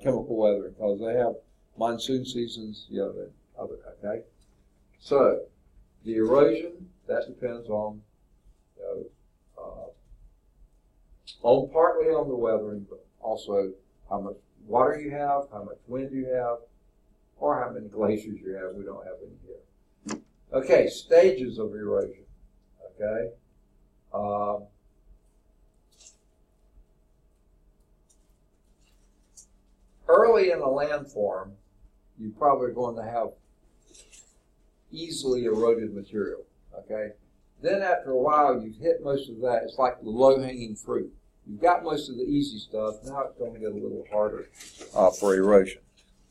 chemical weathering because they have monsoon seasons, okay? So, the erosion, that depends on, partly on the weathering, but also how much water you have, how much wind you have, or how many glaciers you have. We don't have any here. Okay, stages of erosion, okay? Early in a landform, you're probably going to have easily eroded material, okay? Then after a while, you've hit most of that. It's like the low-hanging fruit. You've got most of the easy stuff. Now it's going to get a little harder for erosion.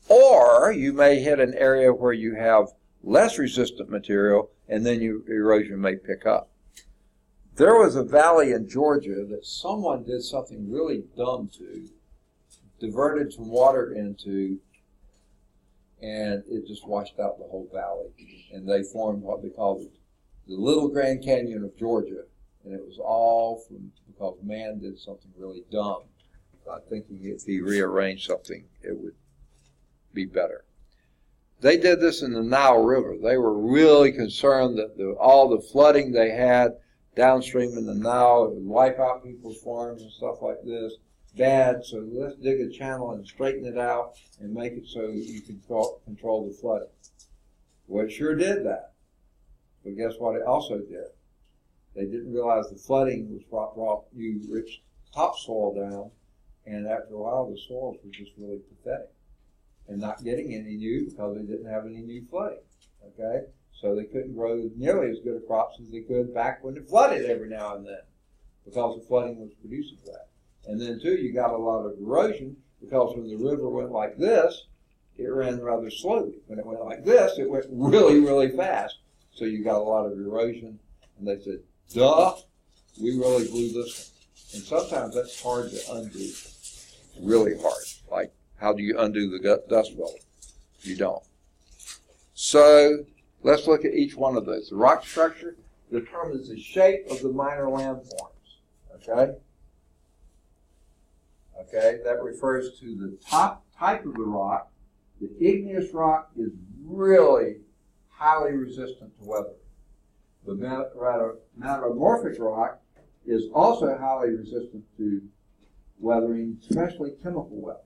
Or you may hit an area where you have less resistant material, and then your erosion may pick up. There was a valley in Georgia that someone did something really dumb to, diverted some water into, and it just washed out the whole valley. And they formed what they called the Little Grand Canyon of Georgia. And it was all because man did something really dumb. I'm thinking if he rearranged something, it would be better. They did this in the Nile River. They were really concerned that all the flooding they had downstream in the Nile would wipe out people's farms and stuff like this. Bad, so let's dig a channel and straighten it out and make it so you can control the flooding. Well, it sure did that. But guess what it also did? They didn't realize the flooding was brought new rich topsoil down, and after a while the soils were just really pathetic and not getting any new because they didn't have any new flooding, okay? So they couldn't grow nearly as good a crops as they could back when it flooded every now and then because the flooding was producing that. And then, too, you got a lot of erosion because when the river went like this, it ran rather slowly. When it went like this, it went really, really fast. So you got a lot of erosion. And they said, duh, we really blew this one. And sometimes that's hard to undo, really hard. Like, how do you undo the dust bowl? You don't. So let's look at each one of those. The rock structure determines the shape of the minor landforms, okay? Okay, that refers to the top type of the rock. The igneous rock is really highly resistant to weathering. The metamorphic rock is also highly resistant to weathering, especially chemical weathering.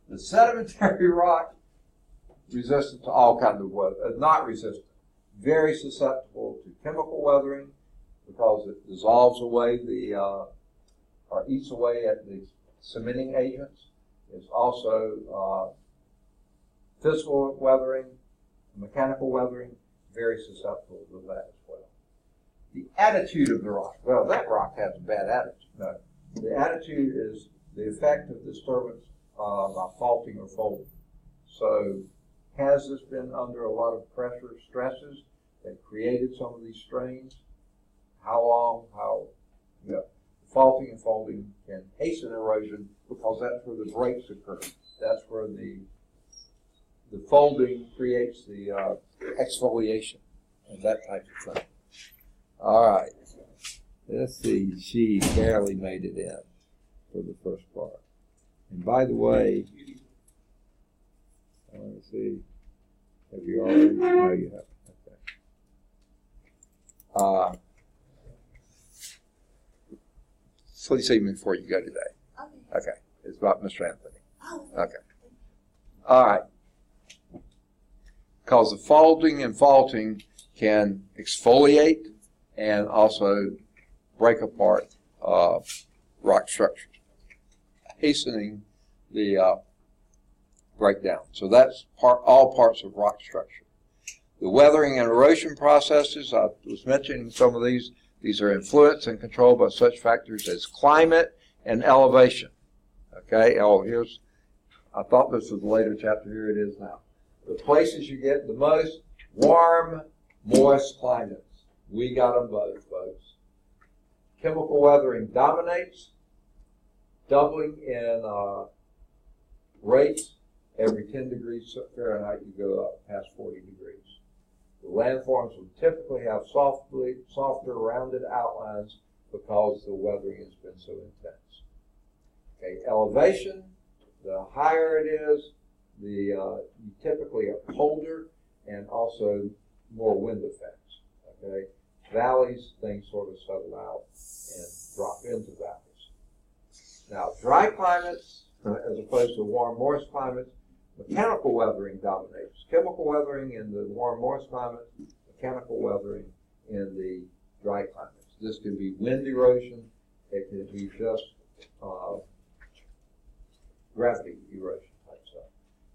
The sedimentary rock, resistant to all kinds of weather, not resistant, very susceptible to chemical weathering because it dissolves away or eats away at the cementing agents. It's also physical weathering, mechanical weathering, very susceptible to that as well. The attitude of the rock. Well, that rock has a bad attitude. No. The attitude is the effect of disturbance by faulting or folding. So has this been under a lot of pressure, stresses that created some of these strains? How long? Faulting and folding can hasten erosion because that's where the breaks occur. That's where the folding creates the exfoliation and that type of thing. All right. Let's see. She barely made it in for the first part. And by the way, let me see. Have you already? No, you haven't. Okay. So you see me before you go today. Okay. It's about Mr. Anthony. Okay. All right. Because the folding and faulting can exfoliate and also break apart rock structures, hastening the breakdown. So that's all parts of rock structure. The weathering and erosion processes, I was mentioning some of these. These are influenced and controlled by such factors as climate and elevation. Okay, I thought this was a later chapter, here it is now. The places you get the most warm, moist climates. We got them both, folks. Chemical weathering dominates, doubling in rates. Every 10 degrees Fahrenheit you go up past 40 degrees. The landforms will typically have softer, rounded outlines because the weathering has been so intense. Okay, elevation, the higher it is, you typically are colder and also more wind effects. Okay, valleys, things sort of settle out and drop into valleys. Now, dry climates, as opposed to warm, moist climates, mechanical weathering dominates. Chemical weathering in the warm, moist climates, mechanical weathering in the dry climates. This can be wind erosion. It can be just gravity erosion type stuff.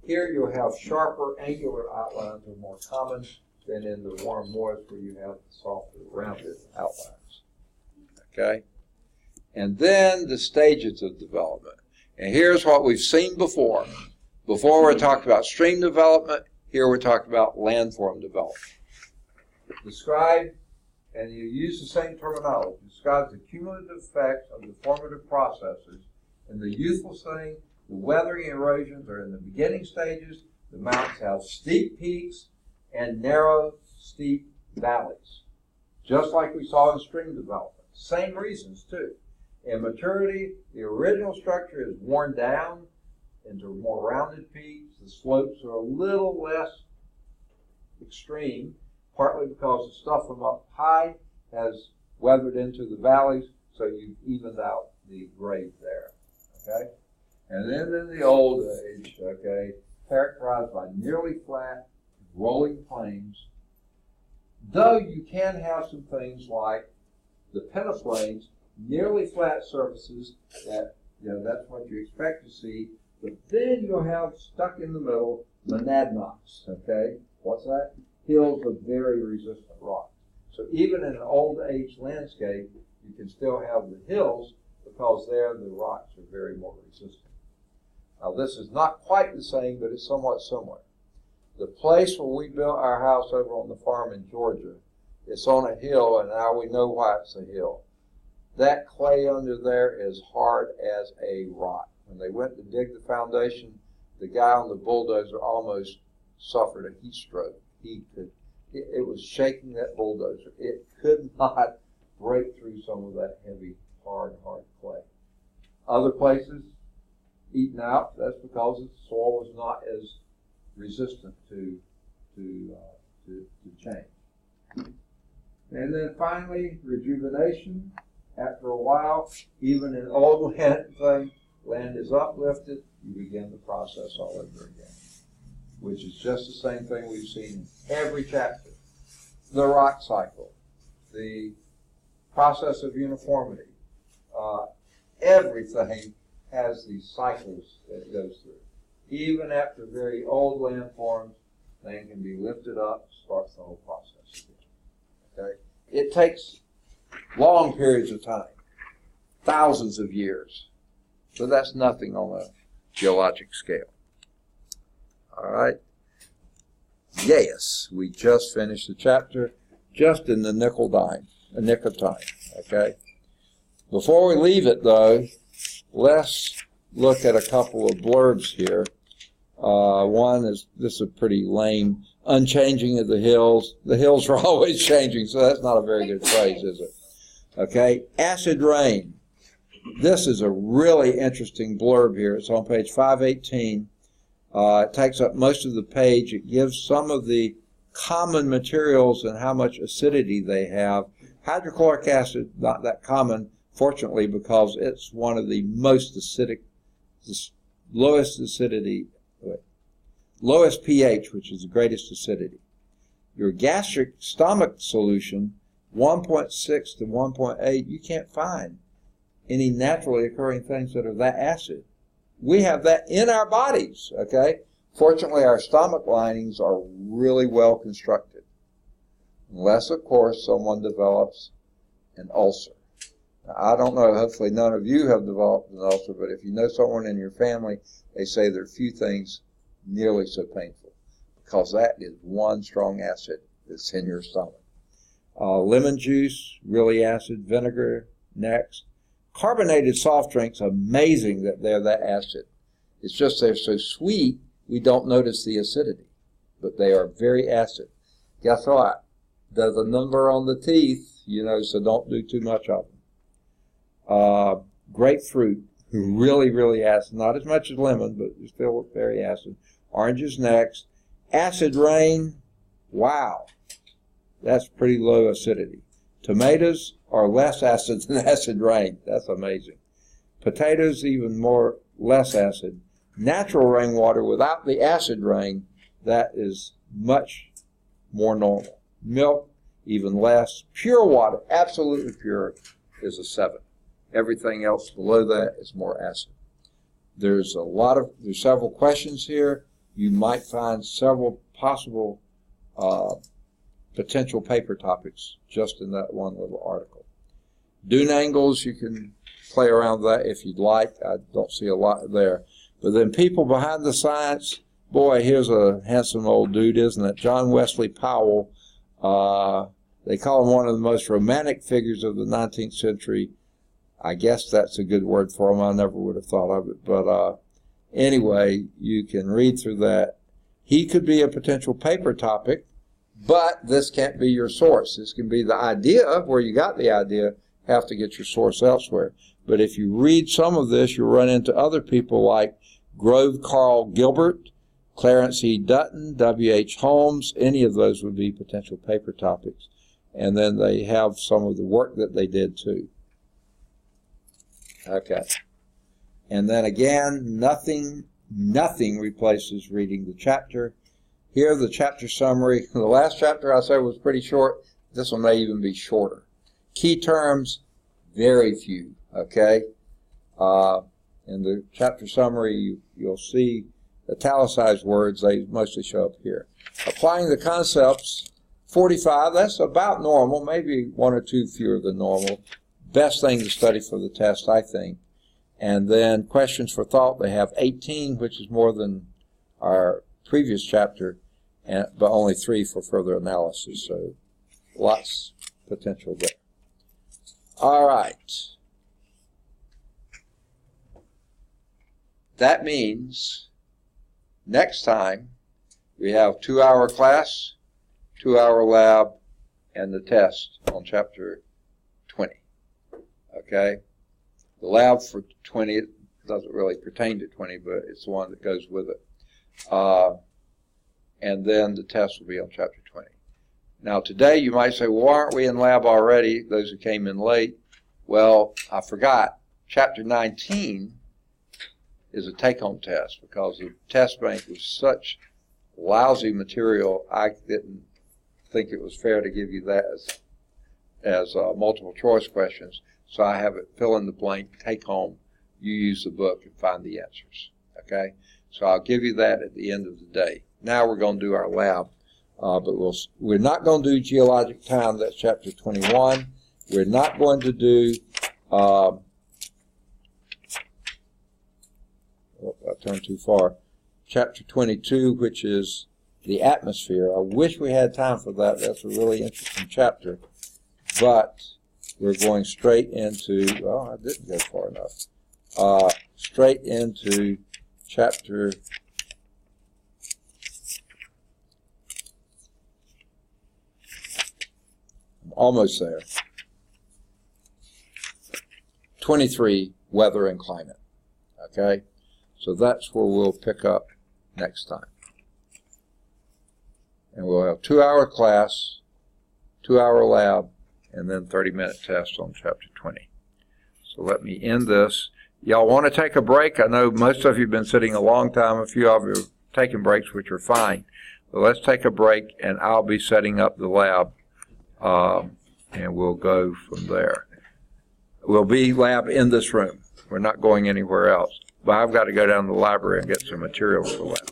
Here you'll have sharper angular outlines are more common than in the warm, moist where you have the softer, rounded outlines. Okay? And then the stages of development. And here's what we've seen before. Before we're talking about stream development, here we're talking about landform development. Describe, and you use the same terminology, describes the cumulative effects of the formative processes. In the youthful setting, the weathering and erosions are in the beginning stages. The mountains have steep peaks and narrow, steep valleys, just like we saw in stream development. Same reasons, too. In maturity, the original structure is worn down into more rounded peaks. The slopes are a little less extreme, partly because the stuff from up high has weathered into the valleys, so you've evened out the grade there. Okay? And then in the old age, okay, characterized by nearly flat, rolling plains, though you can have some things like the peneplains, nearly flat surfaces that, that's what you expect to see. But then you'll have stuck in the middle monadnocks, okay? What's that? Hills of very resistant rock. So even in an old age landscape, you can still have the hills because there the rocks are very more resistant. Now this is not quite the same, but it's somewhat similar. The place where we built our house over on the farm in Georgia, it's on a hill, and now we know why it's a hill. That clay under there is hard as a rock. When they went to dig the foundation, the guy on the bulldozer almost suffered a heat stroke. It was shaking that bulldozer. It could not break through some of that heavy, hard clay. Other places, eaten out, that's because the soil was not as resistant to change. And then finally, rejuvenation. After a while, even in old land is uplifted, you begin the process all over again, which is just the same thing we've seen in every chapter. The rock cycle, the process of uniformity, everything has these cycles that it goes through. Even after very old landforms, land can be lifted up, starts the whole process again. Okay? It takes long periods of time, thousands of years. So that's nothing on a geologic scale. All right. Yes, we just finished the chapter, just in the nick of time. Okay. Before we leave it, though, let's look at a couple of blurbs here. One is, this is pretty lame, unchanging of the hills. The hills are always changing, so that's not a very good phrase, is it? Okay. Acid rain. This is a really interesting blurb here. It's on page 518. It takes up most of the page. It gives some of the common materials and how much acidity they have. Hydrochloric acid, not that common, fortunately, because it's one of the most acidic, lowest pH, which is the greatest acidity. Your gastric stomach solution, 1.6 to 1.8, you can't find any naturally occurring things that are that acid. We have that in our bodies, okay? Fortunately, our stomach linings are really well constructed. Unless, of course, someone develops an ulcer. Now, I don't know, hopefully none of you have developed an ulcer, but if you know someone in your family, they say there are few things nearly so painful, because that is one strong acid that's in your stomach. Lemon juice, really acid. Vinegar, next. Carbonated soft drinks, amazing that they're that acid. It's just they're so sweet, we don't notice the acidity, but they are very acid. Guess what? There's a number on the teeth, so don't do too much of them. Grapefruit, really, really acid. Not as much as lemon, but still very acid. Oranges next. Acid rain, wow. That's pretty low acidity. Tomatoes are less acid than acid rain. That's amazing. Potatoes, even more, less acid. Natural rainwater without the acid rain, that is much more normal. Milk, even less. Pure water, absolutely pure, is a 7. Everything else below that is more acid. There's several questions here. You might find several possible potential paper topics just in that one little article. Dune angles, you can play around with that if you'd like. I don't see a lot there. But then people behind the science, boy, here's a handsome old dude, isn't it? John Wesley Powell. They call him one of the most romantic figures of the 19th century. I guess that's a good word for him. I never would have thought of it. But anyway, you can read through that. He could be a potential paper topic, but this can't be your source. This can be the idea, where you got the idea, have to get your source elsewhere. But if you read some of this, you'll run into other people like Grove Carl Gilbert, Clarence E. Dutton, W.H. Holmes. Any of those would be potential paper topics. And then they have some of the work that they did too. Okay. And then again, nothing replaces reading the chapter. Here, the chapter summary. The last chapter I said was pretty short. This one may even be shorter. Key terms, very few. Okay. In the chapter summary, you'll see italicized words. They mostly show up here. Applying the concepts, 45. That's about normal. Maybe 1 or 2 fewer than normal. Best thing to study for the test, I think. And then questions for thought, they have 18, which is more than our previous chapter, but only 3 for further analysis. So lots potential there. All right. That means next time we have 2-hour class, 2-hour lab, and the test on chapter 20. Okay? The lab for 20 doesn't really pertain to 20, but it's the one that goes with it. And then the test will be on chapter 20. Now today you might say, well, aren't we in lab already, those who came in late? Well, I forgot. Chapter 19 is a take-home test, because the test bank was such lousy material, I didn't think it was fair to give you that as multiple choice questions. So I have it fill in the blank, take home, you use the book and find the answers. Okay? So I'll give you that at the end of the day. Now we're going to do our lab, but we're not going to do geologic time. That's chapter 21. We're not going to do I turned too far. Chapter 22, which is the atmosphere. I wish we had time for that. That's a really interesting chapter. But we're going straight into, well, I didn't go far enough. Straight into chapter 23, weather and climate. Okay? So that's where we'll pick up next time. And we'll have 2-hour class, 2-hour lab, and then 30-minute test on chapter 20. So let me end this. Y'all want to take a break? I know most of you have been sitting a long time. A few of you have taken breaks, which are fine. But let's take a break, and I'll be setting up the lab, and we'll go from there. will be lab in this room. We're not going anywhere else. But I've got to go down to the library and get some materials for lab.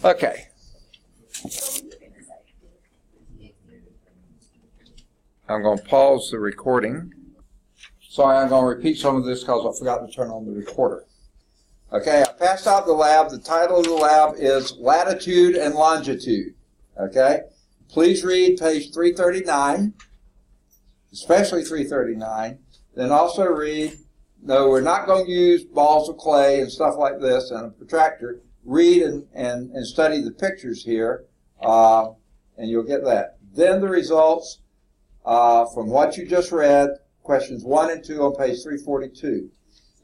Okay. I'm going to pause the recording. Sorry, I'm going to repeat some of this because I forgot to turn on the recorder. Okay, I passed out the lab. The title of the lab is Latitude and Longitude. Okay, please read page 339, especially 339. Then also read, no, we're not going to use balls of clay and stuff like this and a protractor. Read and study the pictures here, and you'll get that. Then the results from what you just read, questions 1 and 2 on page 342.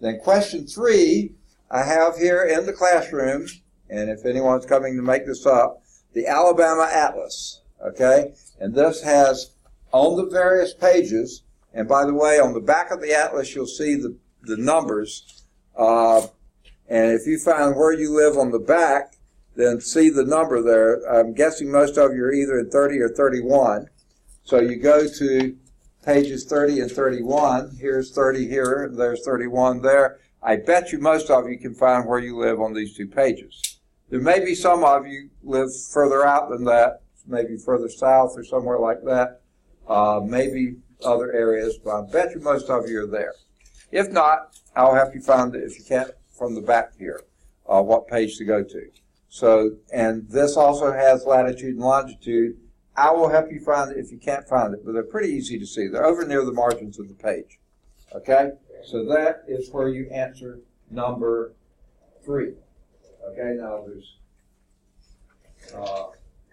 Then question 3, I have here in the classroom, and if anyone's coming to make this up, the Alabama Atlas, okay? And this has, on the various pages, and by the way, on the back of the atlas, you'll see the numbers, and if you find where you live on the back, then see the number there. I'm guessing most of you are either in 30 or 31. So you go to pages 30 and 31. Here's 30 here, and there's 31 there. I bet you most of you can find where you live on these 2 pages. There may be some of you live further out than that, maybe further south or somewhere like that, maybe other areas, but I bet you most of you are there. If not, I'll help you find it, if you can't, from the back here, what page to go to. So, and this also has latitude and longitude. I will help you find it if you can't find it, but they're pretty easy to see. They're over near the margins of the page. Okay? So that is where you answer number 3. Okay, now there's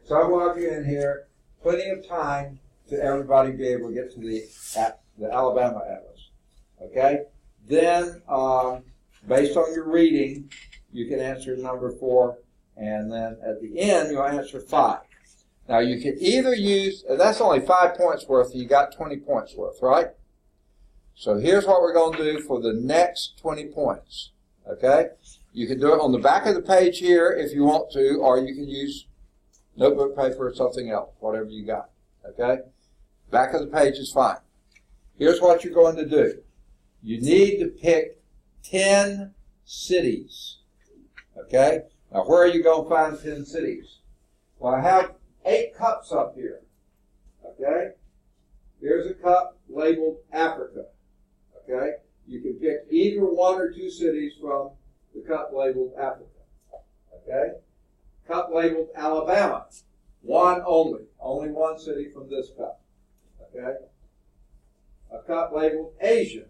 several of you in here, plenty of time to everybody be able to get to the Alabama Atlas. Okay? Then, based on your reading, you can answer number 4, and then at the end, you'll answer 5. Now, you can either use, and that's only 5 points worth, and you got 20 points worth, right? So here's what we're going to do for the next 20 points, okay? You can do it on the back of the page here if you want to, or you can use notebook paper or something else, whatever you got, okay? Back of the page is fine. Here's what you're going to do. You need to pick 10 cities, okay? Now, where are you going to find 10 cities? Well, I have 8 cups up here, okay? Here's a cup labeled Africa, okay? You can pick either 1 or 2 cities from the cup labeled Africa, okay? Cup labeled Alabama, 1 only 1 city from this cup, okay? A cup labeled Asia,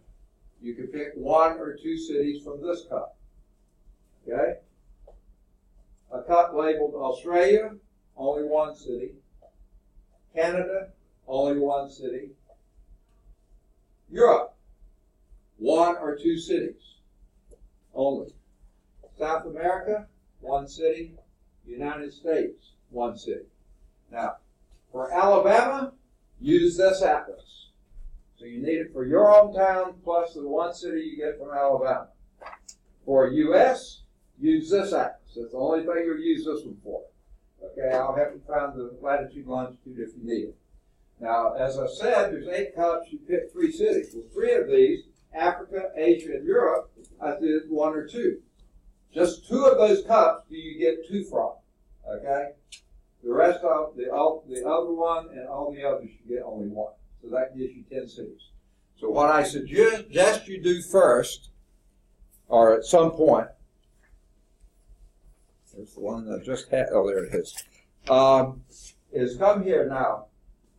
you can pick 1 or 2 cities from this cup, okay? A cup labeled Australia, only 1 city. Canada, only 1 city. Europe, 1 or 2 cities only. South America, 1 city. United States, 1 city. Now, for Alabama, use this atlas. So you need it for your hometown plus the 1 city you get from Alabama. For U.S., use this atlas. That's the only thing you'll use this one for. Okay, I'll have you find the latitude and longitude if you need it. Now, as I said, there's 8 cups. You pick 3 cities. Well, 3 of these, Africa, Asia, and Europe, I did 1 or 2. Just 2 of those cups do you get 2 from. Okay? The rest of the other one and all the others you get only 1. So that gives you 10 cities. So what I suggest you do first, or at some point, there's the one that I just had, oh, there it is come here now.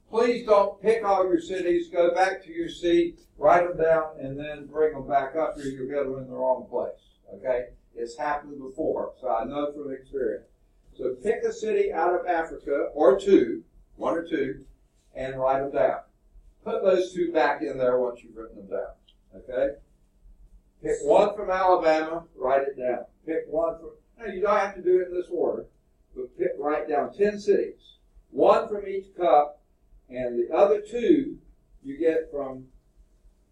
Please don't pick all your cities, go back to your seat, write them down, and then bring them back up here. You'll get them in the wrong place, okay? It's happened before, so I know from experience. So pick a city out of Africa, or 2, 1 or 2, and write them down. Put those 2 back in there once you've written them down, okay? Pick 1 from Alabama, write it down. Pick 1 from, now you don't have to do it in this order, but write down 10 cities. 1 from each cup, and the other 2 you get from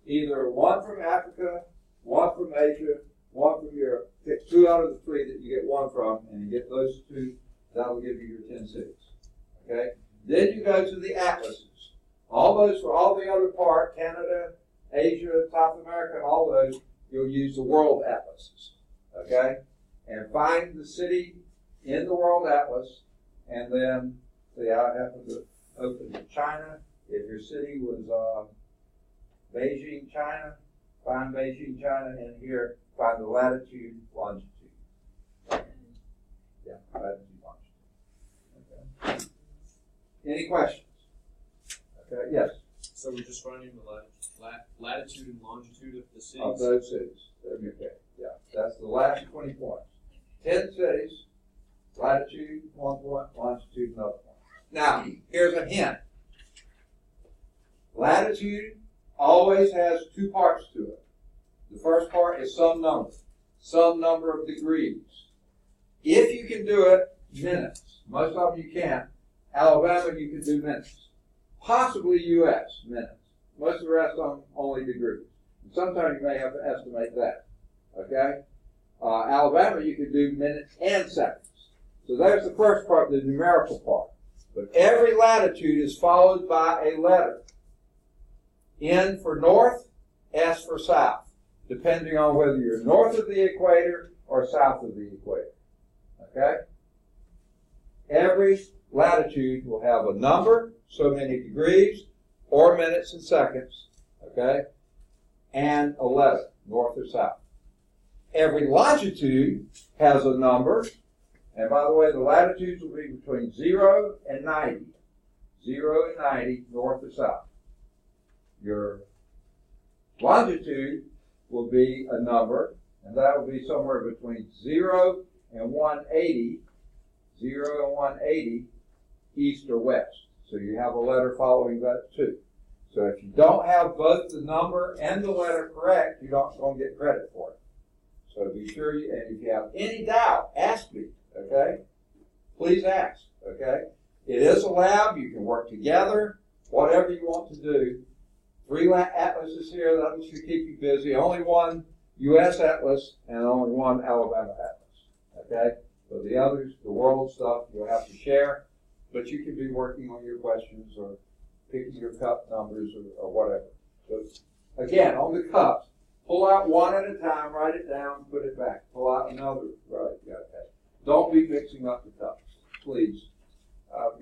either 1 from Africa, 1 from Asia, one from your, pick 2 out of the 3 that you get 1 from, and you get those 2, that'll give you your 10 cities. Okay? Then you go to the atlases. All those for all the other part, Canada, Asia, South America, all those, you'll use the world atlases. Okay? And find the city in the world atlas, and then, see, I happen to open China. If your city was Beijing, China, find Beijing, China, and here, find the latitude, longitude. Yeah, latitude, longitude. Okay. Any questions? Okay, yes. So we're just finding the latitude and longitude of the cities? Of those cities. Okay, yeah. That's the last 20 points. 10 cities, latitude, 1 point, longitude, another point. Now, here's a hint. Latitude always has 2 parts to it. The first part is some number of degrees. If you can do it, minutes. Most of them you can't. Alabama, you can do minutes. Possibly U.S., minutes. Most of the rest of them, only degrees. And sometimes you may have to estimate that. Okay? Alabama, you can do minutes and seconds. So there's the first part, the numerical part. But every latitude is followed by a letter. N for north, S for south, depending on whether you're north of the equator or south of the equator. Okay? Every latitude will have a number, so many degrees, or minutes and seconds, okay, and a letter, north or south. Every longitude has a number, and by the way, the latitudes will be between 0 and 90. 0 and 90, north or south. Your longitude will be a number, and that will be somewhere between 0 and 180, 0 and 180, east or west. So you have a letter following that too. So if you don't have both the number and the letter correct, you don't going to get credit for it. So be sure you, and if you have any doubt, ask me, okay? Please ask, okay? It is a lab. You can work together, whatever you want to do. 3 atlases here, that should keep you busy. Only 1 U.S. atlas and only 1 Alabama atlas, okay? So the others, the world stuff, you'll have to share, but you can be working on your questions or picking your cup numbers or whatever. So again, on the cups, pull out 1 at a time, write it down, put it back. Pull out another, right, okay. Don't be mixing up the cups, please.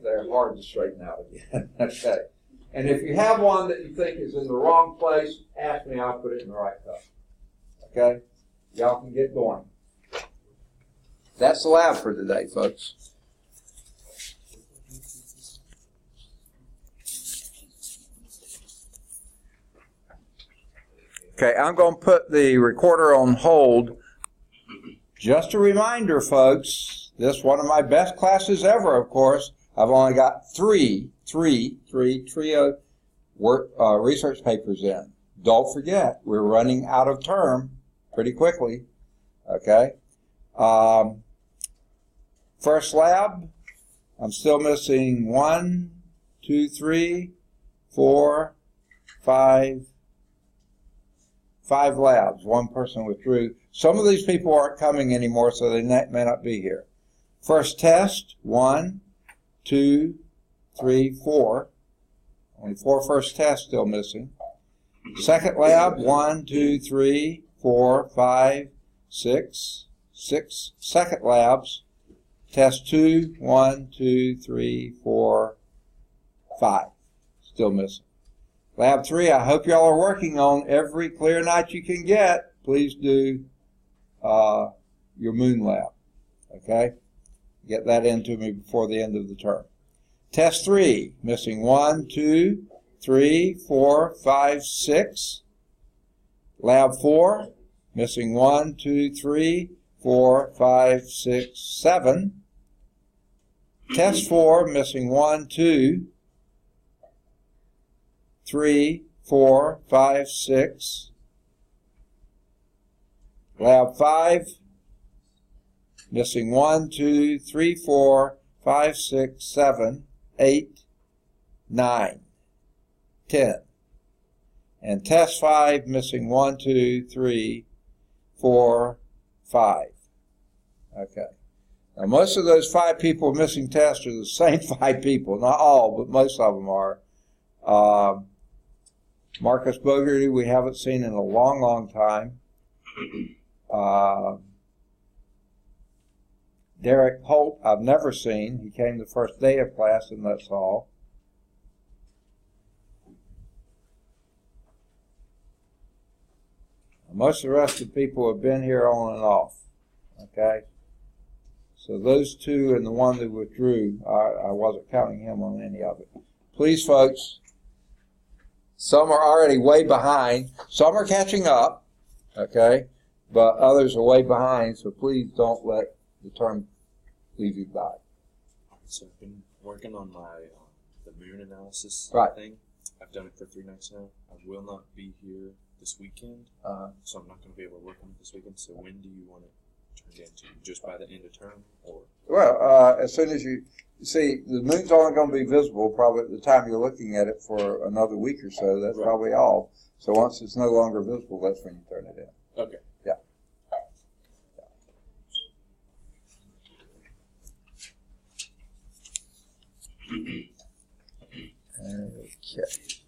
They're hard to straighten out again, okay. And if you have one that you think is in the wrong place, ask me, I'll put it in the right cup. Okay? Y'all can get going. That's the lab for today, folks. Okay, I'm going to put the recorder on hold. Just a reminder, folks, this is one of my best classes ever, of course. I've only got three research papers in. Don't forget, we're running out of term pretty quickly. Okay? First lab, I'm still missing 1, 2, 3, 4, 5 labs. 1 person withdrew. Some of these people aren't coming anymore, so they may not be here. First test, 1, 2, 3, 4. Only 4 first tests still missing. Second lab, 1, 2, 3, 4, 5, 6. 6 second labs. Test 2, 1, 2, 3, 4, 5. Still missing. Lab 3, I hope y'all are working on every clear night you can get. Please do your moon lab. Okay? Get that into me before the end of the term. Test 3, missing 1, 2, 3, 4, 5, 6. Lab 4, missing 1, 2, 3, 4, 5, 6, 7. Test 4, missing 1, 2, 3, 4, 5, 6. Lab 5, missing 1, 2, 3, 4, 5, 6, 7, 8, 9, 10. And test 5, missing 1, 2, 3, 4, 5. Okay. Now, most of those 5 people missing tests are the same 5 people. Not all, but most of them are. Marcus Bogarty, we haven't seen in a long, long time. Derek Holt, I've never seen. He came the first day of class, and that's all. Most of the rest of the people have been here on and off. Okay? So those 2 and the one that withdrew, I wasn't counting him on any of it. Please, folks, some are already way behind. Some are catching up, okay? But others are way behind, so please don't let the term leave you by. So I've been working on my the moon analysis Right. thing. I've done it for 3 nights now. I will not be here this weekend, so I'm not going to be able to work on it this weekend. So when do you want it turned into? Just by the end of term, or? Well, as soon as you see, the moon's only going to be visible probably at the time you're looking at it for another week or so. That's Right. probably all. So once it's no longer visible, that's when you turn it in. Okay. Yeah. Okay.